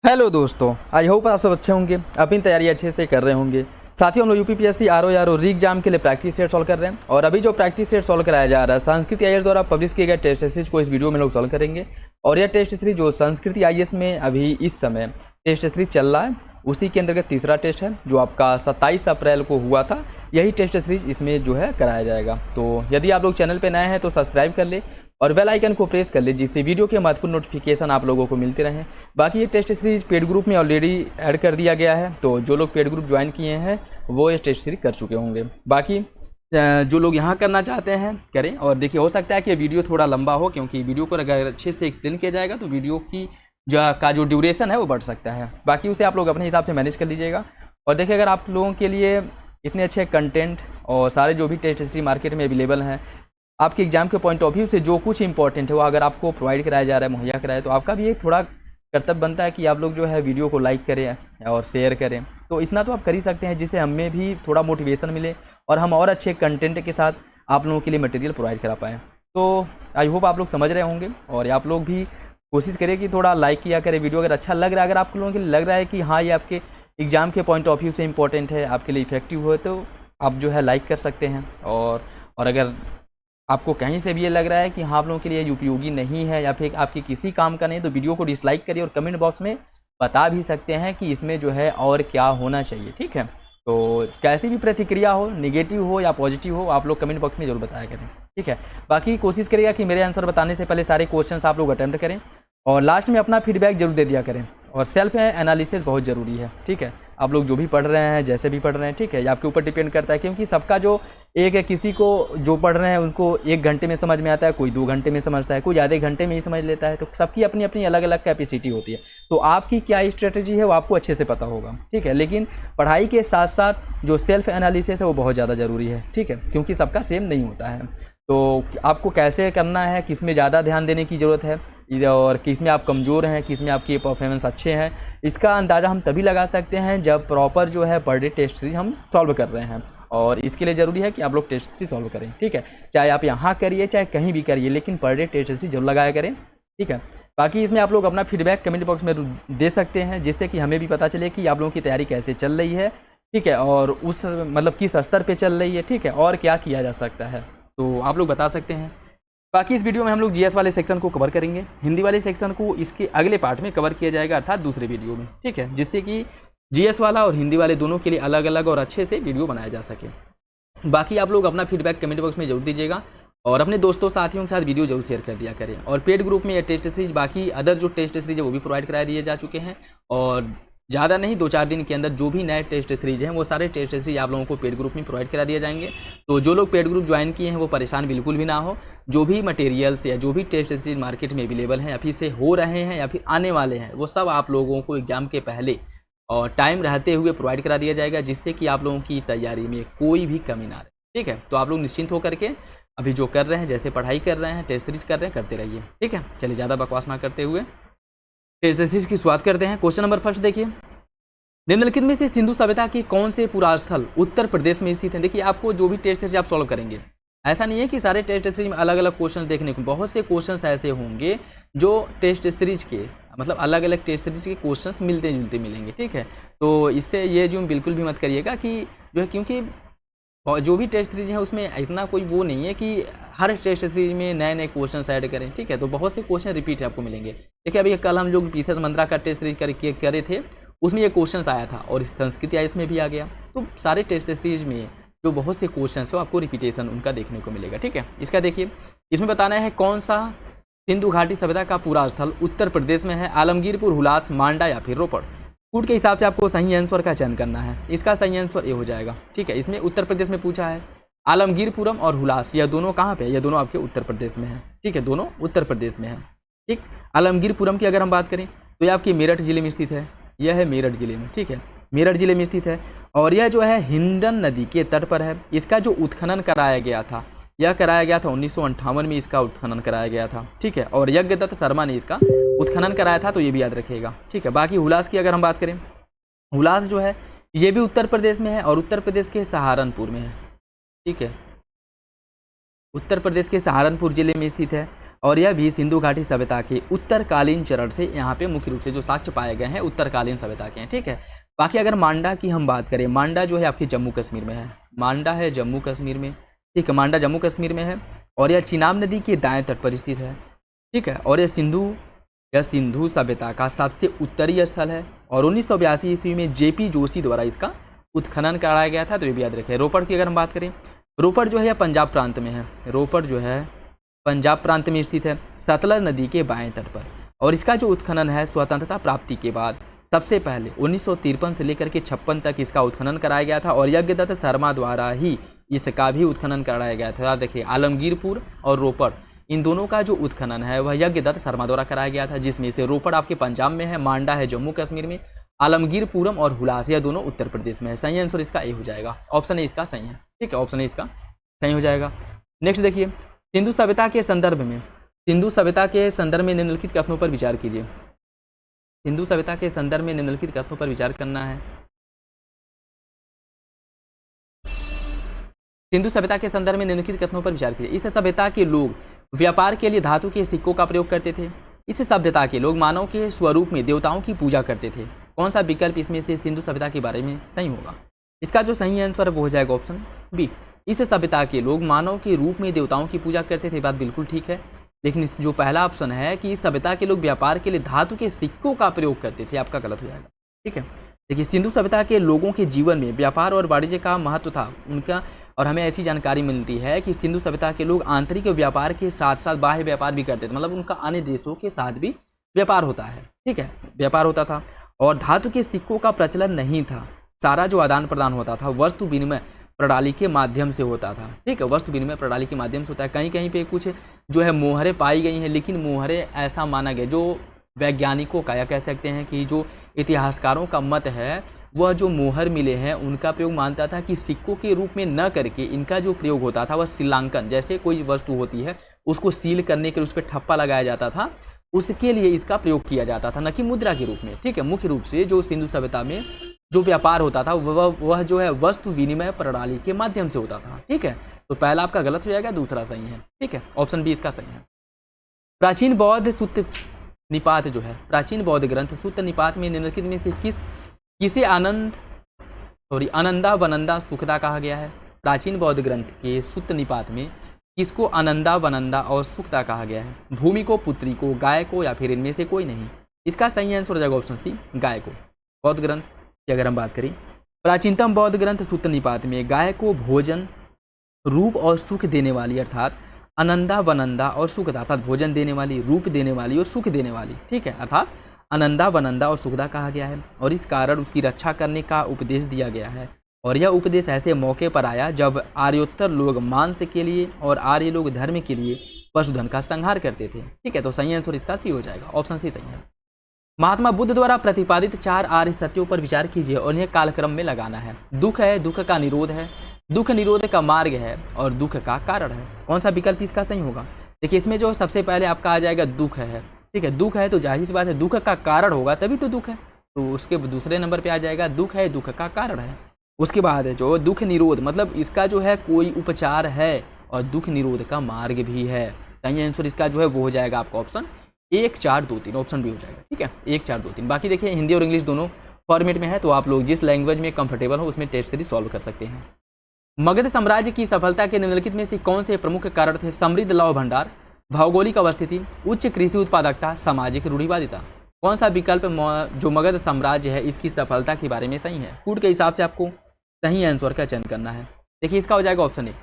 Hello दोस्तों, I hope आप सब अच्छे होंगे, अपनी तैयारी अच्छे से कर रहे होंगे। साथियों, हम लोग यूपीपीएससी आरओ री एग्जाम के लिए प्रैक्टिस सेट सॉल्व कर रहे हैं और अभी जो प्रैक्टिस सेट सॉल्व कराया जा रहा है संस्कृत आईएएस द्वारा पब्लिश किए गए टेस्ट सीरीज को इस वीडियो में लोग सॉल्व करेंगे। और यह टेस्ट सीरीज जो संस्कृत आईएएस में अभी इस समय टेस्ट सीरीज चल रहा है उसी के अंतर्गत तीसरा टेस्ट है जो आपका 27 अप्रैल को हुआ था। यही टेस्ट सीरीज इसमें जो है कराया जाएगा। तो यदि आप लोग चैनल पर नए हैं तो सब्सक्राइब कर ले और बेल आइकन को प्रेस कर ले जिससे वीडियो के महत्वपूर्ण नोटिफिकेशन आप लोगों को मिलते रहें। बाकी ये टेस्ट सीरीज पेड ग्रुप में ऑलरेडी ऐड कर दिया गया है, तो जो लोग पेड ग्रुप ज्वाइन किए हैं वो ये टेस्ट सीरीज कर चुके होंगे। बाकी जो लोग यहाँ करना चाहते हैं करें। और देखिए, हो सकता है कि वीडियो थोड़ा लंबा हो क्योंकि वीडियो को अगर अच्छे से एक्सप्लेन किया जाएगा तो वीडियो की जो ड्यूरेशन है वो बढ़ सकता है। बाकी उसे आप लोग अपने हिसाब से मैनेज कर लीजिएगा। और देखिए, अगर आप लोगों के लिए इतने अच्छे कंटेंट और सारे जो भी टेस्ट सीरीज मार्केट में अवेलेबल हैं, आपके एग्जाम के पॉइंट ऑफ व्यू से जो कुछ इंपॉर्टेंट है वो अगर आपको प्रोवाइड कराया जा रहा है, मुहैया कराया है, तो आपका भी एक थोड़ा कर्तव्य बनता है कि आप लोग जो है वीडियो को लाइक करें और शेयर करें। तो इतना तो आप कर ही सकते हैं जिससे हमें भी थोड़ा मोटिवेशन मिले और हम और अच्छे कंटेंट के साथ आप लोगों के लिए मटेरियल प्रोवाइड करा पाएँ। तो आई होप आप लोग समझ रहे होंगे और आप लोग भी कोशिश करें कि थोड़ा लाइक किया करें वीडियो। अगर अच्छा लग रहा है, अगर आप लोगों के लिए लग रहा है कि हाँ ये आपके एग्ज़ाम के पॉइंट ऑफ व्यू से इंपॉर्टेंट है, आपके लिए इफेक्टिव हो, तो आप जो है लाइक कर सकते हैं। और अगर आपको कहीं से भी ये लग रहा है कि हाँ आप लोगों के लिए उपयोगी नहीं है या फिर आपके किसी काम का नहीं, तो वीडियो को डिसलाइक करिए और कमेंट बॉक्स में बता भी सकते हैं कि इसमें जो है और क्या होना चाहिए। ठीक है, तो कैसी भी प्रतिक्रिया हो, नेगेटिव हो या पॉजिटिव हो, आप लोग कमेंट बॉक्स में जरूर बताया करें। ठीक है, बाकी कोशिश करिएगा कि मेरे आंसर बताने से पहले सारे क्वेश्चंस आप लोग अटेम्प्ट करें और लास्ट में अपना फीडबैक जरूर दे दिया करें। और सेल्फ एनालिसिस बहुत ज़रूरी है। ठीक है, आप लोग जो भी पढ़ रहे हैं, जैसे भी पढ़ रहे हैं, ठीक है, ये आपके ऊपर डिपेंड करता है क्योंकि सबका जो एक है, किसी को जो पढ़ रहे हैं उनको 1 घंटे में समझ में आता है, कोई 2 घंटे में समझता है, कोई आधे घंटे में ही समझ लेता है। तो सबकी अपनी अपनी अलग अलग कैपेसिटी होती है। तो आपकी क्या स्ट्रेटजी है वो आपको अच्छे से पता होगा। ठीक है, लेकिन पढ़ाई के साथ साथ जो सेल्फ एनालिसिस है वो बहुत ज़्यादा ज़रूरी है। ठीक है, क्योंकि सबका सेम नहीं होता है। तो आपको कैसे करना है, किस में ज़्यादा ध्यान देने की ज़रूरत है और किस में आप कमज़ोर हैं, किस में आपके परफॉर्मेंस अच्छे हैं, इसका अंदाज़ा हम तभी लगा सकते हैं जब प्रॉपर जो है पर डे टेस्ट सीरीज हम सॉल्व कर रहे हैं। और इसके लिए ज़रूरी है कि आप लोग टेस्ट सीरीज सॉल्व करें। ठीक है, चाहे आप यहाँ करिए चाहे कहीं भी करिए, लेकिन पर डे टेस्ट सीरीज जरूर लगाया करें। ठीक है, बाकी इसमें आप लोग अपना फीडबैक कमेंट बॉक्स में दे सकते हैं जिससे कि हमें भी पता चले कि आप लोगों की तैयारी कैसे चल रही है। ठीक है, और उस मतलब किस स्तर पर चल रही है। ठीक है, और क्या किया जा सकता है तो आप लोग बता सकते हैं। बाकी इस वीडियो में हम लोग जीएस वाले सेक्शन को कवर करेंगे, हिंदी वाले सेक्शन को इसके अगले पार्ट में कवर किया जाएगा, अर्थात दूसरे वीडियो में। ठीक है, जिससे कि जीएस वाला और हिंदी वाले दोनों के लिए अलग अलग और अच्छे से वीडियो बनाया जा सके। बाकी आप लोग अपना फीडबैक कमेंट बॉक्स में जरूर दीजिएगा और अपने दोस्तों साथियों के साथ वीडियो जरूर शेयर कर दिया करें। और पेड ग्रुप में ये टेस्ट सीरीज, बाकी अदर जो टेस्ट सीरीज है वो भी प्रोवाइड करा दिए जा चुके हैं। और ज़्यादा नहीं, 2-4 दिन के अंदर जो भी नए टेस्ट सीरीज हैं वो सारे टेस्ट सीरीज आप लोगों को पेड ग्रुप में प्रोवाइड करा दिए जाएंगे। तो जो लोग पेड ग्रुप ज्वाइन किए हैं वो परेशान बिल्कुल भी ना हो। जो भी मटेरियल्स या जो भी टेस्ट सीरीज मार्केट में अवेलेबल हैं या फिर से हो रहे हैं या फिर आने वाले हैं, वो सब आप लोगों को एग्जाम के पहले और टाइम रहते हुए प्रोवाइड करा दिया जाएगा जिससे कि आप लोगों की तैयारी में कोई भी कमी ना रहे। ठीक है, तो आप लोग निश्चिंत होकर के अभी जो कर रहे हैं, जैसे पढ़ाई कर रहे हैं, टेस्ट सीरीज कर रहे हैं, करते रहिए। ठीक है, चलिए ज़्यादा बकवास ना करते हुए टेस्ट सीरीज की शुरुआत करते हैं। क्वेश्चन नंबर फर्स्ट देखिए, निम्नलिखित में से सिंधु सभ्यता के कौन से पुरास्थल उत्तर प्रदेश में स्थित है। देखिए, आपको जो भी टेस्ट सीरीज आप सॉल्व करेंगे, ऐसा नहीं है कि सारे टेस्ट सीरीज में अलग अलग क्वेश्चन देखने को, बहुत से क्वेश्चंस ऐसे होंगे जो टेस्ट सीरीज के मतलब अलग अलग टेस्ट सीरीज के क्वेश्चंस मिलते जुलते मिलेंगे। ठीक है, तो इससे ये जो बिल्कुल भी मत करिएगा कि जो है, क्योंकि जो भी टेस्ट सीरीज है उसमें इतना कोई वो नहीं है कि हर टेस्ट सीरीज में नए नए क्वेश्चन ऐड करें। ठीक है, तो बहुत से क्वेश्चन रिपीट आपको मिलेंगे। देखिए, अभी कल हम लोग पीछे मंत्रा का टेस्ट सीरीज करे थे, उसमें ये क्वेश्चन आया था और इस संस्कृत आईएएस में भी आ गया। तो सारे टेस्ट सीरीज में जो बहुत से क्वेश्चन है आपको रिपीटेशन उनका देखने को मिलेगा। ठीक है, इसका देखिए, इसमें बताना है कौन सा सिंधु घाटी सभ्यता का पूरा स्थल उत्तर प्रदेश में है, आलमगीरपुर, हुलास, मांडा या फिर रोपड़। फूड के हिसाब से आपको सही आंसर का चयन करना है। इसका सही आंसर ये हो जाएगा। ठीक है, इसमें उत्तर प्रदेश में पूछा है, आलमगीरपुरम और हुलास, यह दोनों कहाँ पे है, यह दोनों आपके उत्तर प्रदेश में है। ठीक है, दोनों उत्तर प्रदेश में है। ठीक, आलमगीरपुरम की अगर हम बात करें तो यह आपके मेरठ जिले में स्थित है। यह है मेरठ जिले में। ठीक है, मेरठ जिले में स्थित है और यह जो है हिंडन नदी के तट पर है। इसका जो उत्खनन कराया गया था, यह कराया गया था 1958 में, इसका उत्खनन कराया गया था। ठीक है, और यज्ञदत्त शर्मा ने इसका उत्खनन कराया था, तो ये भी याद रखिएगा। ठीक है, बाकी हुलास की अगर हम बात करें, हुलास जो है ये भी उत्तर प्रदेश में है और उत्तर प्रदेश के सहारनपुर में है। ठीक है, उत्तर प्रदेश के सहारनपुर जिले में स्थित है और यह भी सिंधु घाटी सभ्यता के उत्तरकालीन चरण से यहाँ पे मुख्य रूप से जो साक्ष्य पाए गए हैं उत्तरकालीन सभ्यता के हैं। ठीक है, बाकी अगर मांडा की हम बात करें, मांडा जो है आपकी जम्मू कश्मीर में है, मांडा है जम्मू कश्मीर में। ठीक है, मांडा जम्मू कश्मीर में है और यह चिनाब नदी के दाएं तट पर स्थित है। ठीक है, और यह सिंधु सभ्यता का सबसे उत्तरीय स्थल है और 1982 ईस्वी में जेपी जोशी द्वारा इसका उत्खनन कराया गया था, तो ये भी याद रखें। रोपड़ की अगर हम बात करें, रोपड़ जो है यह पंजाब प्रांत में है, रोपड़ जो है पंजाब प्रांत में स्थित है, सतलज नदी के बाएं तट पर। और इसका जो उत्खनन है स्वतंत्रता प्राप्ति के बाद सबसे पहले 1953 से लेकर के 56 तक इसका उत्खनन कराया गया था और यज्ञदत्त शर्मा द्वारा ही इसका भी उत्खनन कराया गया था। देखिए, आलमगीरपुर और रोपड़ इन दोनों का जो उत्खनन है वह यज्ञदत्त शर्मा द्वारा कराया गया था, जिसमें से रोपड़ आपके पंजाब में है, मांडा है जम्मू कश्मीर में, आलमगीरपुरम और हुलास यह दोनों उत्तर प्रदेश में है। सही आंसर इसका ए हो जाएगा, ऑप्शन ए इसका सही है। ठीक है, ऑप्शन ए इसका सही हो जाएगा। नेक्स्ट देखिए, सिंधु सभ्यता के संदर्भ में, सिंधु सभ्यता के संदर्भ में निम्नलिखित कथनों पर विचार कीजिए। सिंधु सभ्यता के संदर्भ में निम्नलिखित कथनों पर विचार करना है। सिंधु सभ्यता के संदर्भ में निम्नलिखित कथनों पर विचार कीजिए। इस सभ्यता के लोग व्यापार के लिए धातु के सिक्कों का प्रयोग करते थे। इस सभ्यता के लोग मानव के स्वरूप में देवताओं की पूजा करते थे। कौन सा विकल्प इसमें से सिंधु सभ्यता के बारे में सही होगा? इसका जो सही आंसर है वो हो जाएगा ऑप्शन बी। इस सभ्यता के लोग मानव के रूप में देवताओं की पूजा करते थे, बात बिल्कुल ठीक है। लेकिन इस जो पहला ऑप्शन है कि इस सभ्यता के लोग व्यापार के लिए धातु के सिक्कों का प्रयोग करते थे, आपका गलत हो जाएगा। ठीक है, देखिए, सिंधु सभ्यता के लोगों के जीवन में व्यापार और वाणिज्य का महत्व था उनका, और हमें ऐसी जानकारी मिलती है कि सिंधु सभ्यता के लोग आंतरिक व्यापार के साथ साथ बाह्य व्यापार भी करते थे, मतलब उनका अन्य देशों के साथ भी व्यापार होता है। ठीक है, व्यापार होता था और धातु के सिक्कों का प्रचलन नहीं था। सारा जो आदान प्रदान होता था वस्तु विनिमय प्रणाली के माध्यम से होता था। ठीक है, वस्तु विनिमय प्रणाली के माध्यम से होता है। कहीं कहीं पे कुछ जो है मोहरें पाई गई हैं, लेकिन मोहरें ऐसा माना गया, जो वैज्ञानिकों का या कह सकते हैं कि जो इतिहासकारों का मत है, वह जो मोहर मिले हैं उनका प्रयोग मानता था कि सिक्कों के रूप में न करके इनका जो प्रयोग होता था वह शिलांकन, जैसे कोई वस्तु होती है उसको सील करने के लिए उस पर ठप्पा लगाया जाता था, उसके लिए इसका प्रयोग किया जाता था, न कि मुद्रा के रूप में। ठीक है, मुख्य रूप से जो सिंधु सभ्यता में जो व्यापार होता था वह जो है वस्तु विनिमय प्रणाली के माध्यम से होता था। ठीक है, तो पहला आपका गलत हो जाएगा, दूसरा सही है। ठीक है, ऑप्शन बी इसका सही है। प्राचीन बौद्ध सूत्र निपात जो है, प्राचीन बौद्ध ग्रंथ सूत्र निपात में निम्नलिखित में से किसे अनंदा वनंदा सुखदा कहा गया है? प्राचीन बौद्ध ग्रंथ के सूत्र निपात में किसको अनंदा वनंदा और सुखदा कहा गया है? भूमि को, पुत्री को, गाय को, या फिर इनमें से कोई नहीं? इसका सही आंसर हो जाएगा ऑप्शन सी, गाय को। बौद्ध ग्रंथ की अगर हम बात करें, प्राचीनतम बौद्ध ग्रंथ सूत्र निपात में गाय को भोजन, रूप और सुख देने वाली, अर्थात अनंदा वनंदा और सुखदा, अर्थात भोजन देने वाली, रूप देने वाली और सुख देने वाली। ठीक है, अर्थात अनंदा वनंदा और सुखदा कहा गया है और इस कारण उसकी रक्षा करने का उपदेश दिया गया है। और यह उपदेश ऐसे मौके पर आया जब आर्योत्तर लोग मांस के लिए और आर्य लोग धर्म के लिए पशुधन का संहार करते थे। ठीक है, तो सही आंसर इसका सी हो जाएगा, ऑप्शन सी सही है। महात्मा बुद्ध द्वारा प्रतिपादित 4 आर्य सत्यों पर विचार कीजिए और इन्हें कालक्रम में लगाना है। दुख है, दुख का निरोध है, दुख निरोध का मार्ग है और दुख का कारण है। कौन सा विकल्प इसका सही होगा? देखिए, इसमें जो सबसे पहले आपका आ जाएगा दुख है। ठीक है, दुख है तो जाहिर सी बात है दुख का कारण होगा तभी तो दुख है, तो उसके दूसरे नंबर पे आ जाएगा दुख है, दुख का कारण है। उसके बाद है जो दुख निरोध, मतलब इसका जो है कोई उपचार है और दुख निरोध का मार्ग भी है। सही आंसर इसका जो है वो हो जाएगा आपका ऑप्शन 1 4 2 3, ऑप्शन भी हो जाएगा। ठीक है, 1 4 2 3। बाकी देखिए, हिंदी और इंग्लिश दोनों फॉर्मेट में है, तो आप लोग जिस लैंग्वेज में कंफर्टेबल हो उसमें टेस्ट सीरीज सॉल्व कर सकते हैं। मगध साम्राज्य की सफलता के निम्नलिखित में से कौन से प्रमुख कारण थे? समृद्ध लौह भंडार, भौगोलिक अवस्थिति, उच्च कृषि उत्पादकता, सामाजिक रूढ़िवादिता। कौन सा विकल्प जो मगध साम्राज्य है इसकी सफलता के बारे में सही है? फूड के हिसाब से आपको सही आंसर का चयन करना है। देखिए, इसका हो जाएगा ऑप्शन ए,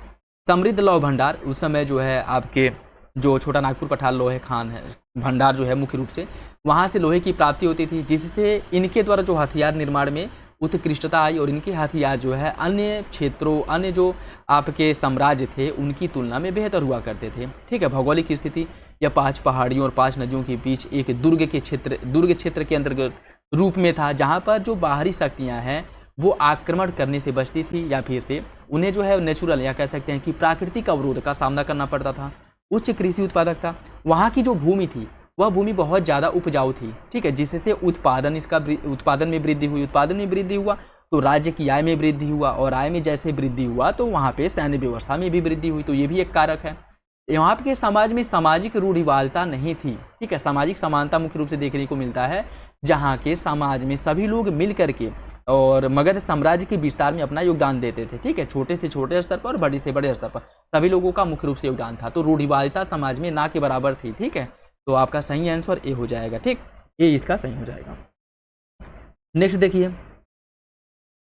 समृद्ध लौह भंडार। उस समय जो है आपके जो छोटा नागपुर पठार लोहे खान है भंडार जो है, मुख्य रूप से वहाँ से लोहे की प्राप्ति होती थी, जिससे इनके द्वारा जो हथियार निर्माण में उत्कृष्टता आई और इनके हथियार जो है अन्य क्षेत्रों, अन्य जो आपके साम्राज्य थे उनकी तुलना में बेहतर हुआ करते थे। ठीक है, भौगोलिक स्थिति या 5 पहाड़ियों और 5 नदियों के बीच एक दुर्ग क्षेत्र के अंतर्गत रूप में था, जहाँ पर जो बाहरी शक्तियाँ हैं वो आक्रमण करने से बचती थी या फिर से उन्हें जो है नेचुरल या कह सकते हैं कि प्राकृतिक अवरोध का सामना करना पड़ता था। उच्च कृषि उत्पादकता, वहाँ की जो भूमि थी वह भूमि बहुत ज़्यादा उपजाऊ थी। ठीक है, जिससे उत्पादन में वृद्धि हुई, उत्पादन में वृद्धि हुआ तो राज्य की आय में वृद्धि हुआ और आय में जैसे वृद्धि हुआ तो वहाँ पे सैन्य व्यवस्था में भी वृद्धि हुई, तो ये भी एक कारक है। यहाँ के समाज में सामाजिक रूढ़िवादिता नहीं थी, ठीक है। सामाजिक समानता मुख्य रूप से देखने को मिलता है जहाँ के समाज में सभी लोग मिल करके और मगध साम्राज्य के विस्तार में अपना योगदान देते थे, ठीक है। छोटे से छोटे स्तर पर और बड़े से बड़े स्तर पर सभी लोगों का मुख्य रूप से योगदान था। तो रूढ़िवादिता समाज में ना के बराबर थी, ठीक है। तो आपका सही आंसर ए हो जाएगा, ठीक, ए इसका सही हो जाएगा। नेक्स्ट देखिए,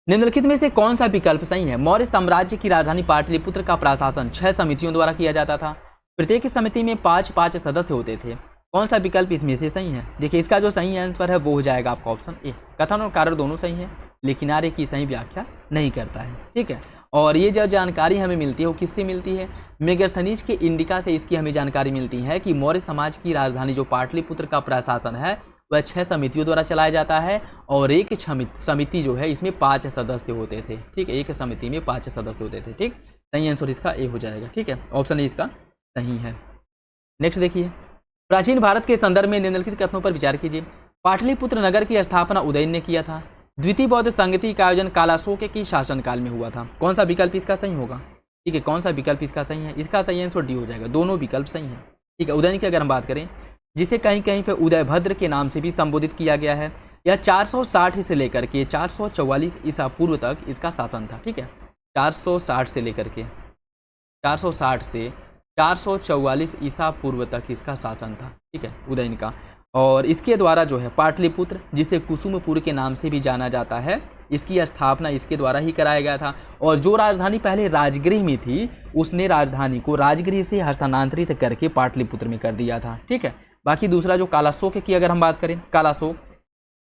निम्नलिखित में से कौन सा विकल्प सही है। मौर्य साम्राज्य की राजधानी पाटलिपुत्र का प्रशासन 6 समितियों द्वारा किया जाता था। प्रत्येक समिति में 5-5 सदस्य होते थे। कौन सा विकल्प इसमें से सही है। देखिए इसका जो सही आंसर है वो हो जाएगा आपका ऑप्शन ए। कथन और कारण दोनों सही है, लेकिन आर्य की सही व्याख्या नहीं करता है, ठीक है। और ये जो जानकारी हमें मिलती है वो किससे मिलती है, मेगास्थनीज के इंडिका से इसकी हमें जानकारी मिलती है कि मौर्य समाज की राजधानी जो पाटलिपुत्र का प्रशासन है वह 6 समितियों द्वारा चलाया जाता है और एक समिति जो है इसमें 5 सदस्य होते थे, ठीक है। एक समिति में 5 सदस्य होते थे, ठीक। सही आंसर इसका ए हो जाएगा, ठीक है। ऑप्शन ए इसका सही है। नेक्स्ट देखिए, प्राचीन भारत के संदर्भ में निम्नलिखित कथनों पर विचार कीजिए। पाटलिपुत्र नगर की स्थापना उदयन ने किया था। द्वितीय बौद्ध संगति का आयोजन कालाशोक की शासनकाल में हुआ था। कौन सा विकल्प इसका सही होगा, ठीक है। कौन सा विकल्प इसका सही है, इसका सही आंसर डी हो जाएगा। दोनों विकल्प सही है, ठीक है। उदयन की अगर हम बात करें, जिसे कहीं कहीं पे उदयभद्र के नाम से भी संबोधित किया गया है, यह 460 से लेकर के 444 ईसा पूर्व तक इसका शासन था, ठीक है। 460 से लेकर के 460 से 444 ईसा पूर्व तक इसका शासन था, ठीक है, उदयन का। और इसके द्वारा जो है पाटलिपुत्र, जिसे कुसुमपुर के नाम से भी जाना जाता है, इसकी स्थापना इसके द्वारा ही कराया गया था। और जो राजधानी पहले राजगृह में थी उसने राजधानी को राजगृह से हस्तांतरित करके पाटलिपुत्र में कर दिया था, ठीक है। बाकी दूसरा जो कालाशोक की अगर हम बात करें, कालाशोक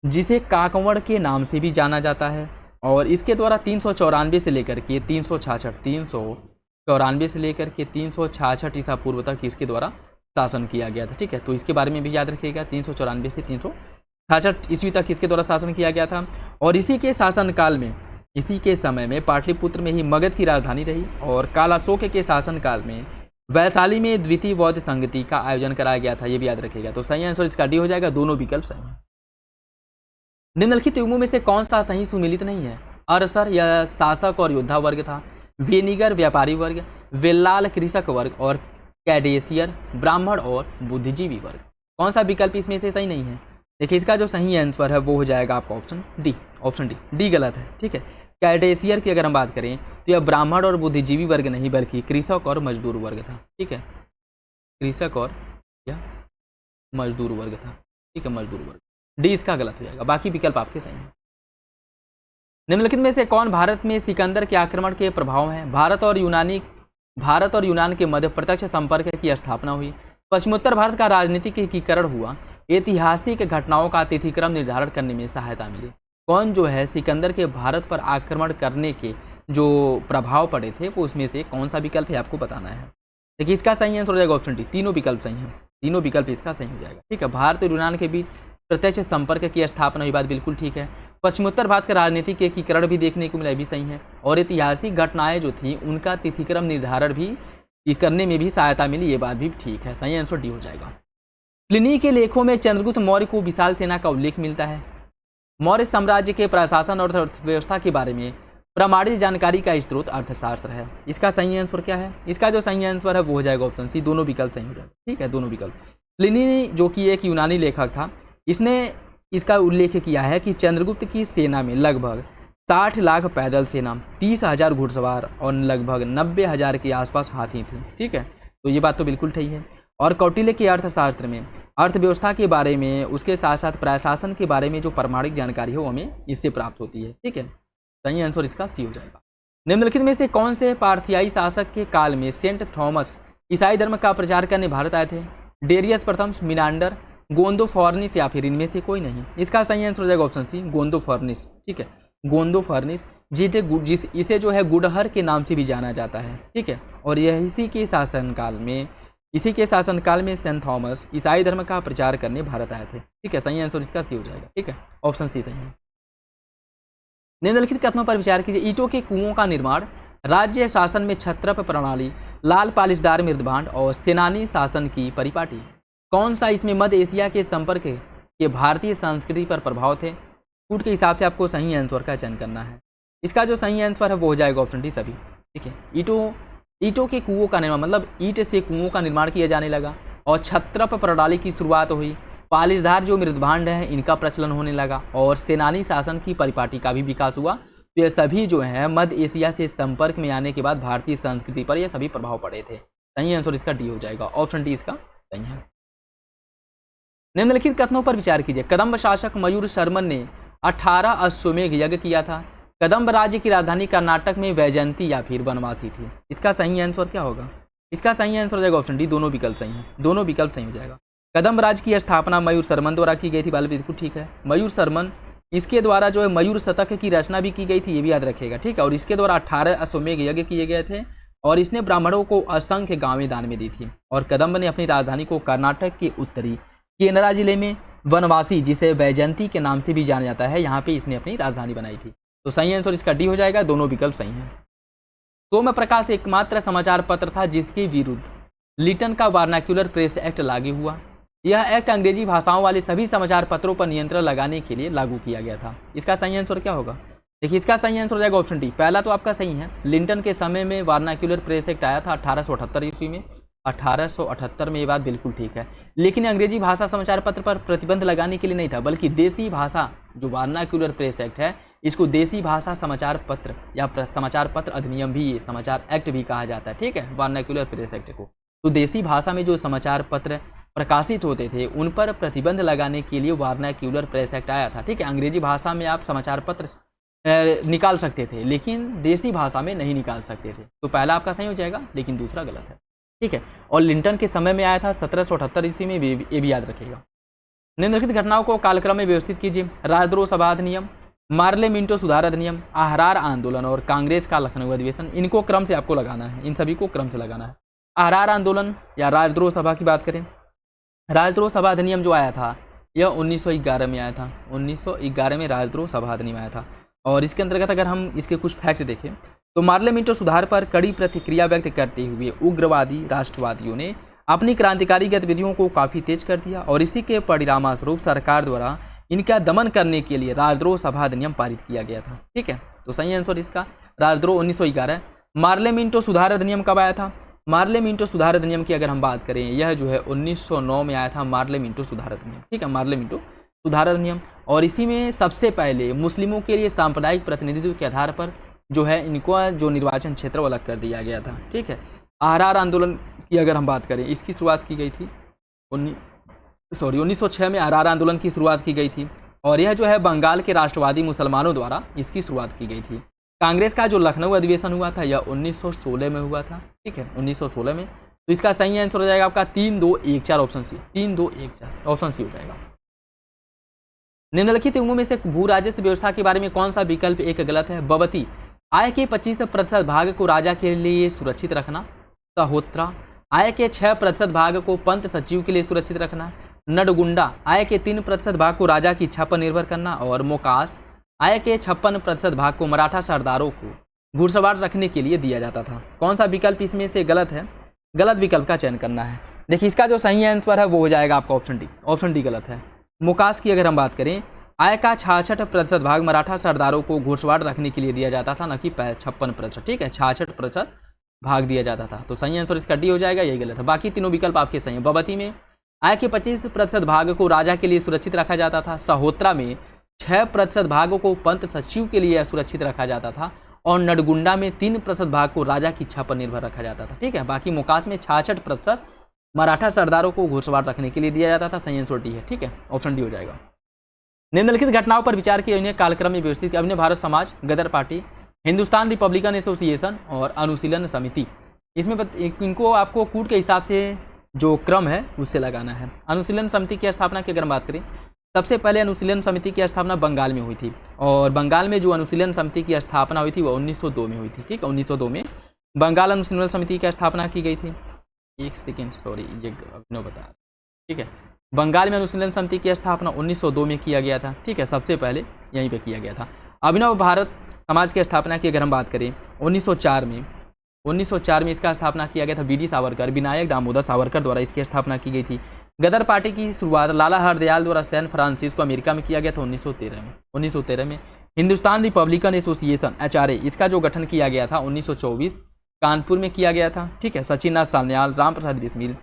जिसे काकवड़ के नाम से भी जाना जाता है, और इसके द्वारा 394 से लेकर के 394 से लेकर के 366 ईसा पूर्व तक इसके द्वारा शासन किया गया था, ठीक है। तो इसके बारे में भी याद रखिएगा, 394 से 366 ईस्वी तक इसके द्वारा शासन किया गया था। और इसी के शासनकाल में, इसी के समय में पाटलिपुत्र में ही मगध की राजधानी रही। और कालाशोक के शासनकाल में वैशाली में द्वितीय बौद्ध संगति का आयोजन कराया गया था, ये भी याद रखिएगा। तो सही आंसर इसका डी हो जाएगा, दोनों विकल्प सही हैं। निम्नलिखित युगों में से कौन सा सही सुमिलित नहीं है। अरसर यह शासक और योद्धा वर्ग था, वेनिगर व्यापारी वर्ग, वेल्लाल कृषक वर्ग, और कैडेसियर ब्राह्मण और बुद्धिजीवी वर्ग। कौन सा विकल्प इसमें से सही नहीं है। देखिए इसका जो सही आंसर है वो हो जाएगा आपका ऑप्शन डी। ऑप्शन डी गलत है, ठीक है। कैडेसियर की अगर हम बात करें तो यह ब्राह्मण और बुद्धिजीवी वर्ग नहीं बल्कि कृषक और मजदूर वर्ग था, ठीक है। कृषक और या मजदूर वर्ग था, ठीक है, मजदूर वर्ग। डी इसका गलत हो जाएगा, बाकी विकल्प आपके सही हैं। निम्नलिखित में से कौन भारत में सिकंदर के आक्रमण के प्रभाव हैं। भारत और यूनान के मध्य प्रत्यक्ष संपर्क की स्थापना हुई। पश्चिमोत्तर भारत का राजनीतिक एकीकरण हुआ। ऐतिहासिक घटनाओं का तिथिक्रम निर्धारण करने में सहायता मिली। कौन जो है सिकंदर के भारत पर आक्रमण करने के जो प्रभाव पड़े थे वो उसमें से कौन सा विकल्प है आपको बताना है। देखिए इसका सही आंसर हो जाएगा ऑप्शन डी। तीनों विकल्प सही हैं, तीनों विकल्प इसका सही हो जाएगा, ठीक है। भारत और यूनान के बीच प्रत्यक्ष संपर्क की स्थापना हुई, बात बिल्कुल ठीक है। पश्चिमोत्तर भारत का राजनीतिक एकीकरण भी देखने को मिला, भी सही है। और ऐतिहासिक घटनाएं जो थी उनका तिथिक्रम निर्धारण भी करने में भी सहायता मिली, ये बात भी ठीक है। सही आंसर डी हो जाएगा। प्लिनी के लेखों में चंद्रगुप्त मौर्य को विशाल सेना का उल्लेख मिलता है। मौर्य साम्राज्य के प्रशासन और अर्थव्यवस्था के बारे में प्रमाणित जानकारी का स्रोत अर्थशास्त्र है। इसका सही आंसर क्या है। इसका जो सही आंसर है वो हो जाएगा ऑप्शन सी। दोनों विकल्प सही हो जाएगा, ठीक है, दोनों विकल्प। प्लिनी जो कि एक यूनानी लेखक था, इसने इसका उल्लेख किया है कि चंद्रगुप्त की सेना में लगभग 60 लाख पैदल सेना, 30,000 घुड़सवार और लगभग 90,000 के आसपास हाथी थे, ठीक है। तो ये बात तो बिल्कुल ठीक है। और कौटिल्य के अर्थशास्त्र में अर्थव्यवस्था के बारे में, उसके साथ साथ प्रशासन के बारे में जो प्रमाणिक जानकारी हो हमें इससे प्राप्त होती है, ठीक है। सही आंसर इसका सी हो जाएगा। निम्नलिखित में से कौन से पार्थियाई शासक के काल में सेंट थॉमस ईसाई धर्म का प्रचार करने भारत आए थे। डेरियस प्रथम, मिनांडर, गोंदोफोर्निस या फिर इनमें से कोई नहीं। इसका सही आंसर हो जाएगा ऑप्शन सी, गोंदोफोर्निस, ठीक है। गोंदोफोर्निस इसे जो है गुडहर के नाम से भी जाना जाता है, ठीक है। और यह इसी के शासनकाल में सेंट थॉमस ईसाई धर्म का प्रचार करने भारत आए थे, ठीक है। सही आंसर इसका सी हो जाएगा, ठीक है, ऑप्शन सी सही है। निम्नलिखित कथनों पर विचार कीजिए। ईंटों के कुओं का निर्माण, राज्य शासन में छत्रप प्रणाली, लाल पालिशदार मृदभांड और सेनानी शासन की परिपाटी। कौन सा इसमें मध्य एशिया के संपर्क के भारतीय संस्कृति पर प्रभाव थे। फूट के हिसाब से आपको सही आंसर का चयन करना है। इसका जो सही आंसर है वो हो जाएगा ऑप्शन डी, सभी, ठीक है। ईंटों ईंटों के कुओं का निर्माण, मतलब ईंट से कुओं का निर्माण किया जाने लगा। और छत्रप प्रणाली की शुरुआत हुई। पालिशधार जो मृदभांड है इनका प्रचलन होने लगा। और सेनानी शासन की परिपाटी का भी विकास हुआ। तो ये सभी जो है मध्य एशिया से संपर्क में आने के बाद भारतीय संस्कृति पर ये सभी प्रभाव पड़े थे। सही आंसर इसका डी हो जाएगा, ऑप्शन डी इसका सही है। निम्नलिखित कथनों पर विचार कीजिए। कदम्ब शासक मयूर शर्मन ने 18 अश्वमेघ यज्ञ किया था। कदम्ब राज्य की राजधानी कर्नाटक में वैजयंती या फिर वनवासी थी। इसका सही आंसर क्या होगा? इसका सही आंसर हो जाएगा ऑप्शन डी, दोनों विकल्प सही हैं, दोनों विकल्प सही हो जाएगा। कदम्ब राज्य की स्थापना मयूर शर्मन द्वारा की गई थी, बिल्कुल ठीक है, मयूर शर्मन। इसके द्वारा जो है मयूर शतक की रचना भी की गई थी, ये भी याद रखिएगा, ठीक है। और इसके द्वारा 18 अश्वमेघ यज्ञ किए गए थे और इसने ब्राह्मणों को असंख्य गांवें दान में दी थी। और कदम्ब ने अपनी राजधानी को कर्नाटक के उत्तरी केनरा जिले में वनवासी, जिसे वैजयंती के नाम से भी जाना जाता है, यहाँ पे इसने अपनी राजधानी बनाई थी। तो सही आंसर इसका डी हो जाएगा, दोनों विकल्प सही हैं। सोम प्रकाश एकमात्र समाचार पत्र था जिसके विरुद्ध लिटन का वर्नाक्युलर प्रेस एक्ट लागू हुआ। यह एक्ट अंग्रेजी भाषाओं वाले सभी समाचार पत्रों पर नियंत्रण लगाने के लिए लागू किया गया था। इसका सही आंसर क्या होगा? देखिए इसका सही आंसर हो जाएगा ऑप्शन डी। पहला तो आपका सही है, लिंटन के समय में वर्नाक्युलर प्रेस एक्ट आया था 1878 ईस्वी में, 1878 में, ये बात बिल्कुल ठीक है। लेकिन अंग्रेजी भाषा समाचार पत्र पर प्रतिबंध लगाने के लिए नहीं था, बल्कि देसी भाषा जो वर्नाक्युलर प्रेस एक्ट है, इसको देसी भाषा समाचार पत्र या समाचार पत्र अधिनियम भी, समाचार एक्ट भी कहा जाता है, ठीक है, वर्नाक्युलर प्रेस एक्ट को। तो देसी भाषा में जो समाचार पत्र प्रकाशित होते थे उन पर प्रतिबंध लगाने के लिए वर्नाक्युलर प्रेस एक्ट आया था, ठीक है। अंग्रेजी भाषा में आप समाचार पत्र निकाल सकते थे लेकिन देसी भाषा में नहीं निकाल सकते थे। तो पहला आपका सही हो जाएगा, लेकिन दूसरा गलत है, ठीक है। और लिंटन के समय में आया था 1778 ईस्वी में, ये भी याद रखिएगा। निम्नलिखित घटनाओं को कालक्रम में व्यवस्थित कीजिए। राजद्रोह सभा अधिनियम, मार्ले मिंटो सुधार अधिनियम, अहरार आंदोलन और कांग्रेस का लखनऊ अधिवेशन, इनको क्रम से आपको लगाना है, इन सभी को क्रम से लगाना है। अहरार आंदोलन या राजद्रोह सभा की बात करें, राजद्रोह सभा अधिनियम जो आया था यह 1911 में आया था। 1911 में राजद्रोह सभा अधिनियम आया था। और इसके अंतर्गत अगर हम इसके कुछ फैक्ट देखें तो मार्ले मिंटो सुधार पर कड़ी प्रतिक्रिया व्यक्त करते हुए उग्रवादी राष्ट्रवादियों ने अपनी क्रांतिकारी गतिविधियों को काफ़ी तेज कर दिया और इसी के परिणामस्वरूप सरकार द्वारा इनका दमन करने के लिए राजद्रोह सभा अधिनियम पारित किया गया था, ठीक है। तो सही आंसर इसका राजद्रोह 1911। मार्ले मिंटो सुधार अधिनियम कब आया था? मार्ले मिंटो सुधार अधिनियम की अगर हम बात करें, यह जो है 1909 में आया था, मार्ले मिंटो सुधार अधिनियम, ठीक है, मार्ले मिंटो सुधार अधिनियम। और इसी में सबसे पहले मुस्लिमों के लिए सांप्रदायिक प्रतिनिधित्व के आधार पर जो है इनको जो निर्वाचन क्षेत्र वो अलग कर दिया गया था, ठीक है। अहरार आंदोलन की अगर हम बात करें, इसकी शुरुआत की गई थी 1906 में अहरार आंदोलन की शुरुआत की गई थी और यह जो है बंगाल के राष्ट्रवादी मुसलमानों द्वारा इसकी शुरुआत की गई थी। कांग्रेस का जो लखनऊ अधिवेशन हुआ था यह 1916 में हुआ था, ठीक है, 1916 में। तो इसका सही आंसर हो जाएगा आपका 3-2-1-4 ऑप्शन सी, 3-2-1-4 ऑप्शन सी हो जाएगा। निम्नलिखित अंगों में से भू राजस्व व्यवस्था के बारे में कौन सा विकल्प एक गलत है? बवती, आय के 25% भाग को राजा के लिए सुरक्षित रखना। सहोत्रा, आय के 6% भाग को पंत सचिव के लिए सुरक्षित रखना। नडगुंडा, आय के 3% भाग को राजा की इच्छा पर निर्भर करना। और मोकास, आय के 56% भाग को मराठा सरदारों को घुड़सवार रखने के लिए दिया जाता था। कौन सा विकल्प इसमें से गलत है? गलत विकल्प का चयन करना है। देखिए इसका जो सही आंसर है वो हो जाएगा आपका ऑप्शन डी, ऑप्शन डी गलत है। मोकास की अगर हम बात करें, आय का 66% भाग मराठा सरदारों को घुड़सवार रखने के लिए दिया जाता था, न कि 56%, ठीक है, 66% भाग दिया जाता था। तो सही आंसर इसका डी हो जाएगा, यही गलत है। बाकी तीनों विकल्प आपके सही हैं। बवती में आय के 25% भाग को राजा के लिए सुरक्षित रखा जाता था। सहोत्रा में 6% भाग को पंत सचिव के लिए सुरक्षित रखा जाता था। और नडगुंडा में 3% भाग को राजा की इच्छा पर निर्भर रखा जाता था, ठीक है। बाकी मोकास में 66% मराठा सरदारों को घुड़सवार रखने के लिए दिया जाता था। सही आंसर डी है, ठीक है, ऑप्शन डी हो जाएगा। निम्नलिखित घटनाओं पर विचार किए इन्हें कालक्रम में व्यवस्थित किया। अभिनव भारत समाज, गदर पार्टी, हिंदुस्तान रिपब्लिकन एसोसिएशन और अनुशीलन समिति। इसमें इनको आपको कूट के हिसाब से जो क्रम है उससे लगाना है। अनुशीलन समिति की स्थापना की अगर हम बात करें, सबसे पहले अनुशीलन समिति की स्थापना बंगाल में हुई थी और बंगाल में जो अनुशीलन समिति की स्थापना हुई थी वो 1902 में हुई थी, ठीक है। 1902 में बंगाल अनुशीलन समिति की स्थापना की गई थी। एक सेकेंड, सॉरी, ये अभिनव बता, ठीक है। बंगाल में अनुशीलन समिति की स्थापना 1902 में किया गया था, ठीक है, सबसे पहले यहीं पे किया गया था। अभिनव भारत समाज की स्थापना की अगर हम बात करें, 1904 में इसका स्थापना किया गया था। वीडी सावरकर, विनायक दामोदर सावरकर द्वारा इसकी स्थापना की गई थी। गदर पार्टी की शुरुआत लाला हरदयाल द्वारा सैन फ्रांसिस्को अमेरिका में किया गया था 1913 में। हिंदुस्तान रिपब्लिकन एसोसिएशन HRA, इसका जो गठन किया गया था 1924 कानपुर में किया गया था, ठीक है। सचिन सान्याल, राम प्रसाद बिस्मिल,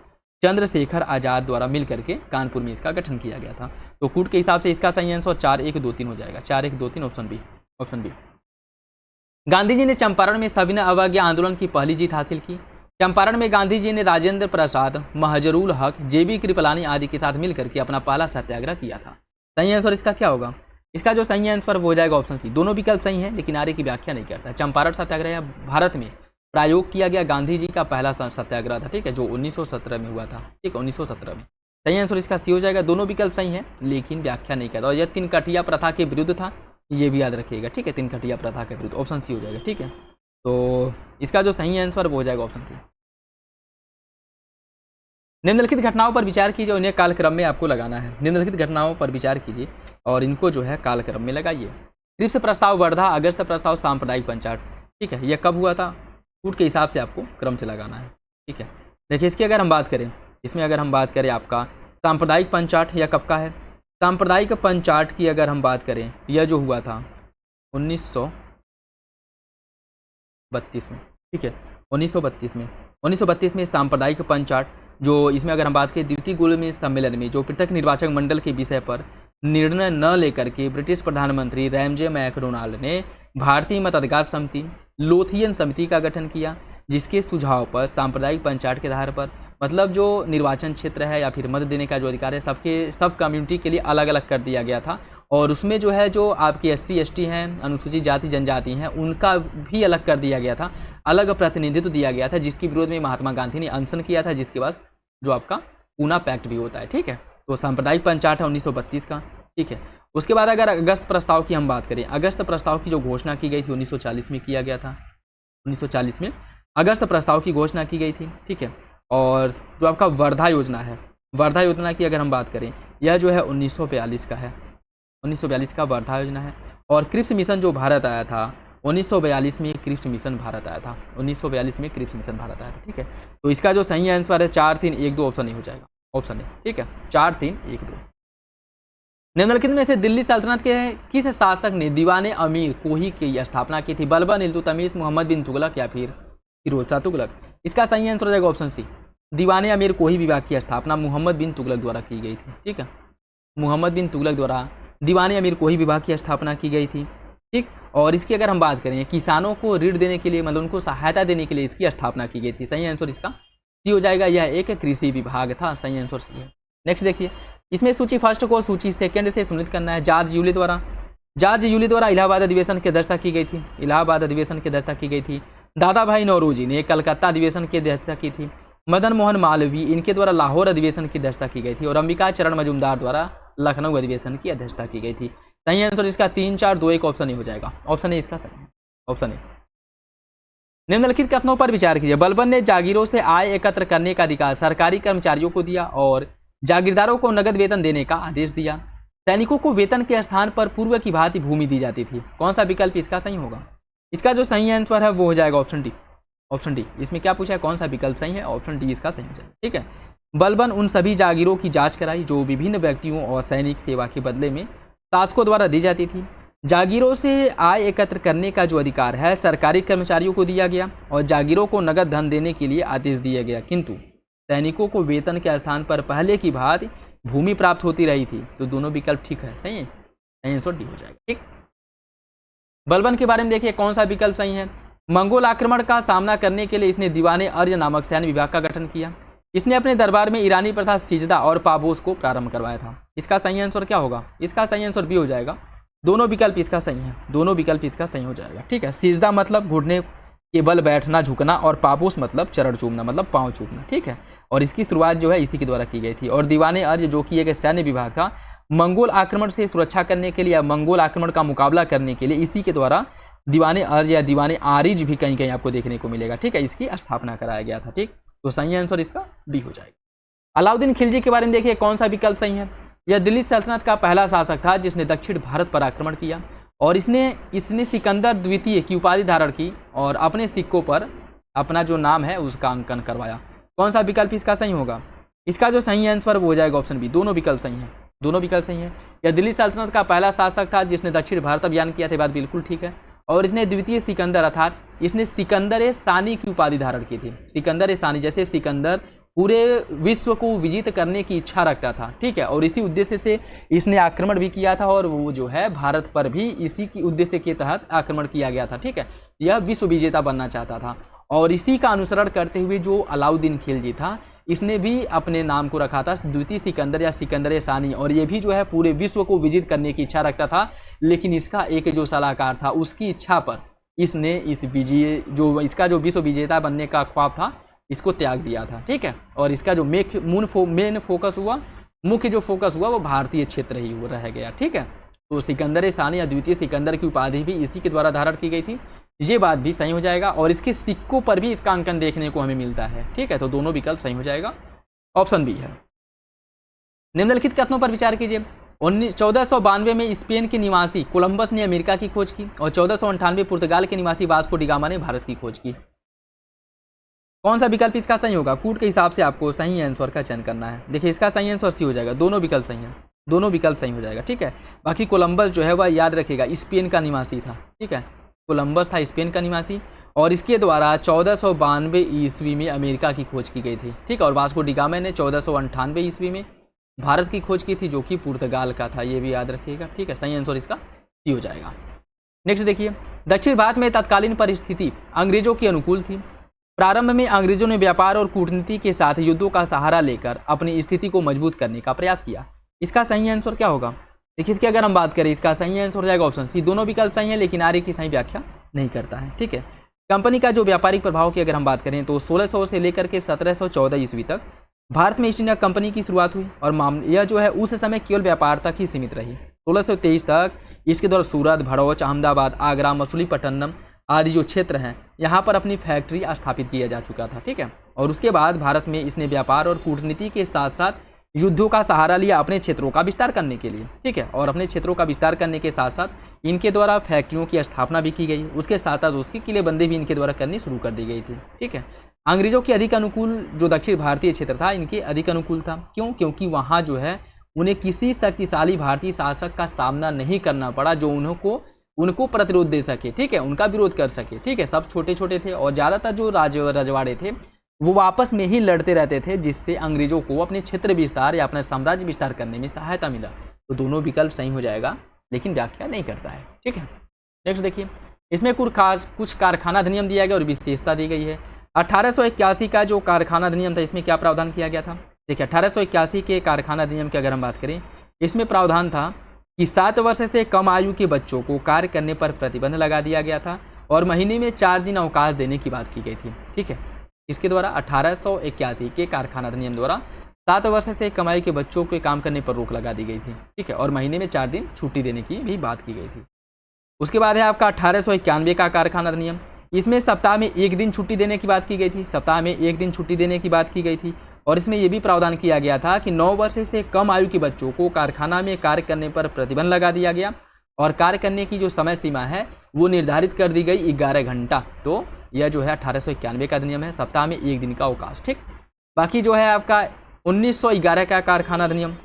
चंद्रशेखर आज़ाद द्वारा मिल करके कानपुर में इसका गठन किया गया था। तो कूट के हिसाब से इसका सही आंसर 4-1-2-3 हो जाएगा, 4-1-2-3 option B, option B. Gandhi ji ने चंपारण में सविनय अवज्ञा आंदोलन की पहली जीत हासिल की। चंपारण में गांधी जी ने राजेंद्र प्रसाद, महजरूल हक, जेबी कृपलानी आदि के साथ मिलकर के अपना पहला सत्याग्रह किया था। सही आंसर इसका क्या होगा? इसका जो सही आंसर वो हो जाएगा ऑप्शन सी। दोनों विकल्प सही हैं लेकिन आगे की व्याख्या नहीं करता। चंपारण सत्याग्रह भारत में प्रयोग किया गया गांधी जी का पहला सत्याग्रह था, ठीक है, जो 1917 में हुआ था, ठीक है, 1917 में। सही आंसर इसका सी हो जाएगा। दोनों विकल्प सही हैं लेकिन व्याख्या नहीं करता। और यह तिनकटिया प्रथा के विरुद्ध था, ये भी याद रखिएगा, ठीक है, तिनकटिया प्रथा के विरुद्ध, ऑप्शन सी हो जाएगा, ठीक है। तो इसका जो सही आंसर वो हो जाएगा ऑप्शन सी। निम्नलिखित घटनाओं पर विचार कीजिए और इन्हें कालक्रम में आपको लगाना है। निम्नलिखित घटनाओं पर विचार कीजिए और इनको जो है कालक्रम में लगाइए। क्रिप्स प्रस्ताव वर्धा, अगस्त प्रस्ताव सांप्रदायिक पंचायत, ठीक है, यह कब हुआ था? कूट के हिसाब से आपको क्रम से लगाना है, ठीक है। देखिए इसकी अगर हम बात करें, इसमें अगर हम बात करें आपका सांप्रदायिक पंचायत यह कब का है? सांप्रदायिक पंचायत की अगर हम बात करें, यह जो हुआ था 1932 में, ठीक है, 1932 में सांप्रदायिक पंचायत, जो इसमें अगर हम बात करें द्वितीय गोलमेज सम्मेलन में जो पृथक निर्वाचक मंडल के विषय पर निर्णय न लेकर के ब्रिटिश प्रधानमंत्री रैमजे मैकडोनाल्ड ने भारतीय मताधिकार समिति, लोथियन समिति का गठन किया, जिसके सुझाव पर सांप्रदायिक पंचायत के आधार पर, मतलब जो निर्वाचन क्षेत्र है या फिर मत देने का जो अधिकार है सब कम्युनिटी के लिए अलग अलग कर दिया गया था। और उसमें जो है जो आपकी SC ST हैं, अनुसूचित जाति जनजाति हैं, उनका भी अलग कर दिया गया था, अलग प्रतिनिधित्व दिया गया था, जिसके विरोध में महात्मा गांधी ने अनशन किया था, जिसके बाद जो आपका पूना पैक्ट भी होता है, ठीक है। तो सांप्रदायिक पंचायत है 1932 का, ठीक है। उसके बाद अगर अगस्त प्रस्ताव की हम बात करें, अगस्त प्रस्ताव की जो घोषणा की गई थी 1940 में किया गया था, 1940 में अगस्त प्रस्ताव की घोषणा की गई थी, ठीक है। और जो आपका वर्धा योजना है, वर्धा योजना की अगर हम बात करें, यह जो है 1942 का है, 1942 का वर्धा योजना है। और क्रिप्स मिशन जो भारत आया था 1942 में, क्रिप्स मिशन भारत आया था 1942 में, क्रिप्स मिशन भारत आया था, ठीक है। तो इसका जो सही आंसर है 4-3-1-2 ऑप्शन नहीं हो जाएगा, ऑप्शन ए, ठीक है, 4-3-1-2। निम्नलिखित में से दिल्ली सल्तनत के किस शासक ने दीवाने अमीर कोही की स्थापना की थी? बलबन, इल्तुतमिश, मोहम्मद बिन तुगलक या फिर फिरोज शाह तुगलक? इसका सही आंसर हो जाएगा ऑप्शन सी। दीवाने अमीर कोही विभाग की स्थापना मोहम्मद बिन तुगलक द्वारा की गई थी, ठीक है, मोहम्मद बिन तुगलक द्वारा दीवाने अमीर कोही विभाग की स्थापना की गई थी, ठीक। और इसकी अगर हम बात करें, किसानों को ऋण देने के लिए, मतलब उनको सहायता देने के लिए इसकी स्थापना की गई थी। सही आंसर इसका सी हो जाएगा, यह एक कृषि विभाग था, सही आंसर सी है। नेक्स्ट देखिए, इसमें सूची फर्स्ट को सूची सेकंड से सुनिश्चित करना है। जॉर्ज यूले द्वारा इलाहाबाद अधिवेशन की अध्यक्षता की गई थी, इलाहाबाद अधिवेशन की अध्यक्षता की गई थी। दादा भाई नौरोजी ने कलकत्ता अधिवेशन की अध्यक्षता की थी। मदन मोहन मालवीय, इनके द्वारा लाहौर अधिवेशन की अध्यक्षता की गई थी। और अंबिका चरण मजूमदार द्वारा लखनऊ अधिवेशन की अध्यक्षता की गई थी। सही आंसर इसका 3-4-2-1 ऑप्शन ही हो जाएगा, ऑप्शन ए इसका सही है, ऑप्शन ए। निम्नलिखित कथनों पर विचार कीजिए। बलबन ने जागीरों से आय एकत्र करने का अधिकार सरकारी कर्मचारियों को दिया और जागीरदारों को नगद वेतन देने का आदेश दिया। सैनिकों को वेतन के स्थान पर पूर्व की भांति भूमि दी जाती थी। कौन सा विकल्प इसका सही होगा? इसका जो सही आंसर है वो हो जाएगा ऑप्शन डी, ऑप्शन डी। इसमें क्या पूछा है, कौन सा विकल्प सही है? ऑप्शन डी इसका सही हो जाएगा, ठीक है। बलबन उन सभी जागीरों की जांच कराई जो विभिन्न व्यक्तियों और सैनिक सेवा के बदले में शासकों द्वारा दी जाती थी। जागीरों से आय एकत्र करने का जो अधिकार है सरकारी कर्मचारियों को दिया गया और जागीरों को नगद धन देने के लिए आदेश दिया गया, किंतु सैनिकों को वेतन के स्थान पर पहले की भांति भूमि प्राप्त होती रही थी। तो दोनों विकल्प ठीक है, सही है, सही आंसर डी हो जाएगा, ठीक। बलबन के बारे में देखिए कौन सा विकल्प सही है। मंगोल आक्रमण का सामना करने के लिए इसने दीवाने अर्ज नामक सैन्य विभाग का गठन किया। इसने अपने दरबार में ईरानी प्रथा सिजदा और पाबोस को प्रारंभ करवाया था। इसका सही आंसर क्या होगा? इसका सही आंसर बी हो जाएगा। दोनों विकल्प इसका सही है, दोनों विकल्प इसका सही हो जाएगा, ठीक है। सिजदा मतलब घुटने के बल बैठना झुकना और पाबोस मतलब चरण चूमना, मतलब पाँव चूमना, ठीक है। और इसकी शुरुआत जो है इसी के द्वारा की गई थी। और दीवाने अर्ज जो कि एक सैन्य विभाग था, मंगोल आक्रमण से सुरक्षा करने के लिए या मंगोल आक्रमण का मुकाबला करने के लिए इसी के द्वारा दीवाने अर्ज या दीवाने आरिज भी कहीं कहीं आपको देखने को मिलेगा, ठीक है। इसकी स्थापना कराया गया था, ठीक। तो सही आंसर इसका बी हो जाएगा। अलाउद्दीन खिलजी के बारे में देखिए कौन सा विकल्प सही है। यह दिल्ली सल्तनत का पहला शासक था जिसने दक्षिण भारत पर आक्रमण किया और इसने सिकंदर द्वितीय की उपाधि धारण की और अपने सिक्कों पर अपना जो नाम है उसका अंकन करवाया। कौन सा विकल्प इसका सही होगा? इसका जो सही आंसर वो हो जाएगा ऑप्शन बी। दोनों विकल्प सही हैं, दोनों विकल्प सही हैं। यह दिल्ली सल्तनत का पहला शासक था जिसने दक्षिण भारत अभियान किया था, बात बिल्कुल ठीक है। और इसने द्वितीय सिकंदर अर्थात इसने सिकंदर सानी की उपाधि धारण की थी। सिकंदर सानी, जैसे सिकंदर पूरे विश्व को विजित करने की इच्छा रखता था, ठीक है, और इसी उद्देश्य से इसने आक्रमण भी किया था, और वो जो है भारत पर भी इसी की उद्देश्य के तहत आक्रमण किया गया था, ठीक है। यह विश्व विजेता बनना चाहता था, और इसी का अनुसरण करते हुए जो अलाउद्दीन खिलजी था, इसने भी अपने नाम को रखा था द्वितीय सिकंदर या सिकंदर सानी, और ये भी जो है पूरे विश्व को विजित करने की इच्छा रखता था। लेकिन इसका एक जो सलाहकार था, उसकी इच्छा पर इसने इस विजय जो इसका जो विश्व विजेता बनने का ख्वाब था, इसको त्याग दिया था, ठीक है। और इसका जो मेन फोकस हुआ, मुख्य जो फोकस हुआ, वो भारतीय क्षेत्र ही वो रह गया, ठीक है। तो सिकंदर सानी या द्वितीय सिकंदर की उपाधि भी इसी के द्वारा धारण की गई थी। ये बात भी सही हो जाएगा, और इसके सिक्कों पर भी इसका अंकन देखने को हमें मिलता है, ठीक है। तो दोनों विकल्प सही हो जाएगा, ऑप्शन बी है। निम्नलिखित कथनों पर विचार कीजिए। 1492 में स्पेन के निवासी कोलंबस ने अमेरिका की खोज की, और 1498 पुर्तगाल के निवासी वास्को डी गामा ने भारत की खोज की। कौन सा विकल्प इसका सही होगा? कूट के हिसाब से आपको सही आंसर का चयन करना है। देखिए, इसका सही आंसर सी हो जाएगा, दोनों विकल्प सही हैं, दोनों विकल्प सही हो जाएगा, ठीक है। बाकी कोलंबस जो है वह याद रखिएगा स्पेन का निवासी था, ठीक है। कोलंबस था स्पेन का निवासी, और इसके द्वारा 1492 ईस्वी में अमेरिका की खोज की गई थी, ठीक है। और वास्को डी गामा ने 1498 ईस्वी में भारत की खोज की थी, जो कि पुर्तगाल का था, ये भी याद रखिएगा, ठीक है। सही आंसर इसका सी हो जाएगा। नेक्स्ट देखिए, दक्षिण भारत में तत्कालीन परिस्थिति अंग्रेजों की अनुकूल थी। प्रारंभ में अंग्रेजों ने व्यापार और कूटनीति के साथ युद्धों का सहारा लेकर अपनी स्थिति को मजबूत करने का प्रयास किया। इसका सही आंसर क्या होगा? देखिए, इसकी अगर हम बात करें, इसका सही आंसर हो जाएगा ऑप्शन सी। दोनों विकल्प सही है, लेकिन आगे की सही व्याख्या नहीं करता है, ठीक है। कंपनी का जो व्यापारिक प्रभाव की अगर हम बात करें, तो 1600 से लेकर के 1714 ईस्वी तक भारत में ईस्ट इंडिया कंपनी की शुरुआत हुई, और यह जो है उस समय केवल व्यापार तक ही सीमित रही। 1623 तक इसके द्वारा सूरत, भड़ौच, अहमदाबाद, आगरा, मसूलीपट्टनम आदि जो क्षेत्र हैं, यहाँ पर अपनी फैक्ट्री स्थापित किया जा चुका था, ठीक है। और उसके बाद भारत में इसने व्यापार और कूटनीति के साथ साथ युद्धों का सहारा लिया अपने क्षेत्रों का विस्तार करने के लिए, ठीक है। और अपने क्षेत्रों का विस्तार करने के साथ साथ इनके द्वारा फैक्ट्रियों की स्थापना भी की गई, उसके साथ साथ उसकी किलेबंदी भी इनके द्वारा करनी शुरू कर दी गई थी, ठीक है। अंग्रेजों के अधिक अनुकूल जो दक्षिण भारतीय क्षेत्र था, इनके अधिक अनुकूल था। क्यों? क्योंकि वहाँ जो है उन्हें किसी शक्तिशाली भारतीय शासक का सामना नहीं करना पड़ा, जो उनको प्रतिरोध दे सके, ठीक है, उनका विरोध कर सके, ठीक है। सब छोटे छोटे थे, और ज़्यादातर जो रजवाड़े थे वो आपस में ही लड़ते रहते थे, जिससे अंग्रेजों को अपने क्षेत्र विस्तार या अपना साम्राज्य विस्तार करने में सहायता मिला। तो दोनों विकल्प सही हो जाएगा, लेकिन व्याख्या नहीं करता है, ठीक है। नेक्स्ट देखिए, इसमें कुछ कारखाना अधिनियम दिया गया और विशेषता दी गई है। 1881 का जो कारखाना अधिनियम था, इसमें क्या प्रावधान किया गया था? देखिए, 1881 के कारखाना अधिनियम की अगर हम बात करें, इसमें प्रावधान था कि 7 वर्ष से कम आयु के बच्चों को कार्य करने पर प्रतिबंध लगा दिया गया था, और महीने में 4 दिन अवकाश देने की बात की गई थी, ठीक है। इसके द्वारा 1881 के कारखाना अधिनियम द्वारा 7 वर्ष से कम आयु के बच्चों के काम करने पर रोक लगा दी गई थी, ठीक है। और महीने में 4 दिन छुट्टी देने की भी बात की गई थी। उसके बाद है आपका 1891 का कारखाना अधिनियम। इसमें सप्ताह में 1 दिन छुट्टी देने की बात की गई थी, सप्ताह में 1 दिन छुट्टी देने की बात की गई थी। और इसमें यह भी प्रावधान किया गया था कि 9 वर्ष से कम आयु के बच्चों को कारखाना में कार्य करने पर प्रतिबंध लगा दिया गया, और कार्य करने की जो समय सीमा है वो निर्धारित कर दी गई 11 घंटा। तो यह जो है 1891 का अधिनियम है, सप्ताह में 1 दिन का अवकाश, ठीक। बाकी जो है आपका 1911 का कारखाना अधिनियम।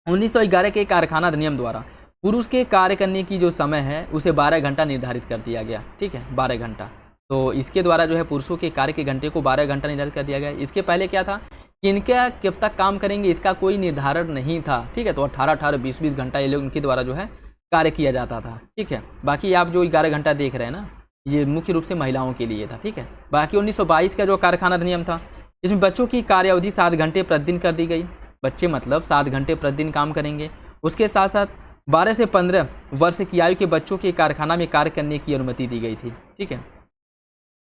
1911 के कारखाना अधिनियम द्वारा पुरुष के कार्य करने की जो समय है उसे 12 घंटा निर्धारित कर दिया गया, ठीक है, 12 घंटा। तो इसके द्वारा जो है पुरुषों के कार्य के घंटे को 12 घंटा निर्धारित कर दिया गया। इसके पहले क्या था कि इनका कब तक काम करेंगे इसका कोई निर्धारण नहीं था, ठीक है। तो 18-18, 20-20 घंटा ये लोग इनके द्वारा जो है कार्य किया जाता था, ठीक है। बाकी आप जो 11 घंटा देख रहे हैं ना, ये मुख्य रूप से महिलाओं के लिए था, ठीक है। बाकी 1922 का जो कारखाना अधिनियम था, इसमें बच्चों की कार्य अवधि 7 घंटे प्रतिदिन कर दी गई। बच्चे मतलब 7 घंटे प्रतिदिन काम करेंगे। उसके साथ साथ 12 से 15 वर्ष की आयु के बच्चों के कारखाना में कार्य करने की अनुमति दी गई थी, ठीक है।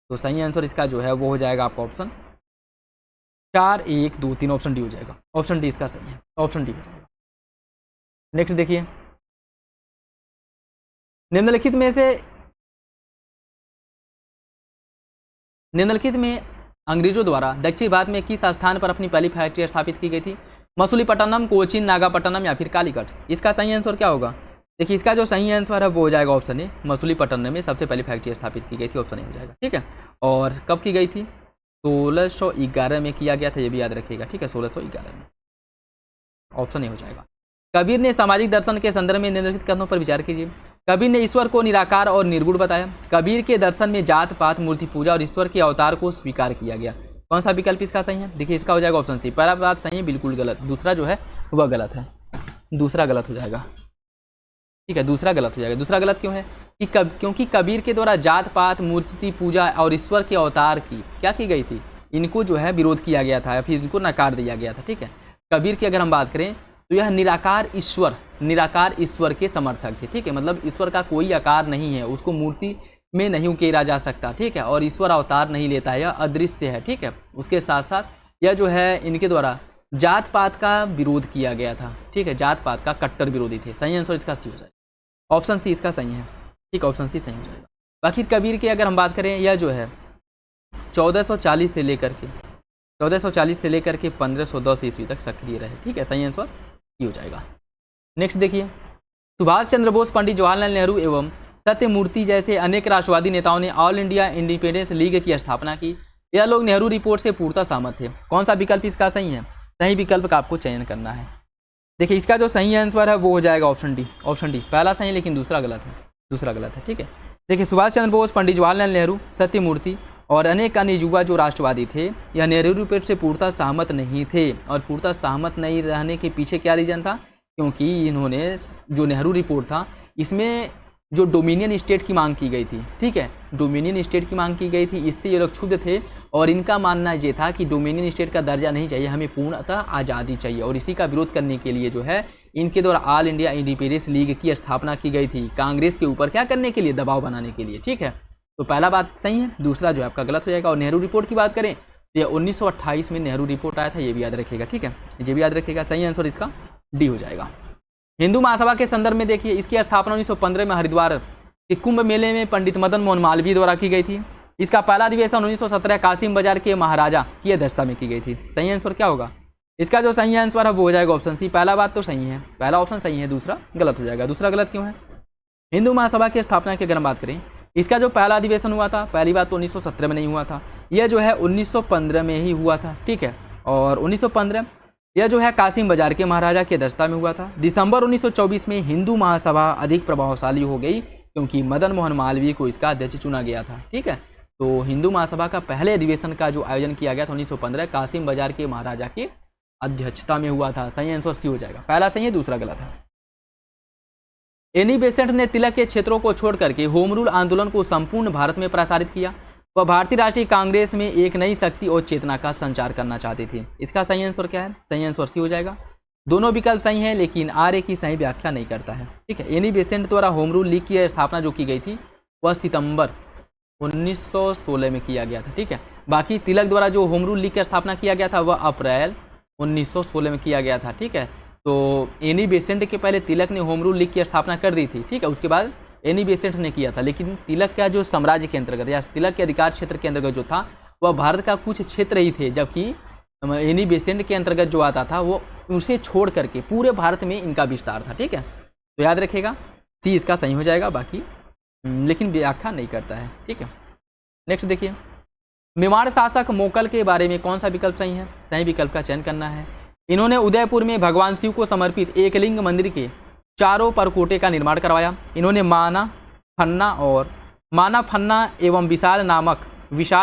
तो सही आंसर इसका जो है वो हो जाएगा आपका ऑप्शन 4, 1, 2, 3, ऑप्शन डी हो जाएगा। ऑप्शन डी इसका सही है, ऑप्शन डी हो जाएगा। नेक्स्ट देखिए, निम्नलिखित में अंग्रेजों द्वारा दक्षिण भारत में किस स्थान पर अपनी पहली फैक्ट्री स्थापित की गई थी? मसूलीपट्टनम, कोचीन, नागापट्टनम या फिर कालीकट? इसका सही आंसर क्या होगा? देखिए, इसका जो सही आंसर है वो हो जाएगा ऑप्शन ए, मसूलीपट्टनम में सबसे पहली फैक्ट्री स्थापित की गई थी, ऑप्शन ए हो जाएगा, ठीक है। और कब की गई थी? 1611 में किया गया था, ये भी याद रखिएगा, ठीक है, 1611 में, ऑप्शन ए हो जाएगा। कबीर ने सामाजिक दर्शन के संदर्भ में निम्नलिखित कथनों पर विचार कीजिए। कबीर ने ईश्वर को निराकार और निर्गुण बताया। कबीर के दर्शन में जात पात, मूर्ति पूजा और ईश्वर के अवतार को स्वीकार किया गया। कौन सा विकल्प इसका सही है? देखिए इसका हो जाएगा ऑप्शन सी। पहला बात सही है, बिल्कुल गलत। दूसरा जो है वह गलत है, दूसरा गलत हो जाएगा। ठीक है, दूसरा गलत हो जाएगा। दूसरा गलत क्यों है? क्योंकि कबीर के द्वारा जात पात, मूर्ति पूजा और ईश्वर के अवतार की क्या की गई थी? इनको जो है विरोध किया गया था या फिर इनको नकार दिया गया था। ठीक है, कबीर की अगर हम बात करें तो यह निराकार ईश्वर के समर्थक थे। ठीक है, मतलब ईश्वर का कोई आकार नहीं है, उसको मूर्ति में नहीं उकेरा जा सकता। ठीक है, और ईश्वर अवतार नहीं लेता है, यह अदृश्य है। ठीक है, उसके साथ साथ यह जो है इनके द्वारा जात पात का विरोध किया गया था। ठीक है, जात पात का कट्टर विरोधी थे। सही आंसर इसका सी हो जाएगा, ऑप्शन सी इसका सही है। ठीक, ऑप्शन सी सही हो जाएगा। बाकी कबीर की अगर हम बात करें, यह जो है 1440 से लेकर के 1510 ईस्वी तक सक्रिय रहे। ठीक है, सही आंसर ये हो जाएगा। नेक्स्ट देखिए, सुभाष चंद्र बोस, पंडित जवाहरलाल नेहरू एवं सत्यमूर्ति जैसे अनेक राष्ट्रवादी नेताओं ने ऑल इंडिया इंडिपेंडेंस लीग की स्थापना की। यह लोग नेहरू रिपोर्ट से पूर्णतः सहमत थे। कौन सा विकल्प इसका सही है? सही विकल्प का आपको चयन करना है। देखिए इसका जो सही आंसर है वो हो जाएगा ऑप्शन डी। ऑप्शन डी पहला सही है लेकिन दूसरा गलत है, दूसरा गलत है। ठीक है, देखिए सुभाष चंद्र बोस, पंडित जवाहरलाल नेहरू, सत्यमूर्ति और अनेक अन्य युवा जो राष्ट्रवादी थे, यह नेहरू रिपोर्ट से पूर्णतः सहमत नहीं थे। और पूर्णतः सहमत नहीं रहने के पीछे क्या रीजन था? क्योंकि इन्होंने जो नेहरू रिपोर्ट था इसमें जो डोमिनियन स्टेट की मांग की गई थी। ठीक है, डोमिनियन स्टेट की मांग की गई थी, इससे ये लोग क्षुब्ध थे और इनका मानना ये था कि डोमिनियन स्टेट का दर्जा नहीं चाहिए, हमें पूर्णतः आज़ादी चाहिए। और इसी का विरोध करने के लिए जो है इनके द्वारा ऑल इंडिया इंडिपेंडेंस लीग की स्थापना की गई थी, कांग्रेस के ऊपर क्या करने के लिए? दबाव बनाने के लिए। ठीक है, तो पहला बात सही है, दूसरा जो है आपका गलत हो जाएगा। और नेहरू रिपोर्ट की बात करें तो यह 1928 में नेहरू रिपोर्ट आया था, ये भी याद रखिएगा। ठीक है, ये भी याद रखिएगा। सही आंसर इसका डी हो जाएगा। हिंदू महासभा के संदर्भ में देखिए, इसकी स्थापना 1915 में हरिद्वार के कुंभ मेले में पंडित मदन मोहन मालवीय द्वारा की गई थी। इसका पहला अधिवेशन 1917 कासिम बाजार के महाराजा की अध्यक्षता में की गई थी। सही आंसर क्या होगा? इसका जो सही आंसर है वो हो जाएगा ऑप्शन सी। पहला बात तो सही है, पहला ऑप्शन सही है, दूसरा गलत हो जाएगा। दूसरा गलत क्यों है? हिंदू महासभा की स्थापना की अगर हम बात करें, इसका जो पहला अधिवेशन हुआ था, पहली बात तो 1917 में नहीं हुआ था, यह जो है 1915 में ही हुआ था। ठीक है, और 1915 यह जो है कासिम बाजार के महाराजा की अध्यक्षता में हुआ था। दिसंबर 1924 में हिंदू महासभा अधिक प्रभावशाली हो गई क्योंकि मदन मोहन मालवीय को इसका अध्यक्ष चुना गया था। ठीक है, तो हिंदू महासभा का पहले अधिवेशन का जो आयोजन किया गया था 1915 कासिम बाजार के महाराजा की अध्यक्षता में हुआ था। सही आंसर सी हो जाएगा। पहला सही है, दूसरा गलत है। एनी बेसेंट ने तिलक के क्षेत्रों को छोड़ करके होम रूल आंदोलन को संपूर्ण भारत में प्रसारित किया। वह भारतीय राष्ट्रीय कांग्रेस में एक नई शक्ति और चेतना का संचार करना चाहते थे। इसका सही आंसर क्या है? सही आंसर सी हो जाएगा। दोनों विकल्प सही हैं लेकिन आर्य की सही व्याख्या नहीं करता है। ठीक है, एनी बेसेंट द्वारा होम रूल लीग की स्थापना जो की गई थी वह सितंबर 1916 में किया गया था। ठीक है, बाकी तिलक द्वारा जो होम रूल लीग की स्थापना किया गया था वह अप्रैल 1916 में किया गया था। ठीक है, तो एनी बेसेंट के पहले तिलक ने होम रूल लीग की स्थापना कर दी थी। ठीक है, उसके बाद एनी बेसेंट ने किया था, लेकिन तिलक का जो साम्राज्य के अंतर्गत या तिलक के अधिकार क्षेत्र के अंतर्गत जो था वह भारत का कुछ क्षेत्र ही थे, जबकि एनी बेसेंट के अंतर्गत जो आता था वो उसे छोड़ करके पूरे भारत में इनका विस्तार था। ठीक है, तो याद रखिएगा सी इसका सही हो जाएगा, बाकी लेकिन व्याख्या नहीं करता है। ठीक है, नेक्स्ट देखिए, मेवाड़ शासक मोकल के बारे में कौन सा विकल्प सही है? सही विकल्प का चयन करना है। इन्होंने उदयपुर में भगवान शिव को समर्पित एकलिंग मंदिर के चारों परकोटे का निर्माण करवाया। इन्होंने माना फन्ना एवं विशाल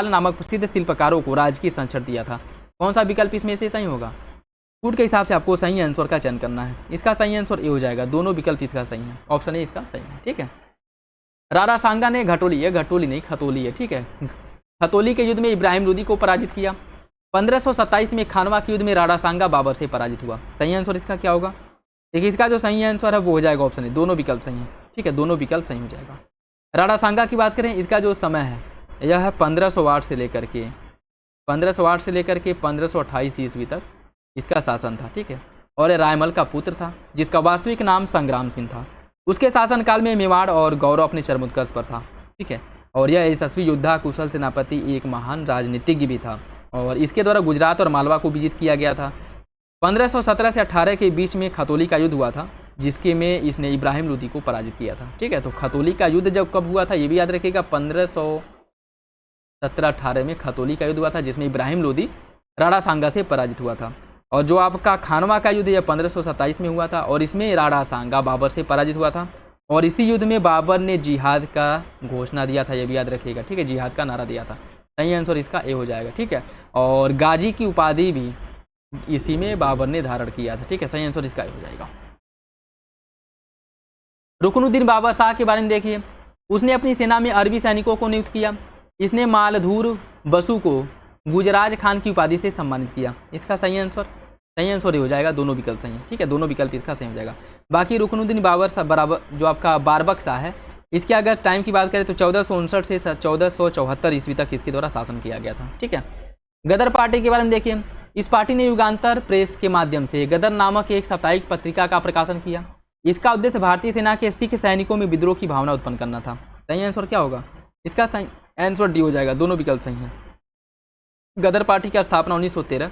नामक प्रसिद्ध शिल्पकारों को राजकीय संरक्षण दिया था। कौन सा विकल्प इसमें से सही होगा? फूड के हिसाब से आपको सही आंसर का चयन करना है। इसका सही आंसर ये हो जाएगा, दोनों विकल्प इसका सही है, ऑप्शन ए इसका सही है। ठीक है, राणा सांगा ने खतोली है। ठीक है, खतोली के युद्ध में इब्राहिम लोदी को पराजित किया। 1527 में खानवा के युद्ध में राणा सांगा बाबर से पराजित हुआ। सही आंसर इसका क्या होगा? देखिए इसका जो सही आंसर है वो हो जाएगा ऑप्शन ए, दोनों विकल्प सही है। ठीक है, दोनों विकल्प सही हो जाएगा। राणा सांगा की बात करें, इसका जो समय है यह है 1508 से लेकर के 1528 ईस्वी तक इसका शासन था। ठीक है, और रायमल का पुत्र था जिसका वास्तविक नाम संग्राम सिंह था। उसके शासनकाल में मेवाड़ और गौरव अपने चरमोत्कर्ष पर था। ठीक है, और यह यशस्वी योद्धा, कुशल सेनापति, एक महान राजनीतिज्ञ भी था और इसके द्वारा गुजरात और मालवा को विजित किया गया था। 1517 से 18 के बीच में खतौली का युद्ध हुआ था जिसके में इसने इब्राहिम लोदी को पराजित किया था। ठीक है, तो खतौली का युद्ध जब कब हुआ था ये भी याद रखिएगा, 1517-18 में खतौली का युद्ध हुआ था जिसमें इब्राहिम लोदी राणा सांगा से पराजित हुआ था। और जो आपका खानवा का युद्ध यह 1527 में हुआ था और इसमें राणा सांगा बाबर से पराजित हुआ था। और इसी युद्ध में बाबर ने जिहाद का घोषणा दिया था, ये भी याद रखिएगा, ठीक है, जिहाद का नारा दिया था। सही आंसर इसका ए हो जाएगा, ठीक है। और गाजी की उपाधि भी इसी में बाबर ने धारण किया था, ठीक है, सही आंसर इसका ए हो जाएगा। रुकनुद्दीन बाबर शाह के बारे में देखिए, उसने अपनी सेना में अरबी सैनिकों को नियुक्त किया। इसने मालधूर बसु को गुजराज खान की उपाधि से सम्मानित किया। इसका सही आंसर ये हो जाएगा, दोनों विकल्प सही हैं, ठीक है, दोनों विकल्प इसका सही हो जाएगा। बाकी रुकनुद्दीन बाबर बराबर जो आपका बारबक शाह है, इसके अगर टाइम की बात करें तो 1459 से 1474 ईस्वी तक इसके द्वारा शासन किया गया था, ठीक है। गदर पार्टी के बारे में देखिए, इस पार्टी ने युगांतर प्रेस के माध्यम से गदर नामक एक साप्ताहिक पत्रिका का प्रकाशन किया। इसका उद्देश्य भारतीय सेना के सिख सैनिकों में विद्रोह की भावना उत्पन्न करना था। सही आंसर क्या होगा? इसका सही आंसर डी हो जाएगा, दोनों विकल्प सही हैं। गदर पार्टी की स्थापना 1913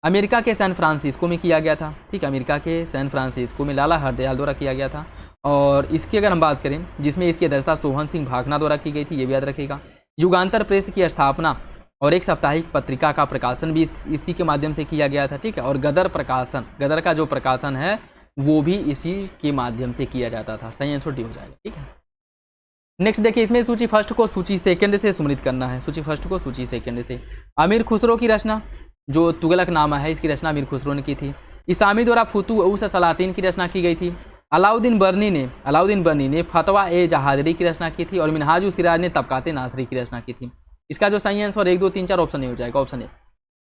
अमेरिका के सैन फ्रांसिस्को में किया गया था, ठीक है, अमेरिका के सैन फ्रांसिस्को में लाला हरदयाल द्वारा किया गया था। और इसकी अगर हम बात करें, जिसमें इसकी अध्यक्षता सोहन सिंह भाखना द्वारा की गई थी, ये भी याद रखिएगा। युगांतर प्रेस की स्थापना और एक साप्ताहिक पत्रिका का प्रकाशन भी इसी के माध्यम से किया गया था, ठीक है। और गदर प्रकाशन, गदर का जो प्रकाशन है वो भी इसी के माध्यम से किया जाता था। सही आंसर डी हो जाएगा, ठीक है। नेक्स्ट देखिए, इसमें सूची फर्स्ट को सूची सेकंड से सुमरित करना है। सूची फर्स्ट को सूची सेकंड से अमीर खुसरो की रचना, जो तुगलकनामा है, इसकी रचना अमीर खुसरो ने की थी। इसामी द्वारा फुतूह सलातीन की रचना की गई थी। अलाउद्दीन बर्नी ने फतवा ए जहादरी की रचना की थी। और मिनहाजुल सिराज ने तबकाते नासरी की रचना की थी। इसका जो सही आंसर 1, 2, 3, 4 ऑप्शन ए हो जाएगा, ऑप्शन ए।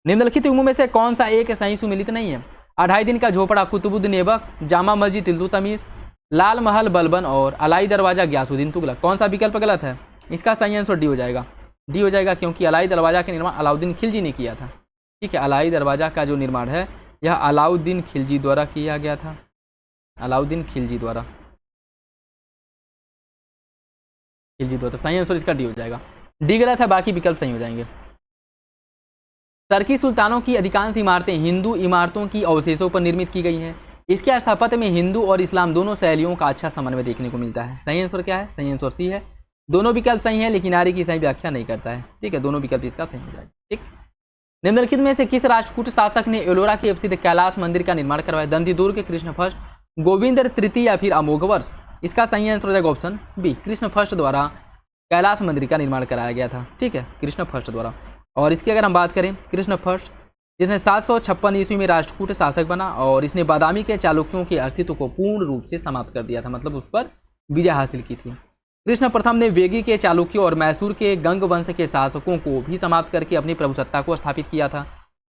निम्नलिखित युग्मों में से कौन सा एक सही सुमिलित नहीं है? 2.5 दिन का झोपड़ा कुतुबुद्दीन ऐबक, जामा मस्जिद इल्तुतमिश, लाल महल बलबन और अलाई दरवाजा गयासुद्दीन तुगलक। कौन सा विकल्प गलत है? इसका सही आंसर डी हो जाएगा, डी हो जाएगा, क्योंकि अलाई दरवाजा का निर्माण अलाउद्दीन खिलजी ने किया था, ठीक है। अलाई दरवाजा का जो निर्माण है यह अलाउद्दीन खिलजी द्वारा किया गया था, अलाउद्दीन खिलजी द्वारा। सही आंसर इसका डी हो जाएगा, डी गलत है, बाकी विकल्प सही हो जाएंगे। तुर्की सुल्तानों की अधिकांश इमारतें हिंदू इमारतों की अवशेषों पर निर्मित की गई हैं। इसके स्थापत्य में हिंदू और इस्लाम दोनों शैलियों का अच्छा समन्वय देखने को मिलता है। सही आंसर क्या है? सही आंसर सी है। दोनों विकल्प सही है, लेकिन आगे की सही व्याख्या नहीं करता है, ठीक है, दोनों विकल्प इसका सही हो जाएगा, ठीक। निम्नलिखित में से किस राष्ट्रकूट शासक ने एलोरा के प्रसिद्ध कैलाश मंदिर का निर्माण करवाया? दंतिदुर्ग, कृष्ण फर्स्ट, गोविंद तृतीय या फिर अमोघवर्ष? इसका सही आंसर हो जाएगा ऑप्शन बी, कृष्ण फर्स्ट द्वारा कैलाश मंदिर का निर्माण कराया गया था, ठीक है, कृष्ण फर्स्ट द्वारा। और इसकी अगर हम बात करें, कृष्ण फर्स्ट जिसने 756 ईस्वी में राष्ट्रकूट शासक बना और इसने बादामी के चालुक्यों के अस्तित्व को पूर्ण रूप से समाप्त कर दिया था, मतलब उस पर विजय हासिल की थी। कृष्ण प्रथम ने वेगी के चालुक्यों और मैसूर के गंग वंश के शासकों को भी समाप्त करके अपनी प्रभुसत्ता को स्थापित किया था।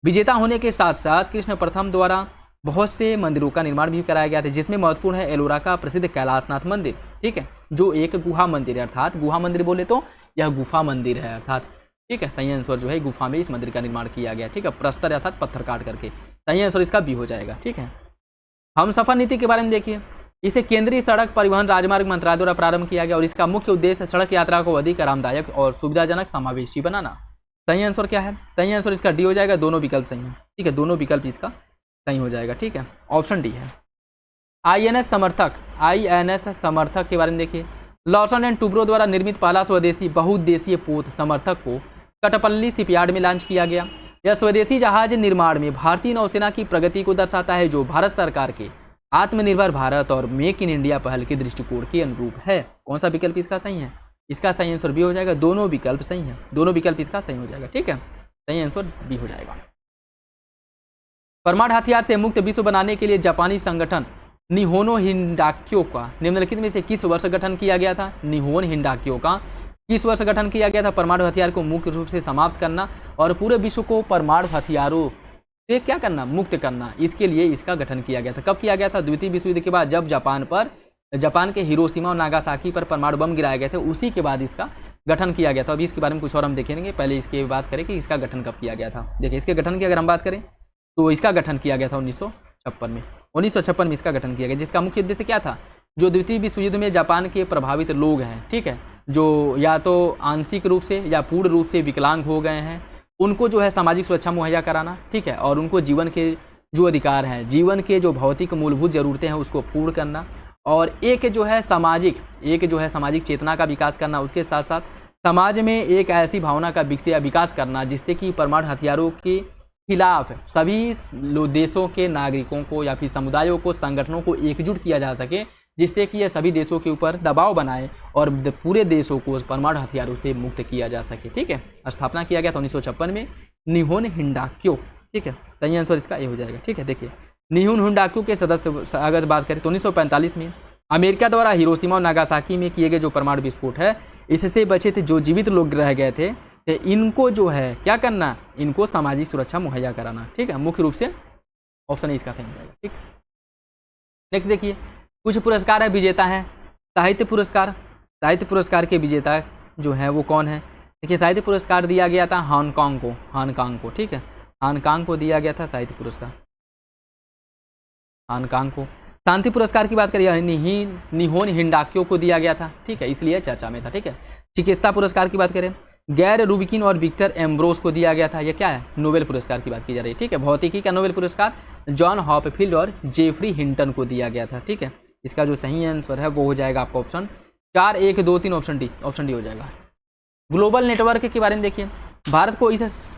विजेता होने के साथ साथ कृष्ण प्रथम द्वारा बहुत से मंदिरों का निर्माण भी कराया गया था, जिसमें महत्वपूर्ण है एलोरा का प्रसिद्ध कैलाशनाथ मंदिर, ठीक है, जो एक गुहा मंदिर है, अर्थात गुहा मंदिर बोले तो यह गुफा मंदिर है, अर्थात, ठीक है। सही आंसर जो है गुफा में इस मंदिर का निर्माण किया गया, ठीक है, प्रस्तर अर्थात पत्थर काट करके। सही आंसर इसका बी हो जाएगा, ठीक है। हम सफर नीति के बारे में देखिए, इसे केंद्रीय सड़क परिवहन राजमार्ग मंत्रालय द्वारा प्रारंभ किया गया और इसका मुख्य उद्देश्य सड़क यात्रा को अधिक आरामदायक और सुविधाजनक समावेशी बनाना। सही आंसर क्या है? सही आंसर इसका डी हो जाएगा, दोनों विकल्प सही है, ठीक है, दोनों विकल्प इसका सही हो जाएगा, ठीक है, ऑप्शन डी है। आईएनएस समर्थक के बारे में देखिए, लॉर्सन एंड टुब्रो द्वारा निर्मित पहला स्वदेशी बहुउद्देशीय पोत समर्थक को कटपल्ली शिपयार्ड में लॉन्च किया गया। यह स्वदेशी जहाज निर्माण में भारतीय नौसेना की प्रगति को दर्शाता है, जो भारत सरकार के आत्मनिर्भर भारत और मेक इन इंडिया पहल के दृष्टिकोण के अनुरूप है। कौन सा विकल्प इसका सही है? इसका सही आंसर बी हो जाएगा, दोनों विकल्प सही है, दोनों विकल्प इसका सही हो जाएगा, ठीक है, सही आंसर बी हो जाएगा। परमाणु हथियार से मुक्त विश्व बनाने के लिए जापानी संगठन निहोनो हिंडाक्यो का निम्नलिखित में से किस वर्ष गठन किया गया था? निहोन हिंडाक्यो का किस वर्ष गठन किया गया था? परमाणु हथियार को मुख्य रूप से समाप्त करना और पूरे विश्व को परमाणु हथियारों से क्या करना? मुक्त करना। इसके लिए इसका गठन किया गया था। कब किया गया था? द्वितीय विश्व युद्ध के बाद, जब जापान के हिरोशिमा और नागासाकी पर परमाणु बम गिराए गए थे, उसी के बाद इसका गठन किया गया था। अभी इसके बारे में कुछ और हम देखेंगे, पहले इसकी बात करें कि इसका गठन कब किया गया था। देखिए, इसके गठन की अगर हम बात करें तो इसका गठन किया गया था 1956 में। 1956 में इसका गठन किया गया, जिसका मुख्य उद्देश्य क्या था? जो द्वितीय विश्व युद्ध में जापान के प्रभावित लोग हैं, ठीक है, जो या तो आंशिक रूप से या पूर्ण रूप से विकलांग हो गए हैं, उनको जो है सामाजिक सुरक्षा मुहैया कराना, ठीक है, और उनको जीवन के जो अधिकार हैं, जीवन के जो भौतिक मूलभूत ज़रूरतें हैं, उसको पूर्ण करना, और एक जो है सामाजिक चेतना का विकास करना। उसके साथ साथ समाज में एक ऐसी भावना का विकास करना जिससे कि परमाणु हथियारों के खिलाफ सभी देशों के नागरिकों को या फिर समुदायों को, संगठनों को एकजुट किया जा सके, जिससे कि यह सभी देशों के ऊपर दबाव बनाए और पूरे देशों को परमाणु हथियारों से मुक्त किया जा सके। ठीक है, स्थापना किया गया था 1956 में निहोन हिंडाक्यो। ठीक है, सही आंसर इसका ये हो जाएगा। ठीक है, देखिए निहोन हिंडाक्यो के सदस्य अगर बात करें तो 1945 में अमेरिका द्वारा हिरोशिमा और नागासाकी में किए गए जो परमाणु विस्फोट है, इससे बचे थे जो जीवित लोग रह गए थे, इनको जो है क्या करना, इनको सामाजिक सुरक्षा मुहैया कराना। ठीक है, मुख्य रूप से ऑप्शन इसका सही हो जाएगा। ठीक, नेक्स्ट देखिए, कुछ पुरस्कार है विजेता हैं। साहित्य पुरस्कार, साहित्य पुरस्कार के विजेता जो है वो कौन है? देखिए साहित्य पुरस्कार दिया गया था हांगकांग को, हांगकांग को। ठीक है, हांगकांग को दिया गया था साहित्य पुरस्कार, हांगकांग को। शांति पुरस्कार की बात करिए निहोन हिंडाक्यो को दिया गया था। ठीक है, इसलिए चर्चा में था। ठीक है, चिकित्सा पुरस्कार की बात करें गैर रूबिकिन और विक्टर एम्ब्रोस को दिया गया था। यह क्या है? नोबेल पुरस्कार की बात की जा रही है। ठीक है, भौतिकी का नोबेल पुरस्कार जॉन हॉपफील्ड और जेफरी हिंटन को दिया गया था। ठीक है, इसका जो सही आंसर है वो हो जाएगा आपका option 4, 1, 2, 3 option D, option D हो जाएगा। ग्लोबल नेटवर्क के बारे में देखिए, भारत को इस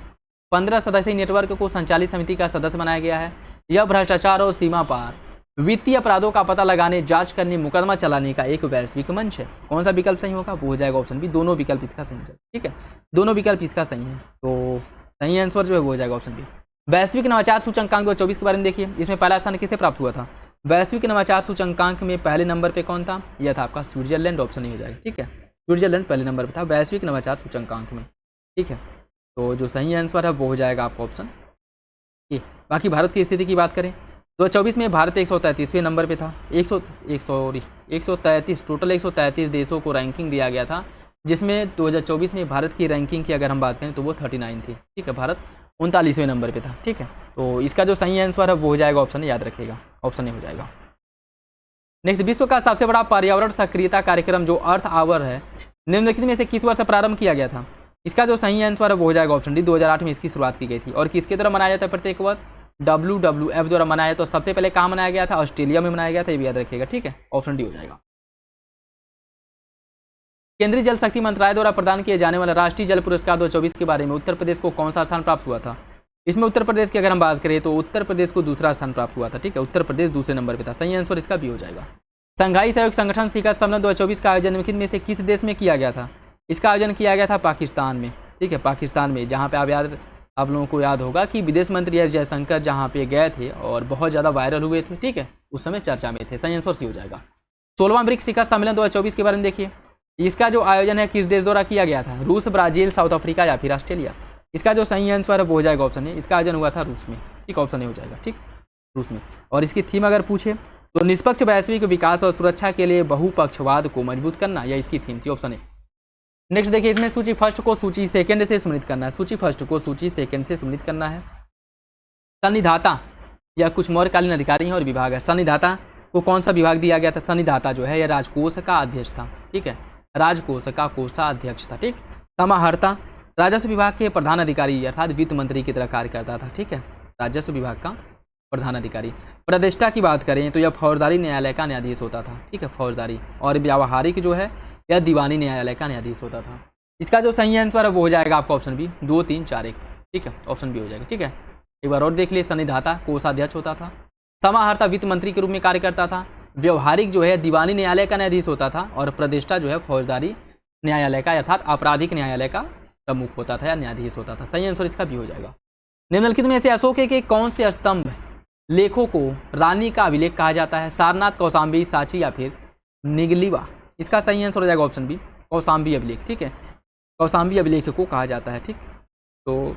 15 सदस्यीय नेटवर्क को संचालित समिति का सदस्य बनाया गया है। यह भ्रष्टाचार और सीमा पार वित्तीय अपराधों का पता लगाने, जांच करने, मुकदमा चलाने का एक वैश्विक मंच है। कौन सा विकल्प सही होगा? वो हो जाएगा ऑप्शन बी, दोनों विकल्प इसका सही है। ठीक है, दोनों विकल्प इसका सही है, तो सही आंसर जो है वो हो जाएगा ऑप्शन बी। वैश्विक नवाचार सूचकांक 2024 के बारे में देखिए, इसमें पहला स्थान किसे प्राप्त हुआ था? वैश्विक नवाचार सूचकांक में पहले नंबर पे कौन था? यह था आपका स्विट्जरलैंड, ऑप्शन नहीं हो जाएगा। ठीक है, स्विट्जरलैंड पहले नंबर पे था वैश्विक नवाचार सूचकांक में। ठीक है, तो जो सही आंसर है वो हो जाएगा आपका ऑप्शन ए। बाकी भारत की स्थिति की बात करें 2024 में भारत 133वें नंबर पे था। 133 टोटल 133 देशों को रैंकिंग दिया गया था, जिसमें 2024 में भारत की रैंकिंग की अगर हम बात करें तो वो 39 थी। ठीक है, भारत 39वें नंबर पे था। ठीक है, तो इसका जो सही आंसर है वो हो जाएगा ऑप्शन, याद रखिएगा ऑप्शन ए हो जाएगा। नेक्स्ट, विश्व का सबसे बड़ा पर्यावरण सक्रियता कार्यक्रम जो अर्थ आवर है, निम्नलिखित में से किस वर्ष प्रारंभ किया गया था? इसका जो सही आंसर है वो हो जाएगा ऑप्शन डी, 2008 में इसकी शुरुआत की गई थी। और किसके द्वारा मनाया जाता है प्रत्येक वर्ष? WWF द्वारा मनाया। तो सबसे पहले कहाँ मनाया गया था? ऑस्ट्रेलिया में मनाया गया था, ये भी याद रखिएगा। ठीक है, ऑप्शन डी हो जाएगा। केंद्रीय जल शक्ति मंत्रालय द्वारा प्रदान किए जाने वाला राष्ट्रीय जल पुरस्कार 2024 के बारे में उत्तर प्रदेश को कौन सा स्थान प्राप्त हुआ था? इसमें उत्तर प्रदेश की अगर हम बात करें तो उत्तर प्रदेश को दूसरा स्थान प्राप्त हुआ था। ठीक है, उत्तर प्रदेश दूसरे नंबर पे था। सही आंसर इसका भी हो जाएगा। संघाई सहयोग संगठन शिखर सम्मेलन 2024 का आयोजन निम्नलिखित में से किस देश में किया गया था? इसका आयोजन किया गया था पाकिस्तान में। ठीक है, पाकिस्तान में, जहाँ पे आप लोगों को याद होगा कि विदेश मंत्री एस जयशंकर जहाँ पे गए थे और बहुत ज़्यादा वायरल हुए थे। ठीक है, उस समय चर्चा में थे। सही आंसर सी हो जाएगा। 16वां ब्रिक्स शिखर सम्मेलन 2024 के बारे में देखिए, इसका जो आयोजन है किस देश द्वारा किया गया था? रूस, ब्राजील, साउथ अफ्रीका या फिर ऑस्ट्रेलिया? इसका जो सही आंसर है वो हो जाएगा ऑप्शन ए, इसका आयोजन हुआ था रूस में। ठीक, ऑप्शन ए हो जाएगा। ठीक, रूस में। और इसकी थीम अगर पूछे तो निष्पक्ष वैश्विक विकास और सुरक्षा के लिए बहुपक्षवाद को मजबूत करना, यह इसकी थीम थी, ऑप्शन ए। नेक्स्ट देखिए, इसमें सूची फर्स्ट को सूची सेकंड से सम्मिलित करना है। सूची फर्स्ट को सूची सेकंड से सम्मिलित करना है। सन्निधाता या कुछ मौर्यकालीन अधिकारी हैं और विभाग है। सन्निधाता को कौन सा विभाग दिया गया था? सन्निधाता जो है यह राजकोष का अध्यक्ष था। ठीक है, राजकोष का कोषाध्यक्ष था। ठीक, समाहर्ता राजस्व विभाग के प्रधान अधिकारी अर्थात वित्त मंत्री की तरह कार्य करता था। ठीक है, राजस्व विभाग का प्रधान अधिकारी। प्रतिष्ठा की बात करें तो यह फौजदारी न्यायालय का न्यायाधीश होता था। ठीक है, फौजदारी। और व्यावहारिक जो है यह दीवानी न्यायालय का न्यायाधीश होता था। इसका जो सही आंसर है वो हो जाएगा आपका ऑप्शन बी, 2, 3, 4, 1। ठीक है, ऑप्शन बी हो जाएगा। ठीक है, एक बार और देख लिए, सन्निधाता कोषाध्यक्ष होता था, समाहर्ता वित्त मंत्री के रूप में कार्य करता था, व्यवहारिक जो है दीवानी न्यायालय का न्यायाधीश होता था, और प्रतिष्ठा जो है फौजदारी न्यायालय का अर्थात आपराधिक न्यायालय का प्रमुख होता था या न्यायाधीश होता था। सही आंसर इसका भी हो जाएगा। निम्नलिखित में से अशोक के कौन से स्तंभ लेखों को रानी का अभिलेख कहा जाता है? सारनाथ, कौशाम्बी, सांची या फिर निगलिवा? इसका सही आंसर हो जाएगा ऑप्शन बी, कौशाम्बी अभिलेख। ठीक है, कौशाम्बी अभिलेख को कहा जाता है। ठीक, तो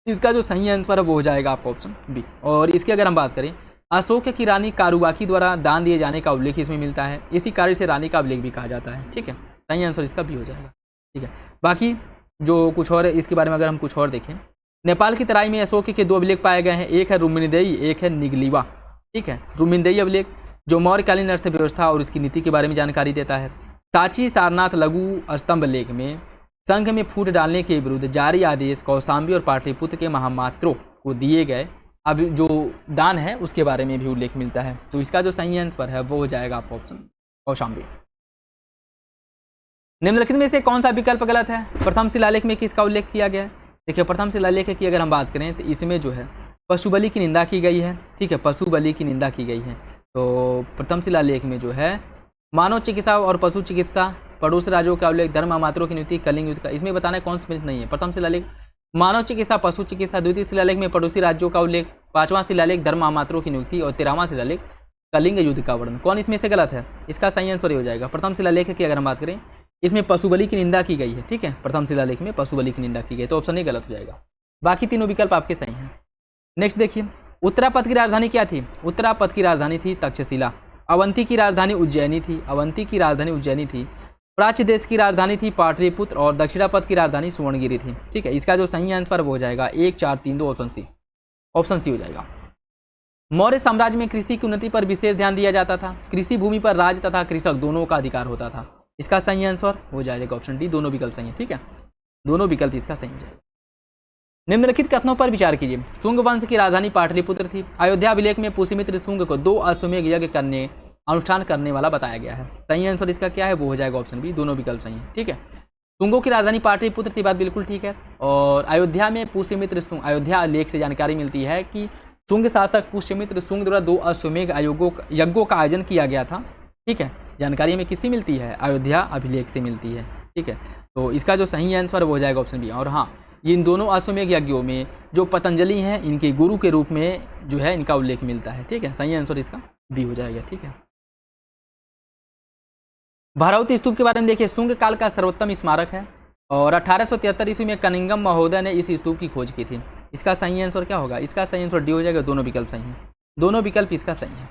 इसका जो सही आंसर है वो हो जाएगा आपका ऑप्शन बी। और इसकी अगर हम बात करें, अशोक की रानी कारुबाकी द्वारा दान दिए जाने का उल्लेख इसमें मिलता है। इसी कार्य से रानी का अभिलेख भी कहा जाता है। ठीक है, सही आंसर इसका भी हो जाएगा। ठीक है, बाकी जो कुछ और इसके बारे में अगर हम कुछ और देखें, नेपाल की तराई में अशोक के 2 अभिलेख पाए गए हैं, एक है रुमिनदेई, एक है निगलिवा। ठीक है, रुमिनदेई अभिलेख जो मौर्यकालीन अर्थव्यवस्था और इसकी नीति के बारे में जानकारी देता है। सांची सारनाथ लघु स्तंभ लेख में संघ में फूट डालने के विरुद्ध जारी आदेश कौशाम्बी और पाटलिपुत्र के महामात्रों को दिए गए अब जो दान है उसके बारे में भी उल्लेख मिलता है। तो इसका जो सही आंसर है वो हो जाएगा आपका ऑप्शन कौशाम्बी। निम्नलिखित में से कौन सा विकल्प गलत है? प्रथम शिलालेख में किसका उल्लेख किया गया है? देखिए, प्रथम शिलालेख की अगर हम बात करें तो इसमें जो है पशु बलि की निंदा की गई है। ठीक है, पशु बलि की निंदा की गई है। तो प्रथम शिलालेख में जो है मानव चिकित्सा और पशु चिकित्सा, पड़ोसी राज्यों का उल्लेख, धर्म मात्रों की नियुक्ति, कलिंग युद्ध का, इसमें बताना कौन सा नहीं है। प्रथम शिलालेख मानव चिकित्सा पशु चिकित्सा, द्वितीय शिलालेख में पड़ोसी राज्यों का उल्लेख, पांचवां शिलालेख धर्म मात्रों की नियुक्ति और 13वां शिलालेख कलिंग युद्ध का वर्णन। कौन इसमें से गलत है? इसका सही आंसर ये हो जाएगा प्रथम शिलालेख की अगर हम बात करें, इसमें पशु बलि की निंदा की गई है। ठीक है, प्रथम शिलालेख में पशु बलि की निंदा की गई, तो ऑप्शन नहीं गलत हो जाएगा। बाकी तीनों विकल्प आपके सही हैं। नेक्स्ट देखिए, उत्तरापद की राजधानी क्या थी? उत्तरापद की राजधानी थी तक्षशिला। अवंती की राजधानी उज्जैनी थी। अवंती की राजधानी उज्जैनी थी। प्राच्य देश की राजधानी थी पाटलिपुत्र और दक्षिणापद की राजधानी सुवर्णगिरी थी। ठीक है, इसका जो सही आंसर वो हो जाएगा 1, 4, 3, 2 ऑप्शन सी। ऑप्शन सी हो जाएगा। मौर्य साम्राज्य में कृषि की उन्नति पर विशेष ध्यान दिया जाता था। कृषि भूमि पर राज्य तथा कृषक दोनों का अधिकार होता था। इसका सही आंसर हो जाएगा ऑप्शन डी, दोनों विकल्प सही है। ठीक है, दोनों विकल्प इसका सही हो जाएगा। निम्नलिखित कथनों पर विचार कीजिए। शुंग वंश की राजधानी पाटलिपुत्र थी। अयोध्या अभिलेख में पुष्यमित्र शुंग को 2 अश्वमेध यज्ञ करने अनुष्ठान करने वाला बताया गया है। सही आंसर इसका क्या है? वो हो जाएगा ऑप्शन बी, दोनों विकल्प सही है। ठीक है, शुंगों की राजधानी पाटलिपुत्र की बात बिल्कुल ठीक है। और अयोध्या में पुष्यमित्र शुंग, अयोध्या लेख से जानकारी मिलती है कि शुंग शासक पुष्यमित्र शुंग द्वारा 2 अश्वमेध यज्ञों का आयोजन किया गया था। ठीक है, जानकारी हमें किससे मिलती है? अयोध्या अभिलेख से मिलती है। ठीक है, तो इसका जो सही आंसर वो हो जाएगा ऑप्शन बी। और हाँ, इन दोनों अश्वमेध यज्ञों में जो पतंजलि हैं इनके गुरु के रूप में जो है इनका उल्लेख मिलता है। ठीक है, सही आंसर इसका बी हो जाएगा। ठीक है, भरावती स्तूप के बारे में देखिए। शुंग काल का सर्वोत्तम स्मारक है और 1873 ईस्वी में कनिंगम महोदय ने इस स्तूप की खोज की थी। इसका सही आंसर क्या होगा? इसका सही आंसर डी हो जाएगा, दोनों विकल्प सही हैं। दोनों विकल्प इसका सही है।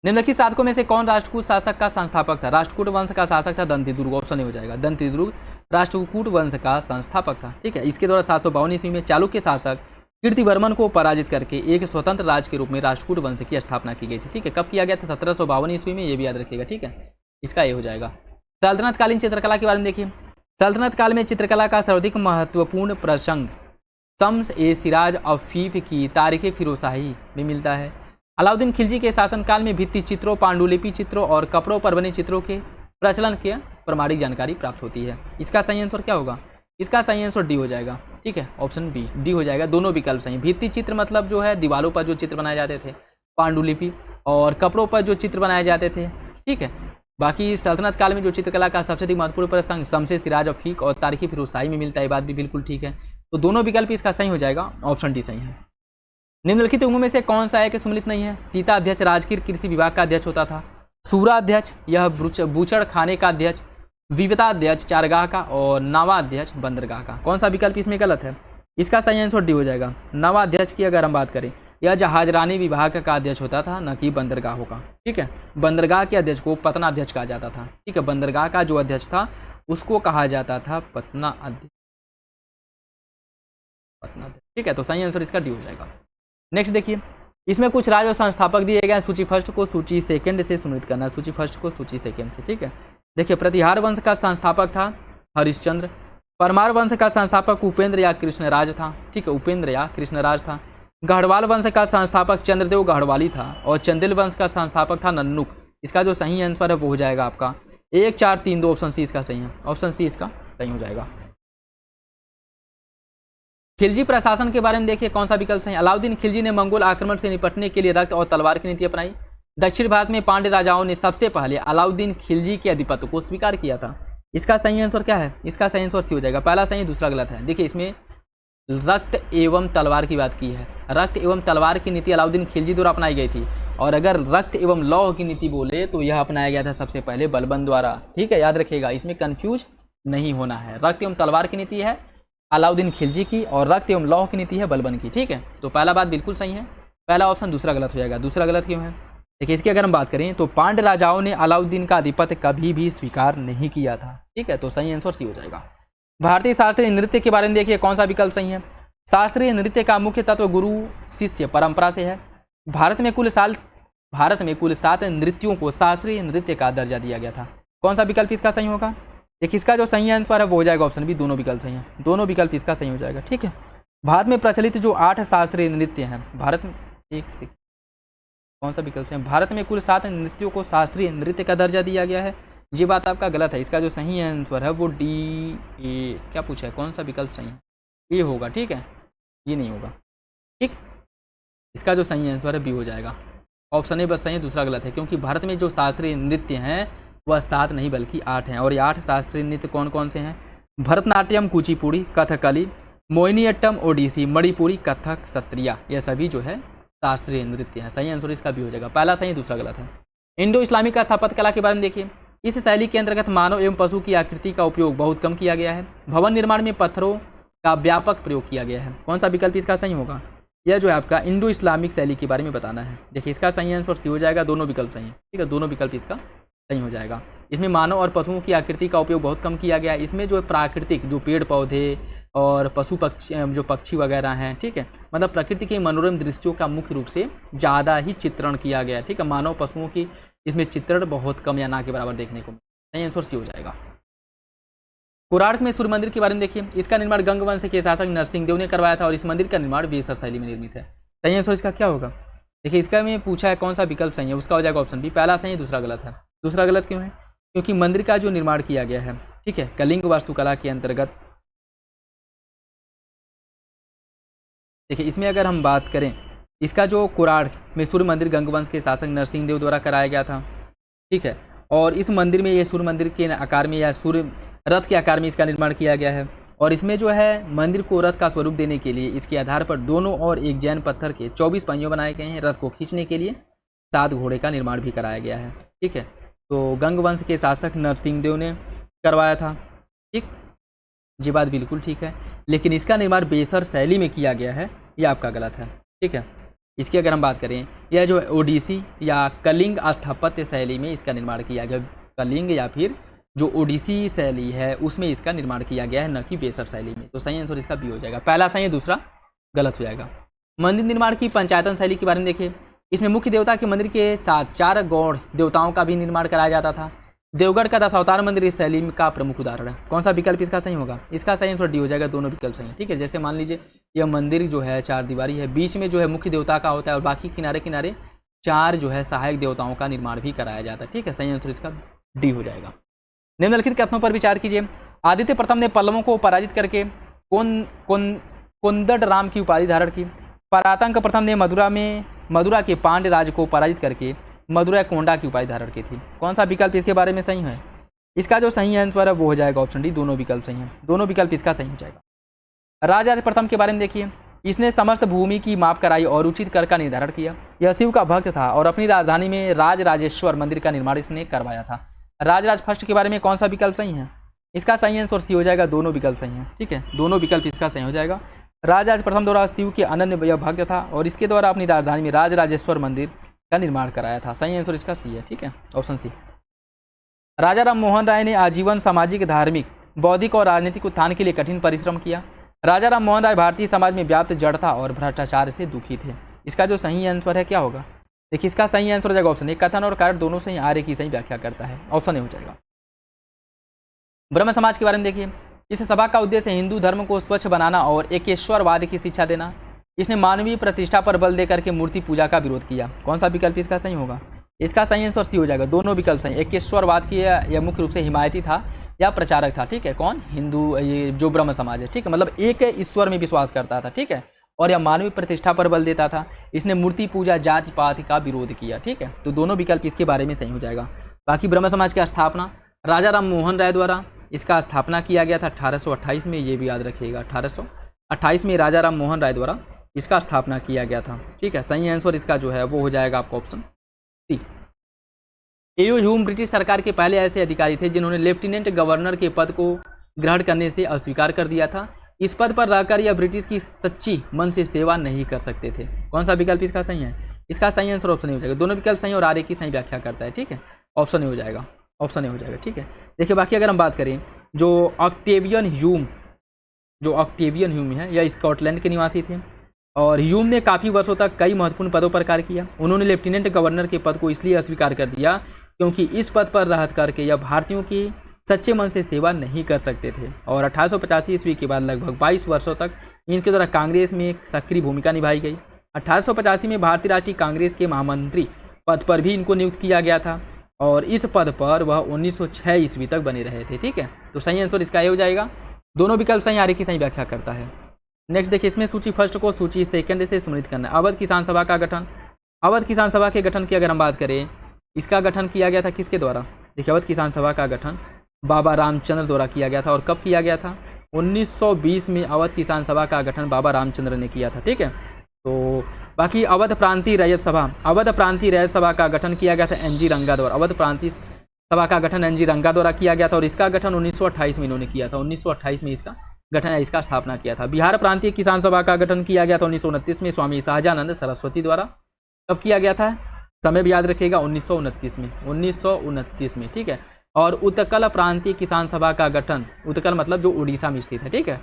निम्नलिखित शासकों में से कौन राष्ट्रकूट शासक का संस्थापक था? राष्ट्रकूट वंश का शासक था दंतिदुर्ग। ऑप्शन हो जाएगा, दंतिदुर्ग राष्ट्रकूट वंश का संस्थापक था। ठीक है, इसके द्वारा 752 ईस्वी में चालुक्य शासक कीर्तिवर्मन को पराजित करके एक स्वतंत्र राज्य के रूप में राष्ट्रकूट वंश की स्थापना की गई थी। ठीक है, कब किया गया था? 1752 ईस्वी में, ये भी याद रखिएगा। ठीक है, इसका ये हो जाएगा। सल्तनत कालीन चित्रकला के बारे में देखिए। सल्तनत काल में चित्रकला का सर्वाधिक महत्वपूर्ण प्रसंग शम्स ए सिराज अफीफ की तारीख फिरोशाही में मिलता है। अलाउद्दीन खिलजी के शासनकाल में भित्ति चित्रों, पांडुलिपि चित्रों और कपड़ों पर बने चित्रों के प्रचलन की प्रमाणिक जानकारी प्राप्त होती है। इसका सही आंसर क्या होगा? इसका सही आंसर डी हो जाएगा। ठीक है, ऑप्शन बी डी हो जाएगा, दोनों विकल्प सही। भित्ति चित्र मतलब जो है दीवारों पर जो चित्र बनाए जाते थे, पांडुलिपि और कपड़ों पर जो चित्र बनाए जाते थे। ठीक है, बाकी सल्तनत काल में जो चित्रकला का सबसे अधिक महत्वपूर्ण प्रसंग शम्स ए सिराज अफीक और तारीख फिरोशाही में मिलता है, बात भी बिल्कुल ठीक है। तो दोनों विकल्प इसका सही हो जाएगा, ऑप्शन डी सही है। निम्नलिखित उम्र में से कौन सा है कि सम्मिलित नहीं है? सीता अध्यक्ष राजकीय कृषि विभाग का अध्यक्ष होता था। सूरा अध्यक्ष यह बूचड़ खाने का अध्यक्ष, विविता अध्यक्ष चारगाह का और नावा अध्यक्ष बंदरगाह का। कौन सा विकल्प इसमें गलत है? इसका सही आंसर डी हो जाएगा। नवा अध्यक्ष की अगर हम बात करें, यह जहाजरानी विभाग का अध्यक्ष होता था, न कि बंदरगाहों का। ठीक है, बंदरगाह के अध्यक्ष को पतना अध्यक्ष कहा जाता था। ठीक है, बंदरगाह का जो अध्यक्ष था उसको कहा जाता था पतना अध्यक्ष। ठीक है, तो सही आंसर इसका डी हो जाएगा। नेक्स्ट देखिए, इसमें कुछ राज्य और संस्थापक दिए गए हैं। सूची फर्स्ट को सूची सेकंड से सुनिश्चित करना। सूची फर्स्ट को सूची सेकंड से। ठीक है, देखिए, प्रतिहार वंश का संस्थापक था हरिश्चंद्र। परमार वंश का संस्थापक उपेंद्र या कृष्णराज था। ठीक है, उपेंद्र या कृष्णराज था। गढ़वाल वंश का संस्थापक चंद्रदेव गढ़वाली था और चंदेल वंश का संस्थापक था नन्नुक। इसका जो सही आंसर है वो हो जाएगा आपका 1, 4, 3, 2 ऑप्शन सी इसका सही है। ऑप्शन सी इसका सही हो जाएगा। खिलजी प्रशासन के बारे में देखिए, कौन सा विकल्प सही? अलाउद्दीन खिलजी ने मंगोल आक्रमण से निपटने के लिए रक्त और तलवार की नीति अपनाई। दक्षिण भारत में पांड्य राजाओं ने सबसे पहले अलाउद्दीन खिलजी के आधिपत्य को स्वीकार किया था। इसका सही आंसर क्या है? इसका सही आंसर सी हो जाएगा। पहला सही, दूसरा गलत है। देखिए, इसमें रक्त एवं तलवार की बात की है। रक्त एवं तलवार की नीति अलाउद्दीन खिलजी द्वारा अपनाई गई थी, और अगर रक्त एवं लौह की नीति बोले तो यह अपनाया गया था सबसे पहले बलबन द्वारा। ठीक है, याद रखिएगा, इसमें कंफ्यूज नहीं होना है। रक्त एवं तलवार की नीति है अलाउद्दीन खिलजी की और रक्त एवं लौह की नीति है बलबन की। ठीक है, तो पहला बात बिल्कुल सही है, पहला ऑप्शन। दूसरा गलत हो जाएगा। दूसरा गलत क्यों है? देखिए, इसकी अगर हम बात करें तो पांड्य राजाओं ने अलाउद्दीन का आधिपत्य कभी भी स्वीकार नहीं किया था। ठीक है, तो सही आंसर सी हो जाएगा। भारतीय शास्त्रीय नृत्य के बारे में देखिए, कौन सा विकल्प सही है? शास्त्रीय नृत्य का मुख्य तत्व गुरु शिष्य परंपरा से है। भारत में कुल 7 नृत्यों को शास्त्रीय नृत्य का दर्जा दिया गया था। कौन सा विकल्प इसका सही होगा? देखिए, इसका जो सही आंसर है वो हो जाएगा ऑप्शन बी, दोनों विकल्प सही हैं। दोनों विकल्प इसका सही हो जाएगा। ठीक है, भारत में प्रचलित जो 8 शास्त्रीय नृत्य हैं, भारत में कौन सा विकल्प है? भारत में कुल 7 नृत्यों को शास्त्रीय नृत्य का दर्जा दिया गया है। ये बात आपका गलत है। इसका जो सही आंसर है वो डी ए, क्या पूछा है, कौन सा विकल्प सही है? ये होगा। ठीक है, ये नहीं होगा। ठीक, इसका जो सही आंसर है बी हो जाएगा। ऑप्शन ए बस सही है, दूसरा गलत है, क्योंकि भारत में जो शास्त्रीय नृत्य हैं वह 7 नहीं बल्कि 8 हैं। और ये 8 शास्त्रीय नृत्य कौन कौन से हैं? भरतनाट्यम, कुचिपुड़ी, कथकली, मोहिनीअट्टम, ओडिसी, मणिपुरी, कथक, सत्रिया, यह सभी जो है शास्त्रीय नृत्य हैं। सही आंसर इसका भी हो जाएगा। पहला सही, दूसरा गलत है। इंडो इस्लामिक स्थापत्य कला के बारे में देखिए। इस शैली के अंतर्गत मानव एवं पशु की आकृति का उपयोग बहुत कम किया गया है। भवन निर्माण में पत्थरों का व्यापक प्रयोग किया गया है। कौन सा विकल्प इसका सही होगा? यह जो है आपका इंडो इस्लामिक शैली के बारे में बताना है। देखिए इसका सही आंसर सी हो जाएगा, दोनों विकल्प सही है, ठीक है, दोनों विकल्प इसका सही हो जाएगा। इसमें मानव और पशुओं की आकृति का उपयोग बहुत कम किया गया है। इसमें जो प्राकृतिक जो पेड़ पौधे और पशु पक्षी जो पक्षी वगैरह हैं, ठीक है, मतलब प्रकृति के मनोरम दृश्यों का मुख्य रूप से ज़्यादा ही चित्रण किया गया है, ठीक है। मानव पशुओं की इसमें चित्रण बहुत कम या ना के बराबर देखने को मिलता है। सही आंसर सी हो जाएगा। कोणार्क में सूर्य मंदिर के बारे में देखिए। इसका निर्माण गंग वंश के शासक नरसिंह देव ने करवाया था और इस मंदिर का निर्माण वेसर शैली में निर्मित है। सही आंसर इसका क्या होगा? देखिए इसका में पूछा है कौन सा विकल्प सही है, उसका हो जाएगा ऑप्शन बी। पहला सही है, दूसरा गलत है। दूसरा गलत क्यों है? क्योंकि मंदिर का जो निर्माण किया गया है, ठीक है, कलिंग वास्तुकला के अंतर्गत। देखिए इसमें अगर हम बात करें, इसका जो कोणार्क में सूर्य मंदिर गंग वंश के शासक नरसिंह देव द्वारा कराया गया था, ठीक है, और इस मंदिर में ये सूर्य मंदिर के आकार में या सूर्य रथ के आकार में इसका निर्माण किया गया है। और इसमें जो है मंदिर को रथ का स्वरूप देने के लिए इसके आधार पर दोनों और एक जैन पत्थर के 24 पहियों बनाए गए हैं। रथ को खींचने के लिए 7 घोड़े का निर्माण भी कराया गया है, ठीक है। तो गंग वंश के शासक नरसिंह देव ने करवाया था, ठीक, ये बात बिल्कुल ठीक है। लेकिन इसका निर्माण बेसर शैली में किया गया है, यह आपका गलत है, ठीक है। इसकी अगर हम बात करें, यह जो है ओडिसी या कलिंग स्थापत्य शैली में इसका निर्माण किया गया। कलिंग या फिर जो ओडिसी शैली है उसमें इसका निर्माण किया गया है, न कि बेसर शैली में। तो सही आंसर इसका बी हो जाएगा। पहला सही है, दूसरा गलत हो जाएगा। मंदिर निर्माण की पंचायतन शैली के बारे में देखिए। इसमें मुख्य देवता के मंदिर के साथ 4 गौड़ देवताओं का भी निर्माण कराया जाता था। देवगढ़ का दशावतार मंदिर इस शैली का प्रमुख उदाहरण है। कौन सा विकल्प इसका सही होगा? इसका सही आंसर डी हो जाएगा, दोनों विकल्प सही है, ठीक है। जैसे मान लीजिए यह मंदिर जो है 4 दीवारी है, बीच में जो है मुख्य देवता का होता है और बाकी किनारे किनारे 4 जो है सहायक देवताओं का निर्माण भी कराया जाता है, ठीक है। सही आंसर इसका डी हो जाएगा। निम्नलिखित कथनों पर विचार कीजिए। आदित्य प्रथम ने पल्लवों को पराजित करके कोंदड राम की उपाधि धारण की। परातंक प्रथम ने मदुरा के पांड्य राज को पराजित करके मदुरा कोंडा की उपाधि धारण की थी। कौन सा विकल्प इसके बारे में सही है? इसका जो सही आंसर है वो हो जाएगा ऑप्शन डी, दोनों विकल्प सही हैं, दोनों विकल्प इसका सही हो जाएगा। राजराज प्रथम के बारे में देखिए। इसने समस्त भूमि की माप कराई और उचित कर का निर्धारण किया। यह शिव का भक्त था और अपनी राजधानी में राजराजेश्वर मंदिर का निर्माण इसने करवाया था। राजराज फर्स्ट के बारे में कौन सा विकल्प सही है? इसका सही आंसर सी हो जाएगा, दोनों विकल्प सही हैं, ठीक है, दोनों विकल्प इसका सही हो जाएगा। राजराज प्रथम द्वारा शिव के अनन्य यह भक्त था और इसके द्वारा अपनी राजधानी में राजराजेश्वर मंदिर का निर्माण कराया था। सही आंसर इसका सी है, ठीक है, ऑप्शन सी। राजा राम मोहन राय ने आजीवन सामाजिक, धार्मिक, बौद्धिक और राजनीतिक उत्थान के लिए कठिन परिश्रम किया। राजा राम मोहन राय भारतीय समाज में व्याप्त जड़ता और भ्रष्टाचार से दुखी थे। इसका जो सही आंसर है क्या होगा? देखिए इसका सही आंसर हो जाएगा ऑप्शन ए। कथन और कारण दोनों सही, आर्य की सही व्याख्या करता है, ऑप्शन ए हो जाएगा। ब्रह्म समाज के बारे में देखिए। इस सभा का उद्देश्य हिंदू धर्म को स्वच्छ बनाना और एकेश्वरवाद की शिक्षा देना। इसने मानवीय प्रतिष्ठा पर बल देकर के मूर्ति पूजा का विरोध किया। कौन सा विकल्प इसका सही होगा? इसका सही आंसर सी हो जाएगा, दोनों विकल्प सही। एकेश्वरवाद की यह मुख्य रूप से हिमायती था या प्रचारक था, ठीक है। कौन? हिंदू, ये जो ब्रह्म समाज है, ठीक है, मतलब एक ईश्वर में विश्वास करता था, ठीक है, और यह मानवीय प्रतिष्ठा पर बल देता था। इसने मूर्ति पूजा, जाति पाति का विरोध किया, ठीक है। तो दोनों विकल्प इसके बारे में सही हो जाएगा। बाकी ब्रह्म समाज की स्थापना राजा राम मोहन राय द्वारा इसका स्थापना किया गया था 1828 में, ये भी याद रखिएगा, 1828 में राजा राम मोहन राय द्वारा इसका स्थापना किया गया था, ठीक है। सही आंसर इसका जो है वो हो जाएगा आपका ऑप्शन सी। एओ ह्यूम ब्रिटिश सरकार के पहले ऐसे अधिकारी थे जिन्होंने लेफ्टिनेंट गवर्नर के पद को ग्रहण करने से अस्वीकार कर दिया था। इस पद पर रहकर यह ब्रिटिश की सच्ची मन से सेवा नहीं कर सकते थे। कौन सा विकल्प इसका सही है? इसका सही आंसर ऑप्शन ए हो जाएगा, दोनों विकल्प सही और आर्य की सही व्याख्या करता है, ठीक है, ऑप्शन ए हो जाएगा, ऑप्शन ए हो जाएगा, ठीक है। देखिए बाकी अगर हम बात करें, जो ऑक्टेवियन ह्यूम है यह स्कॉटलैंड के निवासी थे और ह्यूम ने काफ़ी वर्षों तक कई महत्वपूर्ण पदों पर कार्य किया। उन्होंने लेफ्टिनेंट गवर्नर के पद को इसलिए अस्वीकार कर दिया क्योंकि इस पद पर रह करके यह भारतीयों की सच्चे मन से सेवा नहीं कर सकते थे और 1885 ईस्वी के बाद लगभग 22 वर्षों तक इनके द्वारा कांग्रेस में एक सक्रिय भूमिका निभाई गई। 1885 में भारतीय राष्ट्रीय कांग्रेस के महामंत्री पद पर भी इनको नियुक्त किया गया था और इस पद पर वह 1906 ईस्वी तक बने रहे थे, ठीक है। तो सही आंसर इसका ये हो जाएगा, दोनों विकल्प सही, आर्य की सही व्याख्या करता है। नेक्स्ट देखिए, इसमें सूची फर्स्ट को सूची सेकंड से सम्मिलित करना है। अवध किसान सभा का गठन, अवध किसान सभा के गठन की अगर हम बात करें, इसका गठन किया गया था किसके द्वारा? देखिए, अवध किसान सभा का गठन बाबा रामचंद्र द्वारा किया गया था। और कब किया गया था? 1920 में अवध किसान सभा का गठन बाबा रामचंद्र ने किया था। ठीक है, तो बाकी अवध प्रांतीय रैयत सभा, अवध प्रांतीय रैयत सभा का गठन किया गया था एनजी रंगा द्वारा। अवध प्रांतीय सभा का गठन एनजी रंगा द्वारा किया गया था और इसका गठन 1928 में इन्होंने किया था। 1928 में इसका गठन है, इसका स्थापना किया था। बिहार प्रांतीय किसान सभा का गठन किया गया था 1929 में स्वामी शाहजानंद सरस्वती द्वारा। कब किया गया था? समय भी याद रखिएगा, 1929 में, 1929 में। ठीक है, और उत्कल प्रांतीय किसान सभा का गठन, उत्कल मतलब जो उड़ीसा में स्थित है। ठीक है,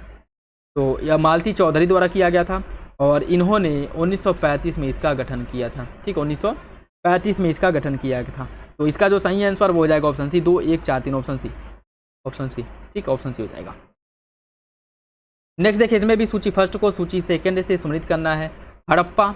तो यह मालती चौधरी द्वारा किया गया था और इन्होंने 1935 में इसका गठन किया था। ठीक, 1935 में इसका गठन किया गया था। तो इसका जो सही आंसर वो हो जाएगा option C, 2 1 4 3, option C, option C. ठीक, ऑप्शन सी हो जाएगा। नेक्स्ट देखिए, इसमें भी सूची फर्स्ट को सूची सेकंड से सम्मिलित करना है। हड़प्पा,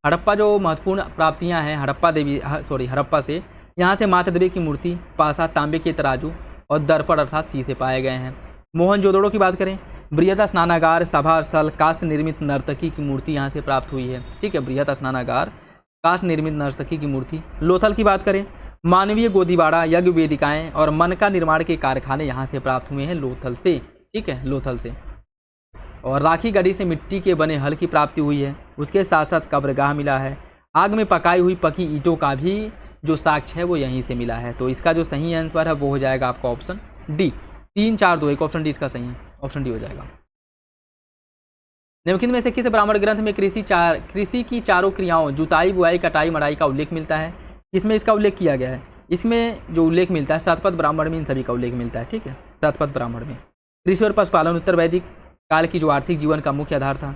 हड़प्पा जो महत्वपूर्ण प्राप्तियां हैं हड़प्पा देवी हड़प्पा से, यहाँ से माता देवी की मूर्ति, पासा, तांबे के तराजू और दर्पण अर्थात शीशे पाए गए हैं। मोहनजोदड़ो की बात करें, बृहत स्नानागार, सभा स्थल, काष्ठ निर्मित नर्तकी की मूर्ति यहाँ से प्राप्त हुई है। ठीक है, बृहत स्नानागार, काष्ठ निर्मित नर्तकी की मूर्ति। लोथल की बात करें, मानवीय गोदीबाड़ा, यज्ञ वेदिकाएं और मन का निर्माण के कारखाने यहाँ से प्राप्त हुए हैं लोथल से। ठीक है, लोथल से। और राखी गढ़ी से मिट्टी के बने हल की प्राप्ति हुई है। उसके साथ साथ कब्रगाह मिला है। आग में पकाई हुई पकी ईंटों का भी जो साक्ष्य है वो यहीं से मिला है। तो इसका जो सही आंसर है वो हो जाएगा आपका ऑप्शन डी। 3 4 2 1, ऑप्शन डी इसका सही है, ऑप्शन डी हो जाएगा। निम्नलिखित में से किस ब्राह्मण ग्रंथ में कृषि की चारों क्रियाओं जुताई, बुआई, कटाई, मड़ाई का उल्लेख मिलता है? इसमें इसका उल्लेख किया गया है। इसमें जो उल्लेख मिलता है शतपथ ब्राह्मण में इन सभी का उल्लेख मिलता है। ठीक है, शतपथ ब्राह्मण में कृषि और पशुपालन उत्तर वैदिक काल की जो आर्थिक जीवन का मुख्य आधार था।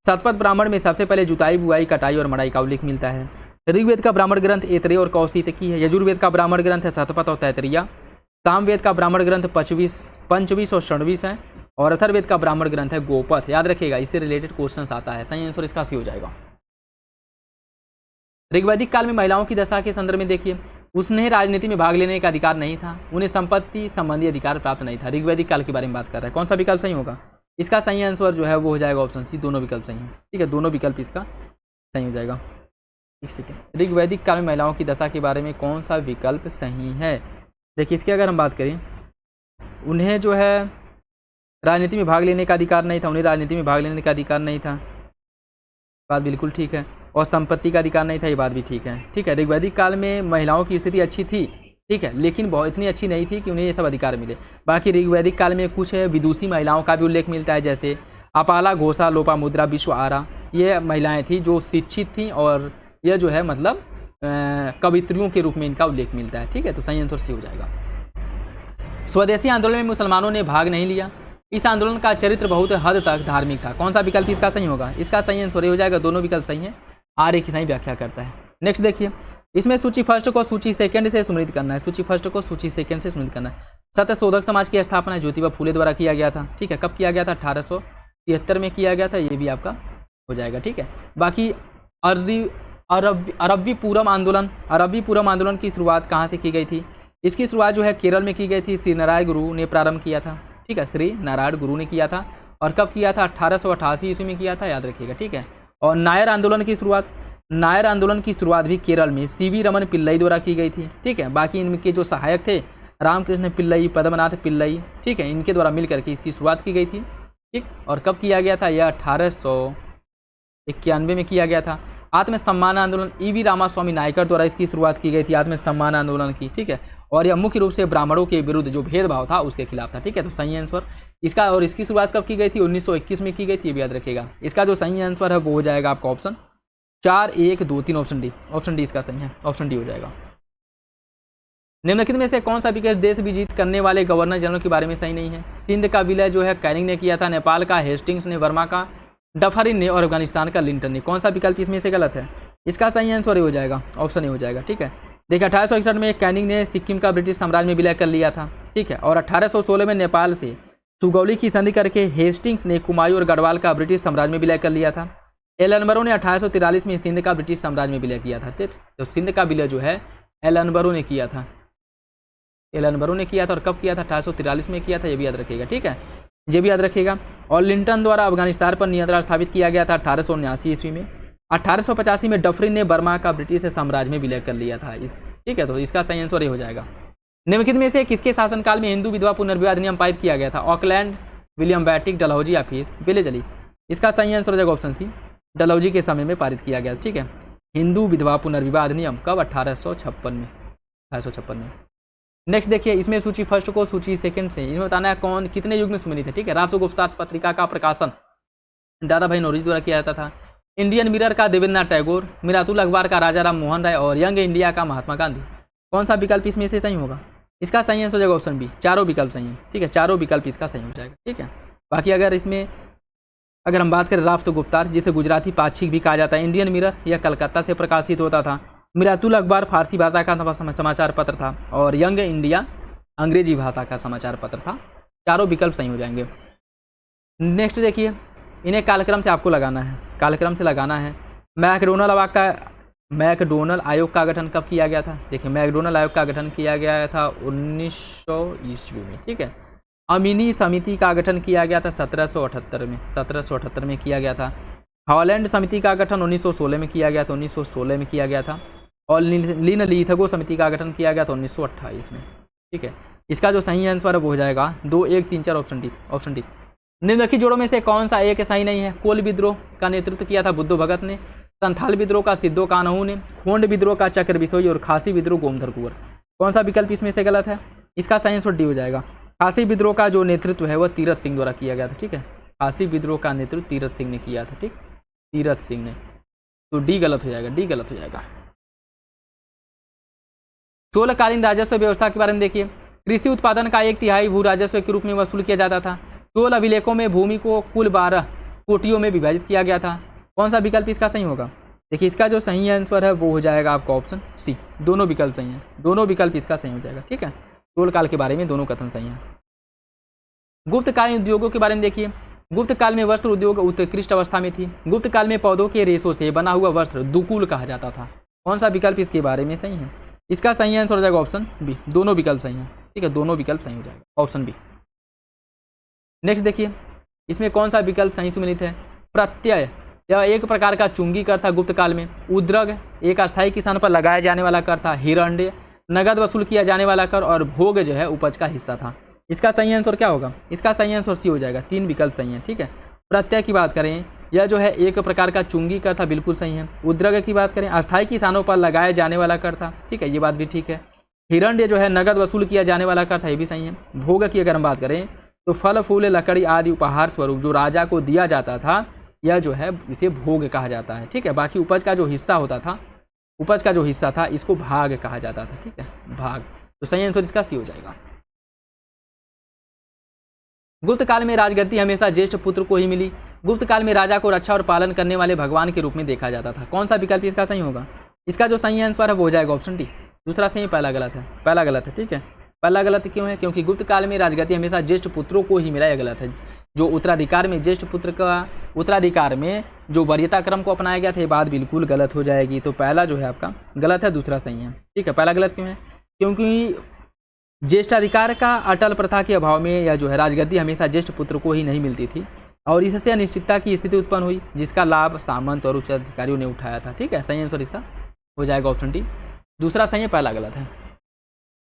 शतपथ ब्राह्मण में सबसे पहले जुताई, बुआई, कटाई और मड़ाई का उल्लेख मिलता है। ऋग्वेद का ब्राह्मण ग्रंथ ऐतरेय और कौशितकी है। यजुर्वेद का ब्राह्मण ग्रंथ है शतपथ और तैतरीय। सामवेद का ब्राह्मण ग्रंथ पंचवीस और षणवीस है। और अथर्ववेद का ब्राह्मण ग्रंथ है गोपथ। याद रखिएगा, इससे रिलेटेड क्वेश्चन आता है। सही आंसर इसका सी हो जाएगा। ऋग्वैदिक काल में महिलाओं की दशा के संदर्भ में देखिए, उसने राजनीति में भाग लेने का अधिकार नहीं था, उन्हें संपत्ति संबंधी अधिकार प्राप्त नहीं था। ऋग्वैदिक काल के बारे में बात कर रहा है। कौन सा विकल्प सही होगा? इसका सही आंसर जो है वो हो जाएगा ऑप्शन सी, दोनों विकल्प सही हैं। ठीक है, दोनों विकल्प इसका सही हो जाएगा। एक सेकेंड, ऋग्वैदिक काल में महिलाओं की दशा के बारे में कौन सा विकल्प सही है? देखिए, इसकी अगर हम बात करें, उन्हें जो है राजनीति में भाग लेने का अधिकार नहीं था, उन्हें राजनीति में भाग लेने का अधिकार नहीं था, बात बिल्कुल ठीक है। और संपत्ति का अधिकार नहीं था, ये बात भी ठीक है। ठीक है, ऋग्वैदिक काल में महिलाओं की स्थिति अच्छी थी। ठीक है, लेकिन बहुत इतनी अच्छी नहीं थी कि उन्हें ये सब अधिकार मिले। बाकी ऋग्वैदिक काल में कुछ विदुषी महिलाओं का भी उल्लेख मिलता है, जैसे अपाला, घोषा, लोपामुद्रा, विश्वआरा। ये महिलाएं थी जो शिक्षित थीं और यह जो है मतलब कवित्रियों के रूप में इनका उल्लेख मिलता है। ठीक है, तो सही आंसर सी हो जाएगा। स्वदेशी आंदोलन में मुसलमानों ने भाग नहीं लिया। इस आंदोलन का चरित्र बहुत हद तक धार्मिक था। कौन सा विकल्प इसका सही होगा? इसका सही आंसर हो जाएगा, दोनों विकल्प सही हैं। आर्य की सही व्याख्या करता है। नेक्स्ट देखिए, इसमें सूची फर्स्ट को सूची सेकंड से सम्मिलित करना है। सूची फर्स्ट को सूची सेकंड से सम्मिलित करना है। सत्यशोधक समाज की स्थापना ज्योतिबा फूले द्वारा किया गया था। ठीक है, कब किया गया था? 1873 में किया गया था। ये भी आपका हो जाएगा। ठीक है, बाकी अरबी पूरम आंदोलन की शुरुआत कहाँ से की गई थी? इसकी शुरुआत जो है केरल में की गई थी। श्री नारायण गुरु ने प्रारंभ किया था। ठीक है, श्री नारायण गुरु ने किया था। और कब किया था? 1888 ईस्वी में किया था, याद रखिएगा। ठीक है, और नायर आंदोलन की शुरुआत भी केरल में सीवी रमन पिल्लई द्वारा की गई थी। ठीक है, बाकी इनके जो सहायक थे रामकृष्ण पिल्लई, पद्मनाथ पिल्लई, ठीक है, इनके द्वारा मिलकर के इसकी शुरुआत की गई थी। ठीक, और कब किया गया था? यह 1891 में किया गया था। आत्मसम्मान आंदोलन ईवी रामास्वामी नायकर द्वारा इसकी शुरुआत की गई थी, आत्मसम्मान आंदोलन की। ठीक है, और यह मुख्य रूप से ब्राह्मणों के विरुद्ध जो भेदभाव था उसके खिलाफ था। ठीक है, तो सही आंसर इसका, और इसकी शुरुआत कब की गई थी? 1921 में की गई थी, ये भी याद रखिएगा। इसका जो सही आंसर है वो हो जाएगा आपका option 4 1 2 3, option D. Option D इसका सही है, ऑप्शन डी हो जाएगा। निम्नलिखित में से कौन सा विकेट देश विजित करने वाले गवर्नर जनरल के बारे में सही नहीं है? सिंध का विलय जो है कैनिंग ने किया था, नेपाल का हेस्टिंग्स ने, वर्मा का डफरिन ने और अफगानिस्तान का लिंटन ने। कौन सा विकल्प इसमें से गलत है? इसका सही आंसर हो जाएगा, ऑप्शन ए हो जाएगा। ठीक है, देखिए 1861 में कैनिंग ने सिक्किम का ब्रिटिश साम्राज्य में विलय कर लिया था। ठीक है, और 1816 में नेपाल से सुगौली की संधि करके हेस्टिंग्स ने कुमायूं और गढ़वाल का ब्रिटिश साम्राज्य में विलय कर लिया था। एलनबरो ने 1843 में सिंध का ब्रिटिश साम्राज्य में विलय किया था। तो सिंध का विलय जो है एलनबरो ने किया था, और कब किया था? 1843 में किया था, ये भी याद रखिएगा। ठीक है, ये भी याद रखिएगा। और लिंटन द्वारा अफगानिस्तान पर नियंत्रण स्थापित किया गया था 1879 ईस्वी में। 1885 में डफरिन ने बर्मा का ब्रिटिश साम्राज्य में विलय कर लिया था। ठीक है, तो इसका सही आंसर ये हो जाएगा। निम्नलिखित में से किसके शासनकाल में हिंदू विधवा पुनर्विवाह अधिनियम पारित किया गया था? ऑकलैंड, विलियम बैटिक, डलहौजी या फिर विलेजली? इसका सही आंसर हो जाएगा ऑप्शन सी, डलहौजी के समय में पारित किया गया। ठीक है, हिंदू विधवा पुनर्विवाह अधिनियम कब? 1856 में। नेक्स्ट देखिए, इसमें सूची फर्स्ट को सूची सेकंड से इसमें बताना है कौन कितने युग में सुमेलित है। ठीक है, राष्ट्र गुप्तार्स पत्रिका का प्रकाशन दादा भाई नौरोजी द्वारा किया जाता था। इंडियन मिरर का देवेंद्रनाथ टैगोर, मिरातुल अखबार का राजा राम मोहन राय और यंग इंडिया का महात्मा गांधी। कौन सा विकल्प इसमें से सही होगा? इसका सही आंसर हो जाएगा ऑप्शन बी, चारों विकल्प सही है। ठीक है, चारों विकल्प इसका सही हो जाएगा। ठीक है, बाकी अगर हम बात करें राष्ट्र गुप्तार, जिसे गुजराती पाक्षिक भी कहा जाता है, इंडियन मिरर यह कलकत्ता से प्रकाशित होता था। मिरातुल अखबार फारसी भाषा का समाचार पत्र था और यंग इंडिया अंग्रेजी भाषा का समाचार पत्र था। चारों विकल्प सही हो जाएंगे। नेक्स्ट देखिए, इन्हें कालक्रम से आपको लगाना है, कालक्रम से लगाना है। मैकडोनल आयोग का गठन कब किया गया था? देखिए, मैकडोनल आयोग का गठन किया गया था 1900 ईस्वी में। ठीक है, अमीनी समिति का गठन किया गया था 1778 में किया गया था। हॉलैंड समिति का गठन 1916 में किया गया था, 1916 में किया गया था। और लिनलिथगो समिति का गठन किया गया था 1928 में। ठीक है, इसका जो सही आंसर है वो हो जाएगा 2, 1, 3, 4 ऑप्शन डी। निम्नलिखित जोड़ों में से कौन सा एक सही नहीं है? कोल विद्रोह का नेतृत्व किया था बुद्धू भगत ने, संथाल विद्रोह का सिद्धो कान्हू ने, खोंड विद्रोह का चक्र बिसोई और खासी विद्रोह गोमधर कुंवर। कौन सा विकल्प इसमें से गलत है? इसका सही आंसर डी हो जाएगा। खासी विद्रोह का जो नेतृत्व है वह तीरथ सिंह द्वारा किया गया था। ठीक है, खासी विद्रोह का नेतृत्व तीरथ सिंह ने किया था। ठीक, तीरथ सिंह ने, तो डी गलत हो जाएगा, डी गलत हो जाएगा। चोलकालीन राजस्व व्यवस्था के बारे में देखिए। कृषि उत्पादन का 1/3 भू राजस्व के रूप में वसूल किया जाता था। चोल अभिलेखों में भूमि को कुल 12 कोटियों में विभाजित किया गया था। कौन सा विकल्प इसका सही होगा? देखिए, इसका जो सही आंसर है वो हो जाएगा आपका ऑप्शन सी, दोनों विकल्प सही हैं, दोनों विकल्प इसका सही हो जाएगा। ठीक है, चोल काल के बारे में दोनों कथन सही हैं। गुप्तकालीन उद्योगों के बारे में देखिए। गुप्त काल में वस्त्र उद्योग उत्कृष्ट अवस्था में थी। गुप्त काल में पौधों के रेशों से बना हुआ वस्त्र दुकूल कहा जाता था। कौन सा विकल्प इसके बारे में सही है? इसका सही आंसर हो जाएगा ऑप्शन बी, दोनों विकल्प सही हैं। ठीक है, दोनों विकल्प सही हो जाएगा, ऑप्शन बी। नेक्स्ट देखिए, इसमें कौन सा विकल्प सही सुमेलित है? प्रत्यय, यह एक प्रकार का चुंगी कर था गुप्त काल में। उद्रग, एक अस्थायी किसान पर लगाया जाने वाला कर था। हिरण्य, नगद वसूल किया जाने वाला कर। और भोग जो है उपज का हिस्सा था। इसका सही आंसर क्या होगा? इसका सही आंसर सी हो जाएगा, 3 विकल्प सही है। ठीक है, प्रत्यय की बात करें, यह जो है एक प्रकार का चुंगी कर था, बिल्कुल सही है। उद्रग की बात करें, अस्थायी किसानों पर लगाया जाने वाला कर था। ठीक है, ये बात भी ठीक है। हिरण्य जो है नगद वसूल किया जाने वाला कर था, ये भी सही है। भोग की अगर हम बात करें तो फल फूल लकड़ी आदि उपहार स्वरूप जो राजा को दिया जाता था, यह जो है इसे भोग कहा जाता है। ठीक है, बाकी उपज का जो हिस्सा होता था, उपज का जो हिस्सा था, इसको भाग कहा जाता था। ठीक है, भाग, तो सही आंसर इसका सी हो जाएगा। गुप्त काल में राजगद्दी हमेशा ज्येष्ठ पुत्र को ही मिली। गुप्त काल में राजा को रक्षा और पालन करने वाले भगवान के रूप में देखा जाता था। कौन सा विकल्प इसका सही होगा? इसका जो सही आंसर है वो हो जाएगा ऑप्शन डी, दूसरा सही, पहला गलत है। पहला गलत है। ठीक है, पहला गलत क्यों है? क्योंकि गुप्त काल में राजगद्दी हमेशा ज्येष्ठ पुत्रों को ही मिला, यह गलत है। जो उत्तराधिकार में ज्येष्ठ पुत्र का उत्तराधिकार में जो वरीयता क्रम को अपनाया गया था, ये बात बिल्कुल गलत हो जाएगी। तो पहला जो है आपका गलत है, दूसरा सही है। ठीक है, पहला गलत क्यों है? क्योंकि ज्येष्ठाधिकार का अटल प्रथा के अभाव में यह जो है राजगद्दी हमेशा ज्येष्ठ पुत्र को ही नहीं मिलती थी और इससे अनिश्चितता की स्थिति उत्पन्न हुई, जिसका लाभ सामंत और उच्च अधिकारियों ने उठाया था। ठीक है, सही आंसर इसका हो जाएगा ऑप्शन डी, दूसरा सही है, पहला गलत है।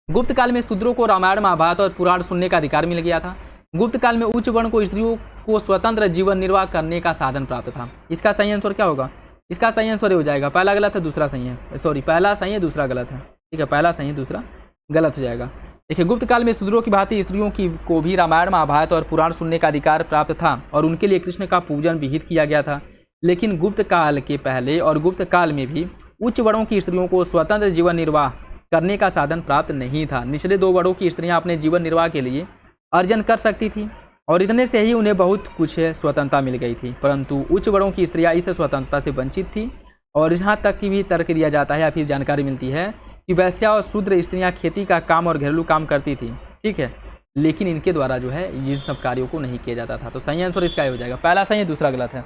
गुप्त काल में शूद्रों को रामायण महाभारत और पुराण सुनने का अधिकार मिल गया था। गुप्त काल में उच्च वर्ण को स्त्रियों को स्वतंत्र जीवन निर्वाह करने का साधन प्राप्त था। इसका सही आंसर क्या होगा? इसका सही आंसर हो जाएगा, पहला गलत है, दूसरा सही है। सॉरी, पहला सही है, दूसरा गलत है। ठीक है, पहला सही है, दूसरा गलत हो जाएगा। देखिए, गुप्त काल में शूद्रों की भांति स्त्रियों को भी रामायण महाभारत और पुराण सुनने का अधिकार प्राप्त था और उनके लिए कृष्ण का पूजन विहित किया गया था। लेकिन गुप्त काल के पहले और गुप्त काल में भी उच्च वर्णों की स्त्रियों को स्वतंत्र जीवन निर्वाह करने का साधन प्राप्त नहीं था। निचले 2 वर्णों की स्त्रियां अपने जीवन निर्वाह के लिए अर्जन कर सकती थी और इतने से ही उन्हें बहुत कुछ स्वतंत्रता मिल गई थी, परंतु उच्च वर्णों की स्त्रियां इस स्वतंत्रता से वंचित थी। और यहाँ तक की भी तर्क दिया जाता है या फिर जानकारी मिलती है कि वैश्या और शूद्र स्त्रियां खेती का काम और घरेलू काम करती थी। ठीक है, लेकिन इनके द्वारा जो है इन सब कार्यों को नहीं किया जाता था। तो सही आंसर इसका हो जाएगा, पहला सही है, दूसरा गलत है।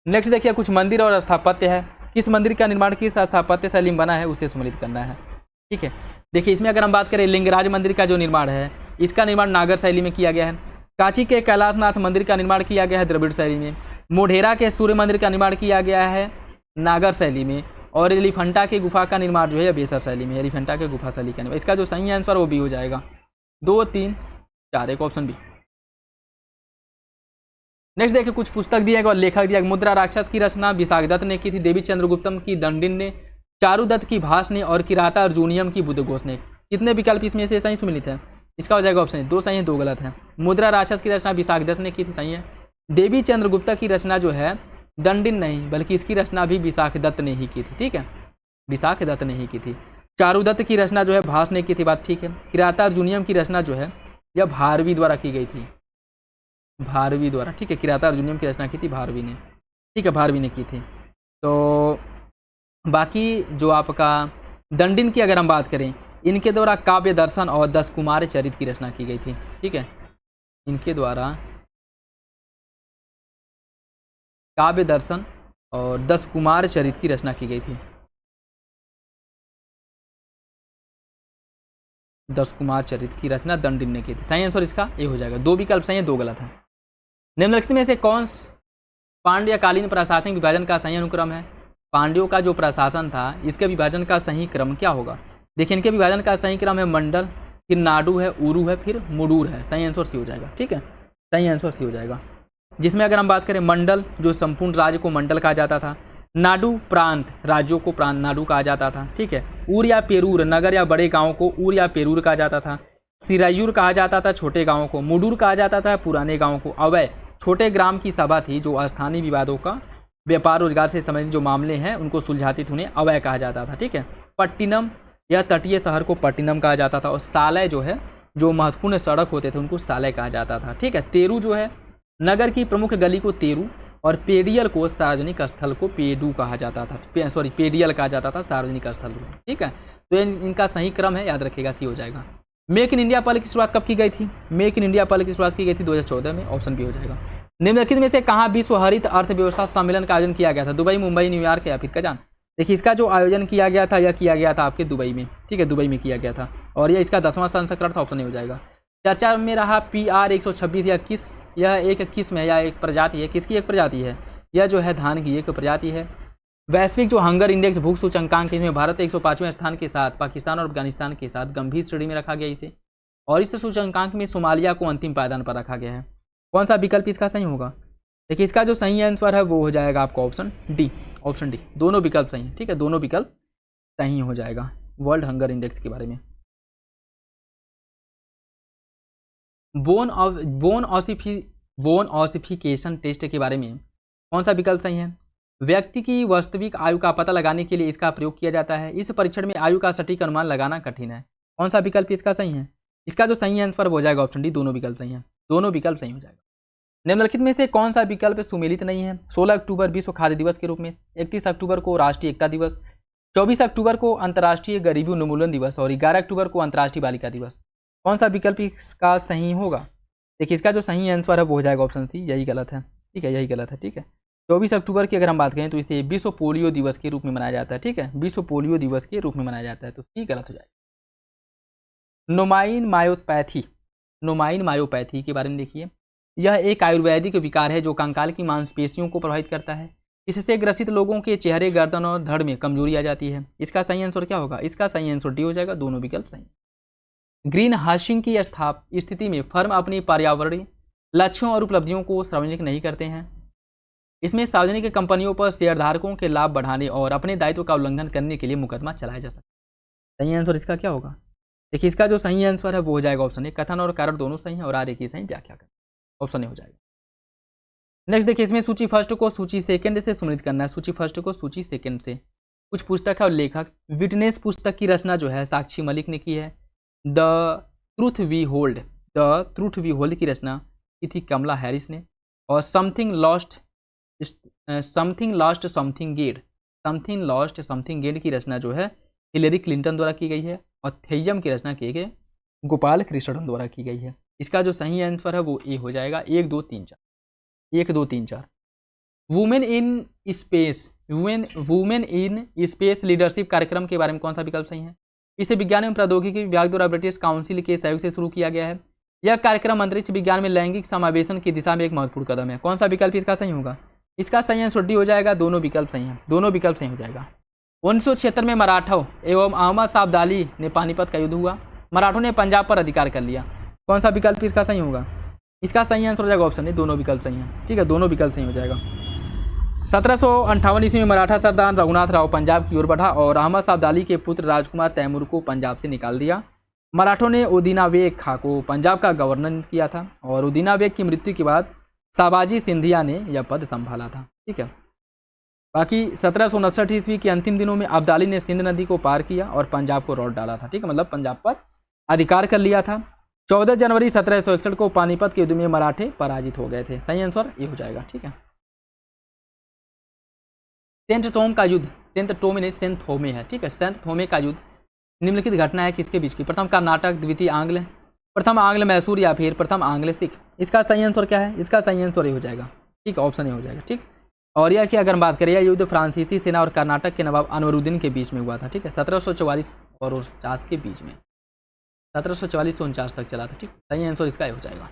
नेक्स्ट देखिए, कुछ मंदिर और स्थापत्य है। किस मंदिर का निर्माण किस स्थापत्य शैली में बना है, उसे सम्मिलित करना है। ठीक है, देखिए, इसमें अगर हम बात करें लिंगराज मंदिर का जो निर्माण है, इसका निर्माण नागर शैली में किया गया है। कांची के कैलाशनाथ मंदिर का निर्माण किया गया है द्रविड़ शैली में। मोढेरा के सूर्य मंदिर का निर्माण किया गया है नागर शैली में। और एलिफेंटा की गुफा का निर्माण जो है बेसर शैली में। एलिफेंटा के गुफा शैली का निर्माण, इसका जो सही आंसर वो भी हो जाएगा 2, 3, 4, एक ऑप्शन बी। नेक्स्ट देखिए कुछ पुस्तक दिया गया और लेखक दिया। मुद्रा राक्षस की रचना विशाखदत्त ने की थी, देवी चंद्रगुप्तम की दंडिन ने, चारुदत्त की भास ने और किराता अर्जुनियम की बुद्धघोष ने। कितने विकल्प इसमें से सही सुमिलित है? इसका हो जाएगा ऑप्शन 2 सही है, 2 गलत है। मुद्रा राक्षस की रचना विशाखदत्त ने की थी, सही है। देवी चंद्रगुप्ता की रचना जो है दंडिन नहीं बल्कि इसकी रचना भी विशाखदत्त ने ही की थी, ठीक है, विशाखदत्त ने ही की थी। चारुदत्त की रचना जो है भास ने की थी, बात ठीक है। किराता अर्जुनियम की रचना जो है यह भारवी द्वारा की गई थी, भारवी द्वारा, ठीक है। किराता अर्जुनियम की रचना की थी भारवी ने, ठीक है, भारवी ने की थी। तो बाकी जो आपका दंडिन की अगर हम बात करें, इनके द्वारा काव्य दर्शन और 10 कुमार चरित की रचना की गई थी, ठीक है। इनके द्वारा काव्य दर्शन और 10 कुमार चरित की रचना की गई थी। 10 कुमार चरित की रचना दंडिन ने की थी। सही आंसर इसका ए हो जाएगा। 2 विकल्प सही है, 2 गलत है। निम्नलिखित में से कौन पांड्यकालीन प्रशासनिक विभाजन का सही अनुक्रम है? पांड्यों का जो प्रशासन था इसके विभाजन का सही क्रम क्या होगा? देखिए इनके विभाजन का सही क्रम है मंडल, फिर नाडु है, उरु है, फिर मुडूर है। सही आंसर सी हो जाएगा, ठीक है, सही आंसर सी हो जाएगा। जिसमें अगर हम बात करें मंडल, जो संपूर्ण राज्य को मंडल कहा जाता था। नाडु प्रांत, राज्यों को प्रांत नाडु कहा जाता था, ठीक है। उर या पेरूर, नगर या बड़े गाँव को उर या पेरूर कहा जाता था। सिरायूर कहा जाता था छोटे गाँव को। मुडूर कहा जाता था पुराने गाँव को। अवय छोटे ग्राम की सभा थी जो स्थानीय विवादों का, व्यापार रोजगार से संबंधित जो मामले हैं उनको सुलझाती थी, उन्हें अवय कहा जाता था, ठीक है। पट्टिनम या तटीय शहर को पट्टिनम कहा जाता था। और सालय जो है, जो महत्वपूर्ण सड़क होते थे उनको सालय कहा जाता था, ठीक है। तेरू जो है नगर की प्रमुख गली को तेरू, और पेडियल को सार्वजनिक स्थल को पेडू कहा जाता था, पेडियल कहा जाता था सार्वजनिक स्थल को, ठीक है। तो इनका सही क्रम है, याद रखिएगा, सी हो जाएगा। मेक इन इंडिया पहल की शुरुआत कब की गई थी? मेक इन इंडिया पहल की शुरुआत की गई थी 2014 में, ऑप्शन बी हो जाएगा। निम्नलिखित में से कहाँ विश्व हरित अर्थव्यवस्था सम्मेलन का आयोजन किया गया था? दुबई, मुंबई, न्यूयॉर्क या फिर कजान? देखिए इसका जो आयोजन किया गया था यह किया गया था आपके दुबई में, ठीक है, दुबई में किया गया था। और यह इसका 10वां संस्करण था, ऑप्शन नहीं हो जाएगा। चर्चा में रहा PR 126 या किस, यह एक किस्म है या एक प्रजाति है? किसकी एक प्रजाति है? यह जो है धान की एक प्रजाति है। वैश्विक जो हंगर इंडेक्स भूख सूचकांक, इसमें भारत 105वें स्थान के साथ पाकिस्तान और अफगानिस्तान के साथ गंभीर श्रेणी में रखा गया इसे। और इस सूचकांक में सोमालिया को अंतिम पायदान पर रखा गया है। कौन सा विकल्प इसका सही होगा? देखिए इसका जो सही आंसर है वो हो जाएगा आपका ऑप्शन डी, ऑप्शन डी। दोनों विकल्प सही है, ठीक है, दोनों विकल्प सही हो जाएगा वर्ल्ड हंगर इंडेक्स के बारे में। बोन ऑसिफिकेशन टेस्ट के बारे में कौन सा विकल्प सही है? व्यक्ति की वास्तविक आयु का पता लगाने के लिए इसका प्रयोग किया जाता है। इस परीक्षण में आयु का सटीक अनुमान लगाना कठिन है। कौन सा विकल्प इसका सही है? इसका जो सही आंसर हो जाएगा ऑप्शन डी, दोनों विकल्प सही है, दोनों विकल्प सही हो जाएगा। निम्नलिखित में से कौन सा विकल्प सुमेलित नहीं है? 16 अक्टूबर विश्व खाद्य दिवस के रूप में, 31 अक्टूबर को राष्ट्रीय एकता दिवस, 24 अक्टूबर को अंतर्राष्ट्रीय गरीबी उन्मूलन दिवस और 11 अक्टूबर को अंतर्राष्ट्रीय बालिका दिवस। कौन सा विकल्प इसका सही होगा? देखिए इसका जो सही आंसर है वो हो जाएगा ऑप्शन सी, यही गलत है, ठीक है, यही गलत है, ठीक है। 24 अक्टूबर की अगर हम बात करें तो इसे विश्व पोलियो दिवस के रूप में मनाया जाता है, ठीक है, विश्व पोलियो दिवस के रूप में मनाया जाता है, तो ये गलत हो जाएगा। नोमाइन मायोपैथी के बारे में देखिए। यह एक आयुर्वेदिक विकार है जो कंकाल की मांसपेशियों को प्रभावित करता है। इससे ग्रसित लोगों के चेहरे, गर्दन और धड़ में कमजोरी आ जाती है। इसका सही आंसर क्या होगा? इसका सही आंसर डी हो जाएगा, दोनों विकल्प सही। ग्रीन हाउसिंग की स्थिति में फर्म अपनी पर्यावरणीय लक्ष्यों और उपलब्धियों को सार्वजनिक नहीं करते हैं। इसमें सार्वजनिक कंपनियों पर शेयरधारकों के लाभ बढ़ाने और अपने दायित्व का उल्लंघन करने के लिए मुकदमा चलाया जा सकता है। सही आंसर इसका क्या होगा? देखिए इसका जो सही आंसर है वो हो जाएगा ऑप्शन ए, कथन और कारण दोनों सही है और आगे की सही व्याख्या करें, ऑप्शन ए हो जाएगा। नेक्स्ट देखिए, इसमें सूची फर्स्ट को सूची सेकंड से सम्मिलित करना है। सूची फर्स्ट को सूची सेकंड से कुछ पुस्तक है और लेखक। विटनेस पुस्तक की रचना जो है साक्षी मलिक ने की है। द ट्रूथ वी होल्ड की रचना की थी कमला हैरिस ने। और समथिंग लॉस्ट समथिंग गेड की रचना जो है हिलेरी क्लिंटन द्वारा की गई है। और थेयम की रचना की गई गोपाल कृष्णन द्वारा की गई है। इसका जो सही आंसर है वो ए हो जाएगा, 1 2 3 4, 1 2 3 4। वुमेन इन स्पेस लीडरशिप कार्यक्रम के बारे में कौन सा विकल्प सही है? इसे विज्ञान एवं प्रौद्योगिकी विभाग द्वारा ब्रिटिश काउंसिल के सहयोग से शुरू किया गया है। यह कार्यक्रम अंतरिक्ष विज्ञान में लैंगिक समावेशन की दिशा में एक महत्वपूर्ण कदम है। कौन सा विकल्प इसका सही होगा? इसका सही आंसर डी हो जाएगा। दोनों विकल्प सही हैं, दोनों विकल्प सही हो जाएगा। 1976 में मराठों एवं अहमद शाह अब्दाली ने पानीपत का युद्ध हुआ। मराठों ने पंजाब पर अधिकार कर लिया। कौन सा विकल्प इसका सही होगा? इसका सही आंसर हो जाएगा ऑप्शन ए, दोनों विकल्प सही हैं। ठीक है, दोनों विकल्प सही हो जाएगा। 1758 ईस्वी में मराठा सरदार रघुनाथ राव पंजाब की ओर बढ़ा और अहमद शाह अब्दाली के पुत्र राजकुमार तैमूर को पंजाब से निकाल दिया। मराठों ने उदयना बेग खां को पंजाब का गवर्नर किया था और उदयना बेग की मृत्यु के बाद शाबाजी सिंधिया ने यह पद संभाला था। ठीक है, बाकी 1759 ईस्वी के अंतिम दिनों में अब्दाली ने सिंध नदी को पार किया और पंजाब को लौट डाला था। ठीक है, मतलब पंजाब पर अधिकार कर लिया था। 14 जनवरी 1761 को पानीपत के युद्ध में मराठे पराजित हो गए थे। सही आंसर ये हो जाएगा। ठीक है, सेंट थोम का युद्ध, सेंट टोमे नहीं सेंट थोमे है। ठीक है, सेंट थोमे का युद्ध निम्नलिखित घटना है किसके बीच की? प्रथम कर्नाटक, द्वितीय आंग्ल, प्रथम आंग्ल मैसूर या फिर प्रथम आंग्ल सिख। इसका सही आंसर क्या है? इसका सही आंसर ये हो जाएगा। ठीक, ऑप्शन ए हो जाएगा। ठीक, और यह कि अगर हम बात करें यह युद्ध फ्रांसीसी सेना और कर्नाटक के नवाब अनवरुद्दीन के बीच में हुआ था। ठीक है, 1744 और 49 के बीच में, 1744 से 49 तक चला था। ठीक, सही आंसर इसका ये हो जाएगा।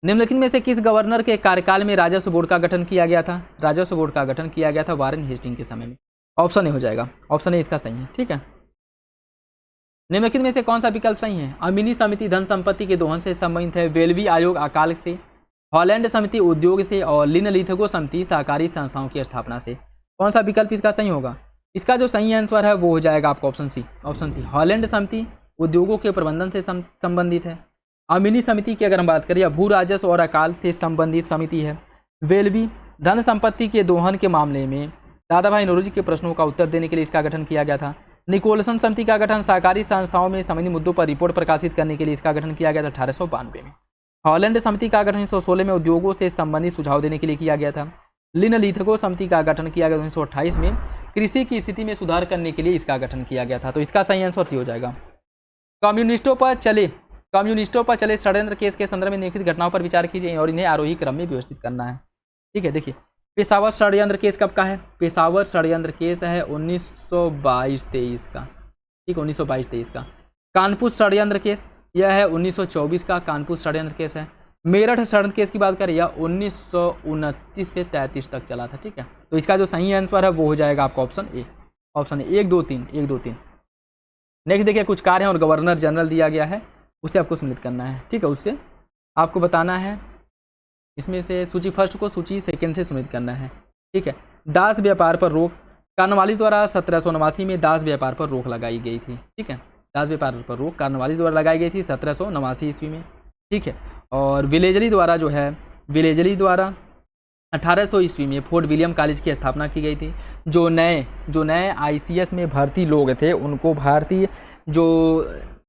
निम्नलिखित में से किस गवर्नर के कार्यकाल में राजस्व बोर्ड का गठन किया गया था? राजस्व बोर्ड का गठन किया गया था वारेन हेस्टिंग के समय में। ऑप्शन ए हो जाएगा। ऑप्शन ए इसका सही है। ठीक है, निम्नलिखित में से कौन सा विकल्प सही है? अमीनी समिति धन संपत्ति के दोहन से संबंधित है, वेल्वी आयोग अकाल से, हॉलैंड समिति उद्योग से और लिनलिथगो समिति सहकारी संस्थाओं की स्थापना से। कौन सा विकल्प इसका सही होगा? इसका जो सही आंसर है वो हो जाएगा आपका option C. Option C, Holland समिति उद्योगों के प्रबंधन से संबंधित है। अमीनी समिति की अगर हम बात करें, भू राजस्व और अकाल से संबंधित समिति है। वेल्वी धन संपत्ति के दोहन के मामले में दादा भाई नौरोजी के प्रश्नों का उत्तर देने के लिए इसका गठन किया गया था। निकोलसन समिति का गठन सहकारी संस्थाओं में संबंधित मुद्दों पर रिपोर्ट प्रकाशित करने के लिए इसका गठन किया गया था 1892 में। हॉलैंड समिति का गठन 1916 में उद्योगों से संबंधित सुझाव देने के लिए किया गया था। लिनलिथगो समिति का गठन किया गया 1928 में कृषि की स्थिति में सुधार करने के लिए इसका गठन किया गया था। तो इसका सही आंसर हो जाएगा। कम्युनिस्टों पर चले षड्यंत्र केस के संदर्भ में निम्नलिखित घटनाओं पर विचार कीजिए और इन्हें आरोही क्रम में व्यवस्थित करना है। ठीक है, देखिए पेशावर षड्यंत्र केस कब का है? पेशावर षड्यंत्र केस है 1922-23 का। ठीक, 1922-23 का। कानपुर षड्यंत्र केस यह है 1924 का। कानपुर षड्यंत्र केस है। मेरठ षड्यंत्र केस की बात करें यह 1929 से 33 तक चला था। ठीक है, तो इसका जो सही आंसर है वो हो जाएगा आपका option A. Option A 1 2 3 1 2 3। Next देखिए कुछ कार्य है और गवर्नर जनरल दिया गया है, उसे आपको सम्मिलित करना है। ठीक है, उससे आपको बताना है इसमें से सूची फर्स्ट को सूची सेकंड से सम्मिलित करना है। ठीक है, दास व्यापार पर रोक, कार्नवालिस द्वारा 1789 में दास व्यापार पर रोक लगाई गई थी। ठीक है, दास व्यापार पर रोक कार्नवालिस द्वारा लगाई गई थी 1789 ईस्वी में। ठीक है, और विलेजली द्वारा 1800 ईस्वी में फोर्ट विलियम कॉलेज की स्थापना की गई थी। जो नए ICS में भर्ती लोग थे उनको भारतीय जो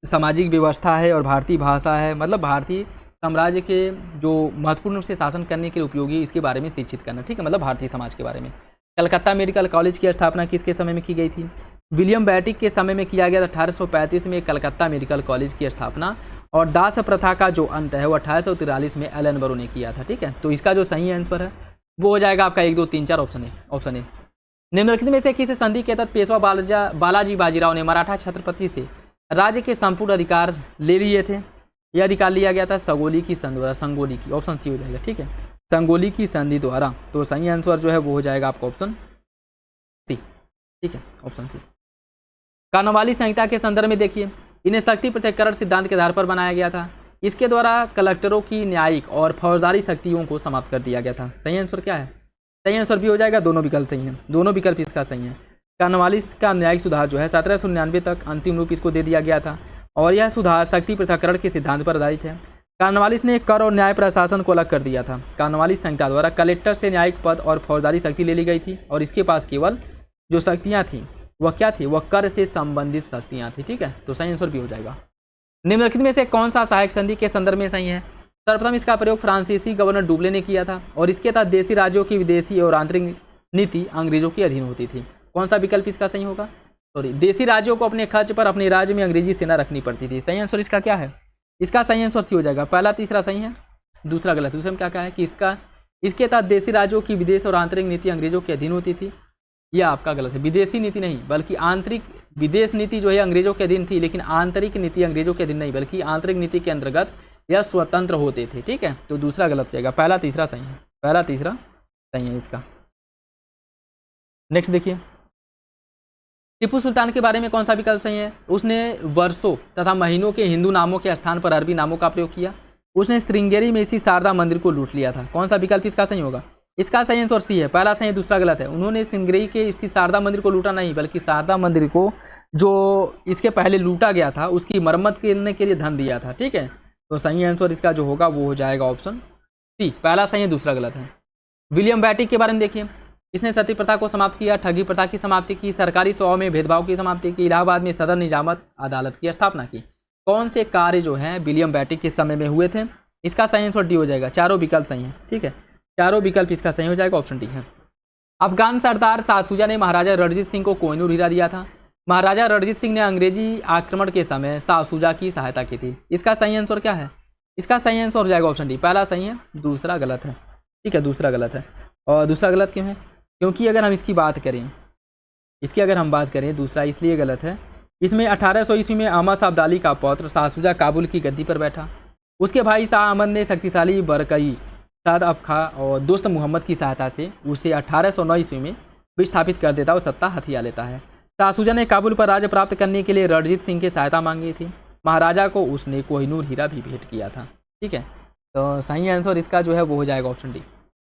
सामाजिक व्यवस्था है और भारतीय भाषा है, मतलब भारतीय साम्राज्य के जो महत्वपूर्ण रूप से शासन करने के लिए उपयोगी इसके बारे में शिक्षित करना। ठीक है, मतलब भारतीय समाज के बारे में। कलकत्ता मेडिकल कॉलेज की स्थापना किसके समय में की गई थी? विलियम बैटिक के समय में किया गया था 1835 में कलकत्ता मेडिकल कॉलेज की स्थापना। और दास प्रथा का जो अंत है वो 1843 में एलन बरो ने किया था। ठीक है, तो इसका जो सही आंसर है वो हो जाएगा आपका 1 2 3 4 ऑप्शन ए। निम्नलिखित में से किस संधि के तहत पेशवा बालाजी बाजीराव ने मराठा छत्रपति से राज्य के संपूर्ण अधिकार ले लिए थे? यह अधिकार लिया गया था संगोली की संधि द्वारा। संगोली की, ऑप्शन सी हो जाएगा। ठीक है, संगोली की संधि द्वारा। तो सही आंसर जो है वो हो जाएगा आपका ऑप्शन सी। ठीक है, ऑप्शन सी। कार्नवालिस संहिता के संदर्भ में देखिए, इन्हें शक्ति पृथक्करण सिद्धांत के आधार पर बनाया गया था। इसके द्वारा कलेक्टरों की न्यायिक और फौजदारी शक्तियों को समाप्त कर दिया गया था। सही आंसर क्या है? सही आंसर भी हो जाएगा। दोनों विकल्प सही हैं, दोनों विकल्प इसका सही है। कार्नवालिस का न्यायिक सुधार जो है 1799 तक अंतिम रूप इसको दे दिया गया था और यह सुधार शक्ति पृथक्करण के सिद्धांत पर आधारित है। कार्नवालिस ने कर और न्याय प्रशासन को अलग कर दिया था। कार्नवालिस संहिता द्वारा कलेक्टर से न्यायिक पद और फौजदारी शक्ति ले ली गई थी और इसके पास केवल जो शक्तियाँ थीं वह क्या थी? वह कर से संबंधित शक्तियाँ थी। ठीक है, तो सही आंसर भी हो जाएगा। निम्नलिखित में से कौन सा सहायक संधि के संदर्भ में सही है? सर्वप्रथम इसका प्रयोग फ्रांसीसी गवर्नर डुब्ले ने किया था और इसके तहत देशी राज्यों की विदेशी और आंतरिक नीति अंग्रेजों के अधीन होती थी। कौन सा विकल्प इसका सही होगा? देशी राज्यों को अपने खर्च पर अपने राज्य में अंग्रेजी सेना रखनी पड़ती थी। सही आंसर इसका क्या है? इसका सही आंसर सी हो जाएगा। पहला तीसरा सही है, दूसरा गलत। दूसरे में क्या है कि इसके तहत देशी राज्यों की विदेश और आंतरिक नीति अंग्रेजों के अधीन होती थी। यह आपका गलत है। विदेशी नीति नहीं बल्कि आंतरिक, विदेश नीति जो है अंग्रेजों के अधीन थी, लेकिन आंतरिक नीति अंग्रेजों के अधीन नहीं बल्कि आंतरिक नीति के अंतर्गत या स्वतंत्र होते थे। ठीक है, तो दूसरा गलत हो जाएगा, पहला तीसरा सही है, पहला तीसरा सही है इसका। नेक्स्ट देखिए, टीपू सुल्तान के बारे में कौन सा विकल्प सही है? उसने वर्षों तथा महीनों के हिंदू नामों के स्थान पर अरबी नामों का प्रयोग किया। उसने श्रृंगेरी में स्थित शारदा मंदिर को लूट लिया था। कौन सा विकल्प इसका सही होगा? इसका सही आंसर सी है, पहला सही है, दूसरा गलत है। उन्होंने श्रृंगेरी के स्थित शारदा मंदिर को लूटा नहीं, बल्कि शारदा मंदिर को जो इसके पहले लूटा गया था उसकी मरम्मत करने के लिए धन दिया था। ठीक है, तो सही आंसर इसका जो होगा वो हो जाएगा ऑप्शन सी, पहला सही है, दूसरा गलत है। विलियम बैटिक के बारे में देखिए, इसने सती प्रथा को समाप्त किया, ठगी प्रथा की समाप्ति की, सरकारी सेवाओं में भेदभाव की समाप्ति की, इलाहाबाद में सदर निजामत अदालत की स्थापना की। कौन से कार्य जो हैं विलियम बैटिक के समय में हुए थे? इसका सही आंसर डी हो जाएगा, चारों विकल्प सही हैं। ठीक है, चारों विकल्प इसका सही हो जाएगा, ऑप्शन डी है। अफगान सरदार शाहशुजा ने महाराजा रणजीत सिंह को कोहिनूर हीरा दिया था। महाराजा रणजीत सिंह ने अंग्रेजी आक्रमण के समय शाहशुजा की सहायता की थी। इसका सही आंसर क्या है? इसका सही आंसर हो जाएगा ऑप्शन डी, पहला सही है, दूसरा गलत है। ठीक है, दूसरा गलत है। और दूसरा गलत क्यों है? क्योंकि अगर हम इसकी बात करें, दूसरा इसलिए गलत है, इसमें 1800 ईस्वी में अहमद शाह अब्दाली का पौत्र शाहशुजा काबुल की गद्दी पर बैठा। उसके भाई शाह अहमद ने शक्तिशाली बरकई साद अफखा और दोस्त मोहम्मद की सहायता से उसे 1809 ईस्वी में विस्थापित कर देता और सत्ता हथिया लेता है। शाहशुजा ने काबुल पर राज्य प्राप्त करने के लिए रणजीत सिंह की सहायता मांगी थी। महाराजा को उसने कोहिनूर हीरा भी भेंट किया था। ठीक है, तो सही आंसर इसका जो है वो हो जाएगा ऑप्शन डी,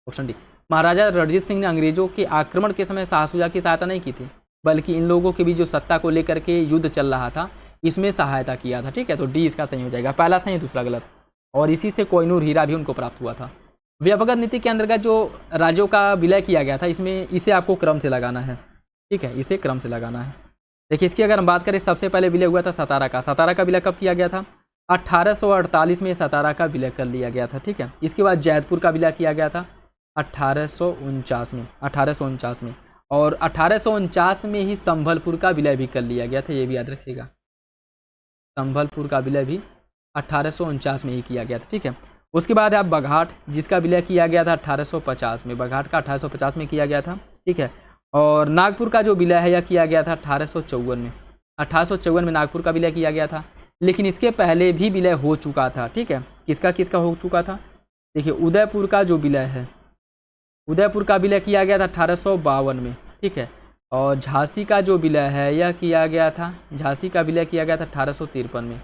ऑप्शन डी। महाराजा रणजीत सिंह ने अंग्रेजों के आक्रमण के समय शाहशुजा की सहायता नहीं की थी, बल्कि इन लोगों के बीच जो सत्ता को लेकर के युद्ध चल रहा था इसमें सहायता किया था। ठीक है, तो डी इसका सही हो जाएगा, पहला सही, दूसरा गलत। और इसी से कोहिनूर हीरा भी उनको प्राप्त हुआ था। व्यवगत नीति के अंतर्गत जो राज्यों का विलय किया गया था, इसमें इसे आपको क्रम से लगाना है। ठीक है, इसे क्रम से लगाना है। देखिए, इसकी अगर हम बात करें, सबसे पहले विलय हुआ था सतारा का। सतारा का विलय कब किया गया था? 1848 में सतारा का विलय कर लिया गया था। ठीक है, इसके बाद जैतपुर का विलय किया गया था 1849 में, और 1849 में ही संभलपुर का विलय भी कर लिया गया था, ये भी याद रखिएगा। संभलपुर का विलय भी 1849 में ही किया गया था। ठीक है, उसके बाद आप बघाट, जिसका विलय किया गया था 1850 में, बघाट का 1850 में किया गया था। ठीक है, और नागपुर का जो विलय है यह किया गया था 1854 में। 1854 में नागपुर का विलय किया गया था, लेकिन इसके पहले भी विलय हो चुका था। ठीक है, किसका किसका हो चुका था? देखिए, उदयपुर का जो विलय है, उदयपुर का विलय किया गया था 1852 में। ठीक है, और झांसी का जो विलय है यह किया गया था, झांसी का विलय किया गया था 1853 में,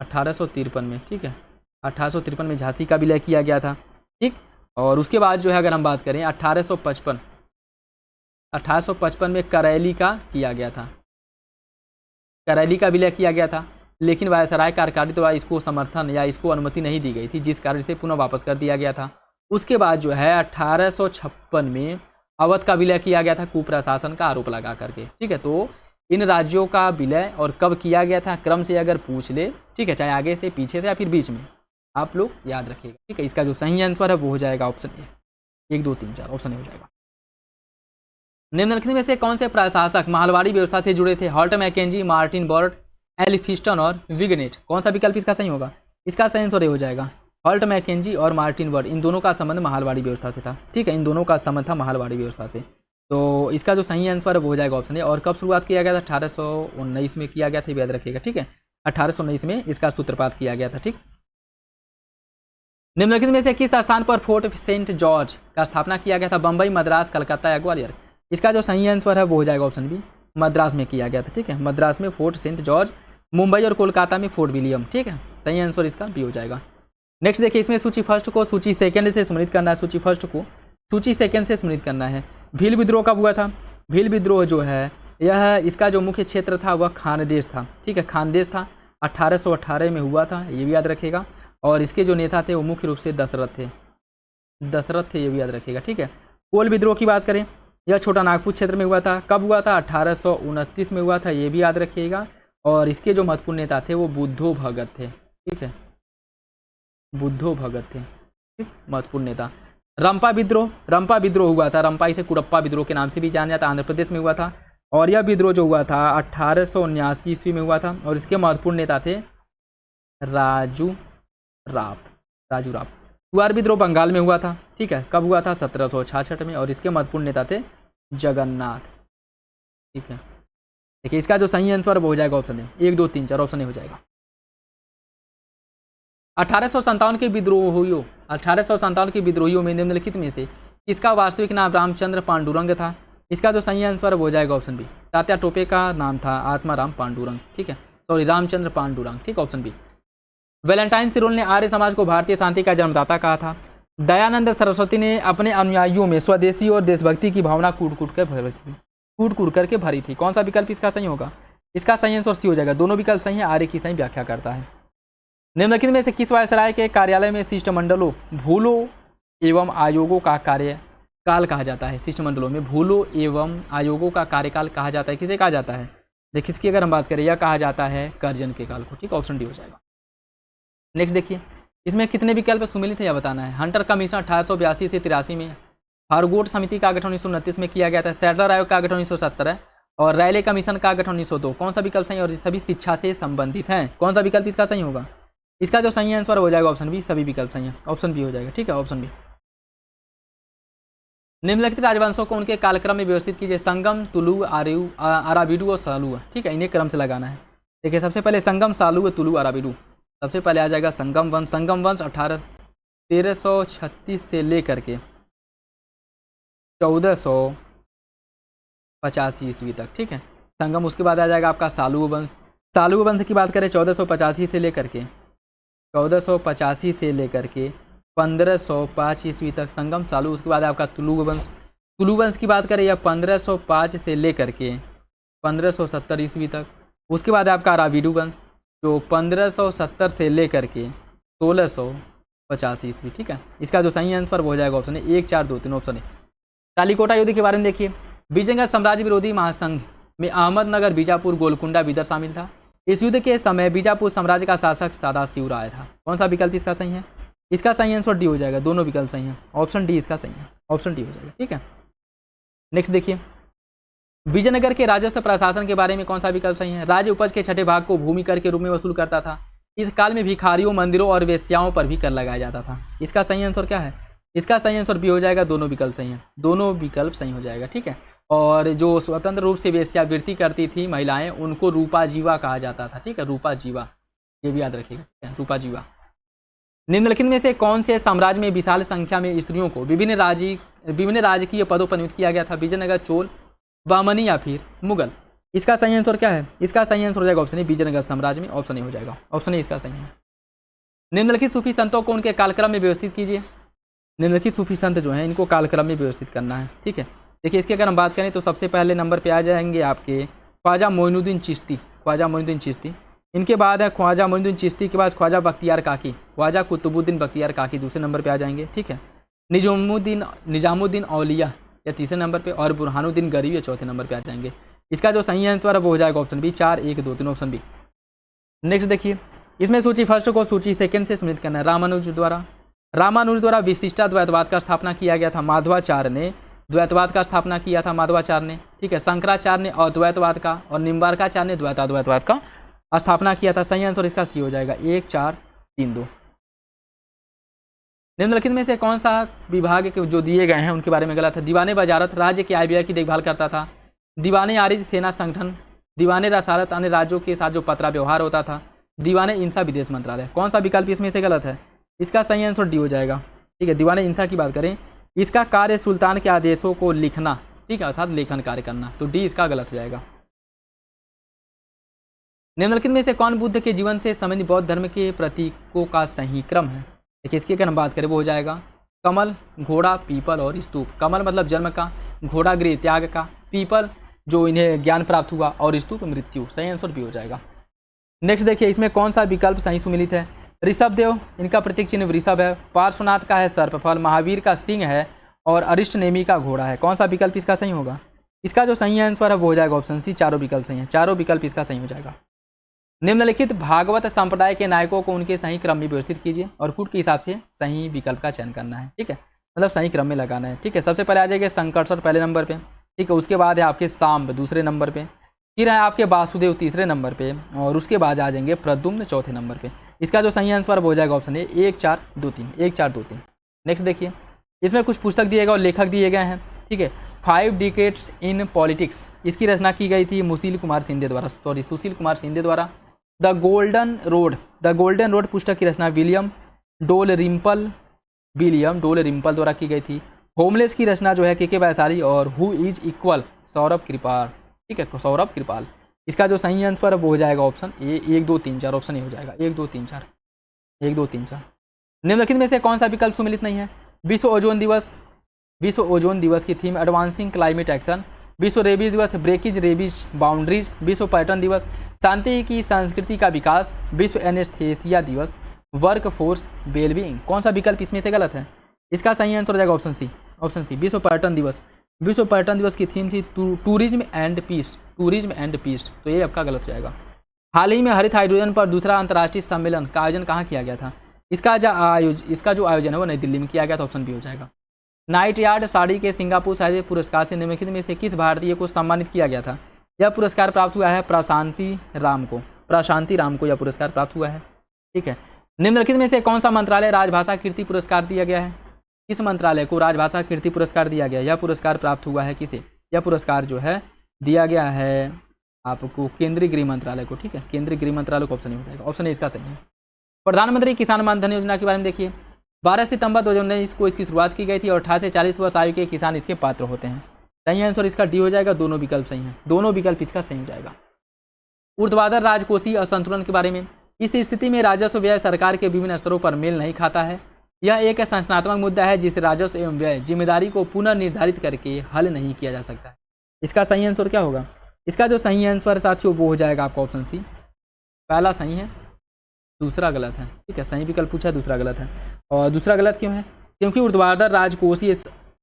1853 में। ठीक है, 1853 में झांसी का विलय किया गया था। ठीक, और उसके बाद जो है अगर हम बात करें 1855 में करैली का किया गया था, करैली का विलय किया गया था, लेकिन वायसराय कार्यकारिणी द्वारा इसको समर्थन या इसको अनुमति नहीं दी गई थी, जिस कारण इसे पुनः वापस कर दिया गया था। उसके बाद जो है 1856 में अवध का विलय किया गया था कुप्रशासन का आरोप लगा करके। ठीक है, तो इन राज्यों का विलय और कब किया गया था, क्रम से अगर पूछ ले, ठीक है, चाहे आगे से, पीछे से या फिर बीच में, आप लोग याद रखिएगा। ठीक है, इसका जो सही आंसर है वो हो जाएगा ऑप्शन ए, 1 2 3 4 ऑप्शन ए हो जाएगा। निम्नलिखित में से कौन से प्रशासक माहलवाड़ी व्यवस्था से जुड़े थे? Holt Mackenzie, Martin Bird, Elphinstone और विगनेट। कौन सा विकल्प इसका सही होगा? इसका सही आंसर ए हो जाएगा, हॉल्ट मैकेंजी और मार्टिन बर्ट, इन दोनों का संबंध माहलवाड़ी व्यवस्था से था। ठीक है, इन दोनों का संबंध था माहलवाड़ी व्यवस्था से। तो इसका जो सही आंसर है वो हो जाएगा ऑप्शन ए। और कब शुरुआत किया गया था? 1819 में किया गया था, याद रखिएगा। ठीक है, 1819 में इसका सूत्रपात किया गया था। ठीक, निम्नलिखित में से किस स्थान पर फोर्ट सेंट जॉर्ज का स्थापना किया गया था? बम्बई, मद्रास, कलकत्ता या ग्वालियर। इसका जो सही आंसर है वो हो जाएगा ऑप्शन बी, मद्रास में किया गया था। ठीक है, मद्रास में फोर्ट सेंट जॉर्ज, मुंबई और कोलकाता में फोर्ट विलियम। ठीक है, सही आंसर इसका बी हो जाएगा। नेक्स्ट देखिए, इसमें सूची फर्स्ट को सूची सेकंड से सम्मिलित करना है। सूची फर्स्ट को सूची सेकंड से सम्मिलित करना है। भील विद्रोह कब हुआ था? भील विद्रोह जो है यह, इसका जो मुख्य क्षेत्र था वह खानदेश था। ठीक है, खानदेश था, 1818 में हुआ था, ये भी याद रखिएगा। और इसके जो नेता थे वो मुख्य रूप से दशरथ थे, ये भी याद रखिएगा। ठीक है, कोल विद्रोह की बात करें, यह छोटा नागपुर क्षेत्र में हुआ था। कब हुआ था? 1829 में हुआ था, ये भी याद रखिएगा। और इसके जो महत्वपूर्ण नेता थे वो बुद्धो भगत थे। ठीक है, बुद्धो भगत थे। ठीक, महत्वपूर्ण नेता। रंपा विद्रोह हुआ था, रंपा इसे कुड़प्पा विद्रोह के नाम से भी जाना जाता, आंध्र प्रदेश में हुआ था। और यह विद्रोह जो हुआ था 1879 ईस्वी में हुआ था, और इसके महत्वपूर्ण नेता थे राजू राव। कुआर विद्रोह बंगाल में हुआ था। ठीक है, कब हुआ था? 1766 में, और इसके महत्वपूर्ण नेता थे जगन्नाथ। ठीक है, देखिए, इसका जो सही आंसर वो हो जाएगा ऑप्शन ए, 1 2 3 4 ऑप्शन ए हो जाएगा। 1857 के विद्रोहियों में निम्नलिखित में से किसका वास्तविक नाम रामचंद्र पांडुरंग था? इसका जो सही आंसर वो हो जाएगा ऑप्शन बी। तात्या टोपे का नाम था आत्माराम पांडुरंग, ठीक है, सॉरी रामचंद्र पांडुरंग, ठीक, ऑप्शन बी। वैलेंटाइन सिरोल ने आर्य समाज को भारतीय शांति का जन्मदाता कहा था। दयानंद सरस्वती ने अपने अनुयायियों में स्वदेशी और देशभक्ति की भावना कूट कूट करके भरी थी। कौन सा विकल्प इसका सही होगा? इसका सही आंसर सी हो जाएगा। दोनों विकल्प सही है, आर्य की सही व्याख्या करता है। निम्नलिखित में से किस वायसराय के कार्यालय में शिष्टमंडलों, भूलों एवं आयोगों का कार्यकाल कहा जाता है? शिष्टमंडलों में भूलों एवं आयोगों का कार्यकाल कहा जाता है, किसे कहा जाता है? देखिए किसकी अगर हम बात करें, यह कहा जाता है कर्जन के काल को, ठीक, ऑप्शन डी हो जाएगा। नेक्स्ट देखिए, इसमें कितने विकल्प सुमिलित है यह बताना है। हंटर कमीशन 1882 से 83 में, हारगोट समिति का गठन 1929 में किया गया था, सैडलर आयोग का गठन 1970 है और रैले कमीशन का गठन 1902। कौन सा विकल्प सही है? और सभी शिक्षा से संबंधित हैं। कौन सा विकल्प इसका सही होगा? इसका जो सही आंसर हो जाएगा ऑप्शन बी, सभी विकल्प सही है, ऑप्शन बी हो जाएगा, ठीक है, ऑप्शन बी। निम्नलिखित राजवंशों को उनके कालक्रम में व्यवस्थित कीजिए। संगम, तुलु, अराबिडु और सालू, ठीक है, इन्हें क्रम से लगाना है। देखिए सबसे पहले संगम, सालू, तुलु, अराबिडु। सबसे पहले आ जाएगा संगम वंश। संगम वंश 1336 से लेकर के 1485 ईस्वी तक, ठीक है, संगम। उसके बाद आ जाएगा आपका सालू वंश। सालू वंश की बात करें 1485 से लेकर के 1505 ईस्वी तक संगम सालू। उसके बाद आपका तुलु वंश। तुलु वंश की बात करें या 1505 से लेकर के 1570 ईस्वी तक। उसके बाद आपका अराबिडु वंश जो 1570 से लेकर के 1685 ईस्वी, ठीक है। इसका जो सही आंसर वो हो जाएगा ऑप्शन है 1, 4, 2, 3, ऑप्शन है। कालीकोटा युद्ध के बारे में देखिए। विजयनगर साम्राज्य विरोधी महासंघ में अहमदनगर, बीजापुर, गोलकुंडा, बीदर शामिल था। इस युद्ध के समय बीजापुर साम्राज्य का शासक सदाशिव राय था। कौन सा विकल्प इसका सही है? इसका सही आंसर डी हो जाएगा। दोनों विकल्प सही हैं, ऑप्शन डी इसका सही है, ऑप्शन डी हो जाएगा, ठीक है। नेक्स्ट देखिए, विजयनगर के राजस्व प्रशासन के बारे में कौन सा विकल्प सही है? राज्य उपज के छठे भाग को भूमि कर के रूप में वसूल करता था। इस काल में भिखारियों, मंदिरों और वेश्याओं पर भी कर लगाया जाता था। इसका सही आंसर क्या है? इसका सही आंसर बी हो जाएगा। दोनों विकल्प सही हैं, दोनों विकल्प सही हो जाएगा, ठीक है। और जो स्वतंत्र रूप से वेश्यावृत्ति करती थी महिलाएं, उनको रूपा जीवा कहा जाता था, ठीक है, रूपा जीवा, ये भी याद रखिएगा, ठीक है, रूपा जीवा। निम्नलिखित में से कौन से साम्राज्य में विशाल संख्या में स्त्रियों को विभिन्न राजकीय पदों पर नियुक्त किया गया था? विजयनगर, चोल, बहमनी या फिर मुगल? इसका सही आंसर क्या है? इसका सही आंसर हो जाएगा ऑप्शन ए, विजयनगर साम्राज्य में, ऑप्शन ए हो जाएगा, ऑप्शन ए इसका सही है। निम्नलिखित सूफी संतों को उनके कालक्रम में व्यवस्थित कीजिए। निम्नलिखित सूफी संत जो हैं इनको कालक्रम में व्यवस्थित करना है, ठीक है। देखिए इसकी अगर हम बात करें तो सबसे पहले नंबर पे आ जाएंगे आपके ख्वाजा मोइनुद्दीन चिश्ती, ख्वाजा मोइनुद्दीन चिश्ती। इनके बाद है ख्वाजा मोइनुद्दीन चिश्ती के बाद ख्वाजा बख्तियार काकी, ख्वाजा कुतुबुद्दीन बख्तियार काकी दूसरे नंबर पे आ जाएंगे, ठीक है। निजामुद्दीन औलिया या तीसरे नंबर पे, और बुरहानुद्दीन गरीब या चौथे नंबर पे आ जाएंगे। इसका जो सही आंसर है वो हो जाएगा option B, 4, 1, 2, 3, option B. Next देखिए, इसमें सूची फर्स्ट को सूची सेकंड से सम्मिलित करना है। रामानुज द्वारा विशिष्टा द्वैतवाद का स्थापना किया गया था। माधवाचार्य ने द्वैतवाद का स्थापना किया था, माधवाचार्य ने, ठीक है। शंकराचार्य ने अद्वैतवाद का और निम्बार्काचार्य ने द्वैताद्वैतवाद का स्थापना किया था। सही आंसर इसका सी हो जाएगा, 1, 4, 3, 2। निम्नलिखित में से कौन सा विभाग के जो दिए गए हैं उनके बारे में गलत है? दीवाने वजारत राज्य के आय व्यय की देखभाल करता था। दीवाने आरिद सेना संगठन, दीवाने रसालत अन्य राज्यों के साथ जो पत्रा व्यवहार होता था। दीवाने इंसा विदेश मंत्रालय। कौन सा विकल्प इसमें से गलत है? इसका सही आंसर डी हो जाएगा, ठीक है। दीवाने इंसा की बात करें, इसका कार्य सुल्तान के आदेशों को लिखना, ठीक है, अर्थात लेखन कार्य करना, तो डी इसका गलत हो जाएगा। निम्नलिखित में से कौन बुद्ध के जीवन से संबंधित बौद्ध धर्म के प्रतीकों का सही क्रम है? देखिए इसकी अगर हम बात करें वो हो जाएगा कमल, घोड़ा, पीपल और स्तूप। कमल मतलब जन्म का, घोड़ा गृह त्याग का, पीपल जो इन्हें ज्ञान प्राप्त हुआ, और स्तूप मृत्यु। सही आंसर भी हो जाएगा। नेक्स्ट देखिए, इसमें कौन सा विकल्प सही सुमिलित है? ऋषभ देव, इनका प्रतीक चिन्ह वृषभ है। पार्श्वनाथ का है सर्पफल, महावीर का सिंह है, और अरिष्टनेमी का घोड़ा है। कौन सा विकल्प इसका सही होगा? इसका जो सही आंसर है वो हो जाएगा ऑप्शन सी, चारों विकल्प सही हैं, चारों विकल्प इसका सही हो जाएगा। निम्नलिखित भागवत संप्रदाय के नायकों को उनके सही क्रम में व्यवस्थित कीजिए और कूट के हिसाब से सही विकल्प का चयन करना है, ठीक है, मतलब सही क्रम में लगाना है, ठीक है। सबसे पहले आ जाएगा संकर्षण पहले नंबर पे, ठीक है। उसके बाद है आपके सांब दूसरे नंबर पे, फिर है आपके वासुदेव तीसरे नंबर पे, और उसके बाद आ जाएंगे प्रद्युम्न चौथे नंबर पे। इसका जो सही आंसर हो जाएगा ऑप्शन ए, 1, 4, 2, 3, 1, 4, 2, 3। नेक्स्ट देखिए, इसमें कुछ पुस्तक दिए गए और लेखक दिए गए हैं, ठीक है। 5 डिकेड्स इन पॉलिटिक्स, इसकी रचना की गई थी सुशील कुमार शिंदे द्वारा। द गोल्डन रोड पुस्तक की रचना विलियम डोल रिम्पल द्वारा की गई थी। होमलेस की रचना जो है के वैशाली और हु इज इक्वल सौरभ कृपाल, ठीक है, सौरभ कृपाल। इसका जो सही आंसर है वो हो जाएगा ऑप्शन ए, 1 2 3 4 ऑप्शन ए हो जाएगा, 1 2 3 4, 1 2 3 4। निम्नलिखित में से कौन सा विकल्प सुमिलित नहीं है? विश्व ओजोन दिवस की थीम एडवांसिंग क्लाइमेट एक्शन, विश्व रेबीज दिवस ब्रेकिज रेबीज बाउंड्रीज, विश्व पर्यटन दिवस शांति की संस्कृति का विकास, विश्व एनेस्थेसिया दिवस वर्क फोर्स वेलबीइंग। कौन सा विकल्प इसमें से गलत है? इसका सही आंसर हो जाएगा ऑप्शन सी, विश्व पर्यटन दिवस की थीम थी टूरिज्म एंड पीस, तो ये आपका गलत हो जाएगा। हाल ही में हरित हाइड्रोजन पर दूसरा अंतर्राष्ट्रीय सम्मेलन का आयोजन कहाँ किया गया था? इसका जो आयोजन है वो नई दिल्ली में किया गया था, ऑप्शन बी हो जाएगा। नाइट यार्ड साड़ी के सिंगापुर साहित्य पुरस्कार से निम्नलिखित में से किस भारतीय को सम्मानित किया गया था? यह पुरस्कार प्राप्त हुआ है प्रशांति राम को यह पुरस्कार प्राप्त हुआ है, ठीक है। निम्नलिखित में से कौन सा मंत्रालय राजभाषा कीर्ति पुरस्कार दिया गया है? किस मंत्रालय को राजभाषा कीर्ति पुरस्कार दिया गया? यह पुरस्कार प्राप्त हुआ है किसे? यह पुरस्कार जो है दिया गया है आपको केंद्रीय गृह मंत्रालय को, ठीक है, केंद्रीय गृह मंत्रालय को, ऑप्शन हो जाएगा, ऑप्शन ए इसका सही है। प्रधानमंत्री किसान मान धन योजना के बारे में देखिए। 12 सितंबर 2019 को इसकी शुरुआत की गई थी और 18 से 40 वर्ष आयु के किसान इसके पात्र होते हैं। सही आंसर इसका डी हो जाएगा, दोनों विकल्प सही हैं, दोनों विकल्प इसका सही हो जाएगा। ऊर्ध्वाधर राजकोषीय असंतुलन के बारे में, इस स्थिति में राजस्व व्यय सरकार के विभिन्न स्तरों पर मेल नहीं खाता है। यह एक संरचनात्मक मुद्दा है जिसे राजस्व एवं व्यय जिम्मेदारी को पुनर्निर्धारित करके हल नहीं किया जा सकता है। इसका सही आंसर क्या होगा? इसका जो सही आंसर साथियों वो हो जाएगा आपका ऑप्शन सी, पहला सही है, दूसरा गलत है, ठीक है। सही विकल्प पूछा है, दूसरा गलत है। और दूसरा गलत क्यों है? क्योंकि ऊर्ध्वाधर राजकोषीय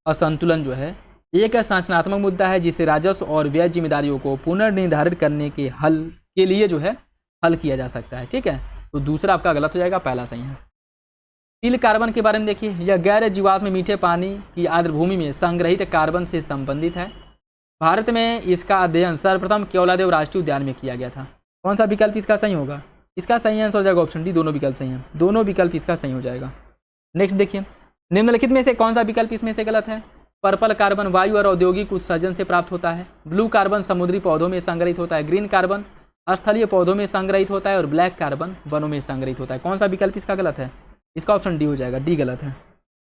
असंतुलन जो है एक संरचनात्मक मुद्दा है जिसे राजस्व और व्यय जिम्मेदारियों को पुनर्निर्धारित करने के हल के लिए जो है हल किया जा सकता है, ठीक है। तो दूसरा आपका गलत हो जाएगा, पहला सही है। तिल कार्बन के बारे में देखिए। यह गैर जीवाश्म मीठे पानी की आर्द्रभूमि में संग्रहित कार्बन से संबंधित है। भारत में इसका अध्ययन सर्वप्रथम केवलादेव राष्ट्रीय उद्यान में किया गया था। कौन सा विकल्प इसका सही होगा? इसका सही आंसर हो जाएगा ऑप्शन डी, दोनों विकल्प सही हैं, दोनों विकल्प इसका सही हो जाएगा। नेक्स्ट देखिए, निम्नलिखित में से कौन सा विकल्प इसमें से गलत है? पर्पल कार्बन वायु और औद्योगिक उत्सर्जन से प्राप्त होता है, ब्लू कार्बन समुद्री पौधों में संग्रहित होता है, ग्रीन कार्बन स्थलीय पौधों में संग्रहित होता है और ब्लैक कार्बन वनों में संग्रहित होता है। कौन सा विकल्प इसका गलत है? इसका ऑप्शन डी हो जाएगा, डी गलत है,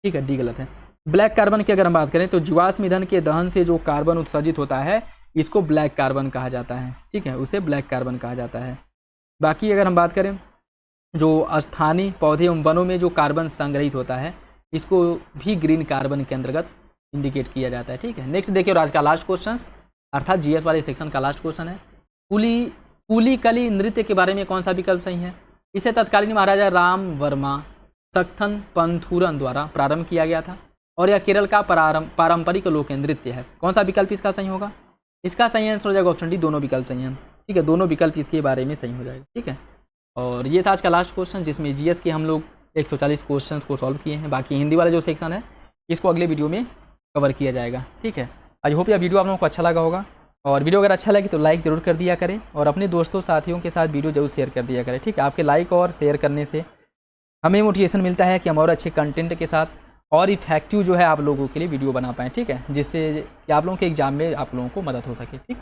ठीक है, डी गलत है। ब्लैक कार्बन की अगर हम बात करें तो जीवाश्म ईंधन के दहन से जो कार्बन उत्सर्जित होता है इसको ब्लैक कार्बन कहा जाता है, ठीक है, उसे ब्लैक कार्बन कहा जाता है। बाकी अगर हम बात करें जो स्थानीय पौधे एवं वनों में जो कार्बन संग्रहित होता है इसको भी ग्रीन कार्बन के अंतर्गत इंडिकेट किया जाता है, ठीक है। नेक्स्ट देखिए, आज का लास्ट क्वेश्चन अर्थात जीएस वाले सेक्शन का लास्ट क्वेश्चन है। पुलिकली नृत्य के बारे में कौन सा विकल्प सही है? इसे तत्कालीन महाराजा राम वर्मा सक्थन पंथुरन द्वारा प्रारंभ किया गया था और यह केरल का पारंपरिक लोक नृत्य है। कौन सा विकल्प इसका सही होगा? इसका सही आंसर हो जाएगा ऑप्शन डी, दोनों विकल्प सही हैं, ठीक है, दोनों विकल्प इसके बारे में सही हो जाएगा, ठीक है। और ये था आज का लास्ट क्वेश्चन जिसमें जीएस के हम लोग 140 क्वेश्चन को सॉल्व किए हैं। बाकी हिंदी वाला जो सेक्शन है इसको अगले वीडियो में कवर किया जाएगा, ठीक है। आई होप यह वीडियो आप लोगों को अच्छा लगा होगा और वीडियो अगर अच्छा लगे तो लाइक ज़रूर कर दिया करें और अपने दोस्तों साथियों के साथ वीडियो जरूर शेयर कर दिया करें, ठीक है। आपके लाइक और शेयर करने से हमें मोटिवेशन मिलता है कि हम और अच्छे कंटेंट के साथ और इफेक्टिव जो है आप लोगों के लिए वीडियो बना पाएँ, ठीक है, जिससे कि आप लोगों के एग्जाम में आप लोगों को मदद हो सके, ठीक।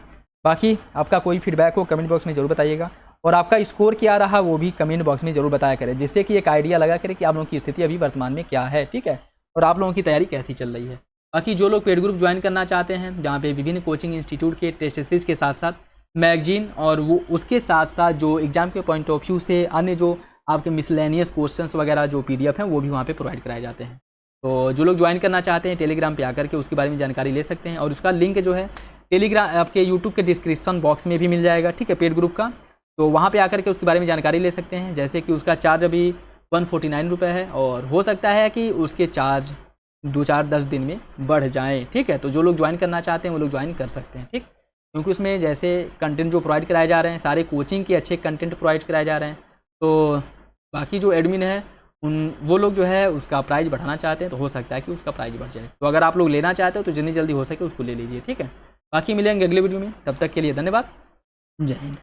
बाकी आपका कोई फीडबैक हो कमेंट बॉक्स में ज़रूर बताइएगा और आपका स्कोर क्या रहा वो भी कमेंट बॉक्स में ज़रूर बताया करें, जिससे कि एक आइडिया लगा करे कि आप लोगों की स्थिति अभी वर्तमान में क्या है, ठीक है, और आप लोगों की तैयारी कैसी चल रही है। बाकी जो लोग पेड ग्रुप ज्वाइन करना चाहते हैं जहाँ पे विभिन्न कोचिंग इंस्टीट्यूट के टेस्ट सीरीज के साथ साथ मैगजीन और वो उसके साथ साथ जो एग्जाम के पॉइंट ऑफ व्यू से अन्य जो आपके मिसलेनियस क्वेश्चंस वगैरह जो PDF हैं वो भी वहाँ पे प्रोवाइड कराए जाते हैं। तो जो लोग ज्वाइन करना चाहते हैं टेलीग्राम पे आकर के उसके बारे में जानकारी ले सकते हैं और उसका लिंक जो है टेलीग्राम आपके यूट्यूब के डिस्क्रिप्शन बॉक्स में भी मिल जाएगा, ठीक है, पेड ग्रुप का। तो वहाँ पे आकर के उसके बारे में जानकारी ले सकते हैं। जैसे कि उसका चार्ज अभी 149 रुपये है और हो सकता है कि उसके चार्ज 2-4-10 दिन में बढ़ जाएँ, ठीक है। तो जो लोग ज्वाइन करना चाहते हैं वो लोग ज्वाइन कर सकते हैं, ठीक, क्योंकि उसमें जैसे कंटेंट जो प्रोवाइड कराए जा रहे हैं सारे कोचिंग के अच्छे कंटेंट प्रोवाइड कराए जा रहे हैं। तो बाकी जो एडमिन है वो लोग जो है उसका प्राइस बढ़ाना चाहते हैं तो हो सकता है कि उसका प्राइस बढ़ जाए। तो अगर आप लोग लेना चाहते हो तो जितनी जल्दी हो सके उसको ले लीजिए, ठीक है। बाकी मिलेंगे अगले वीडियो में, तब तक के लिए धन्यवाद, जय हिंद।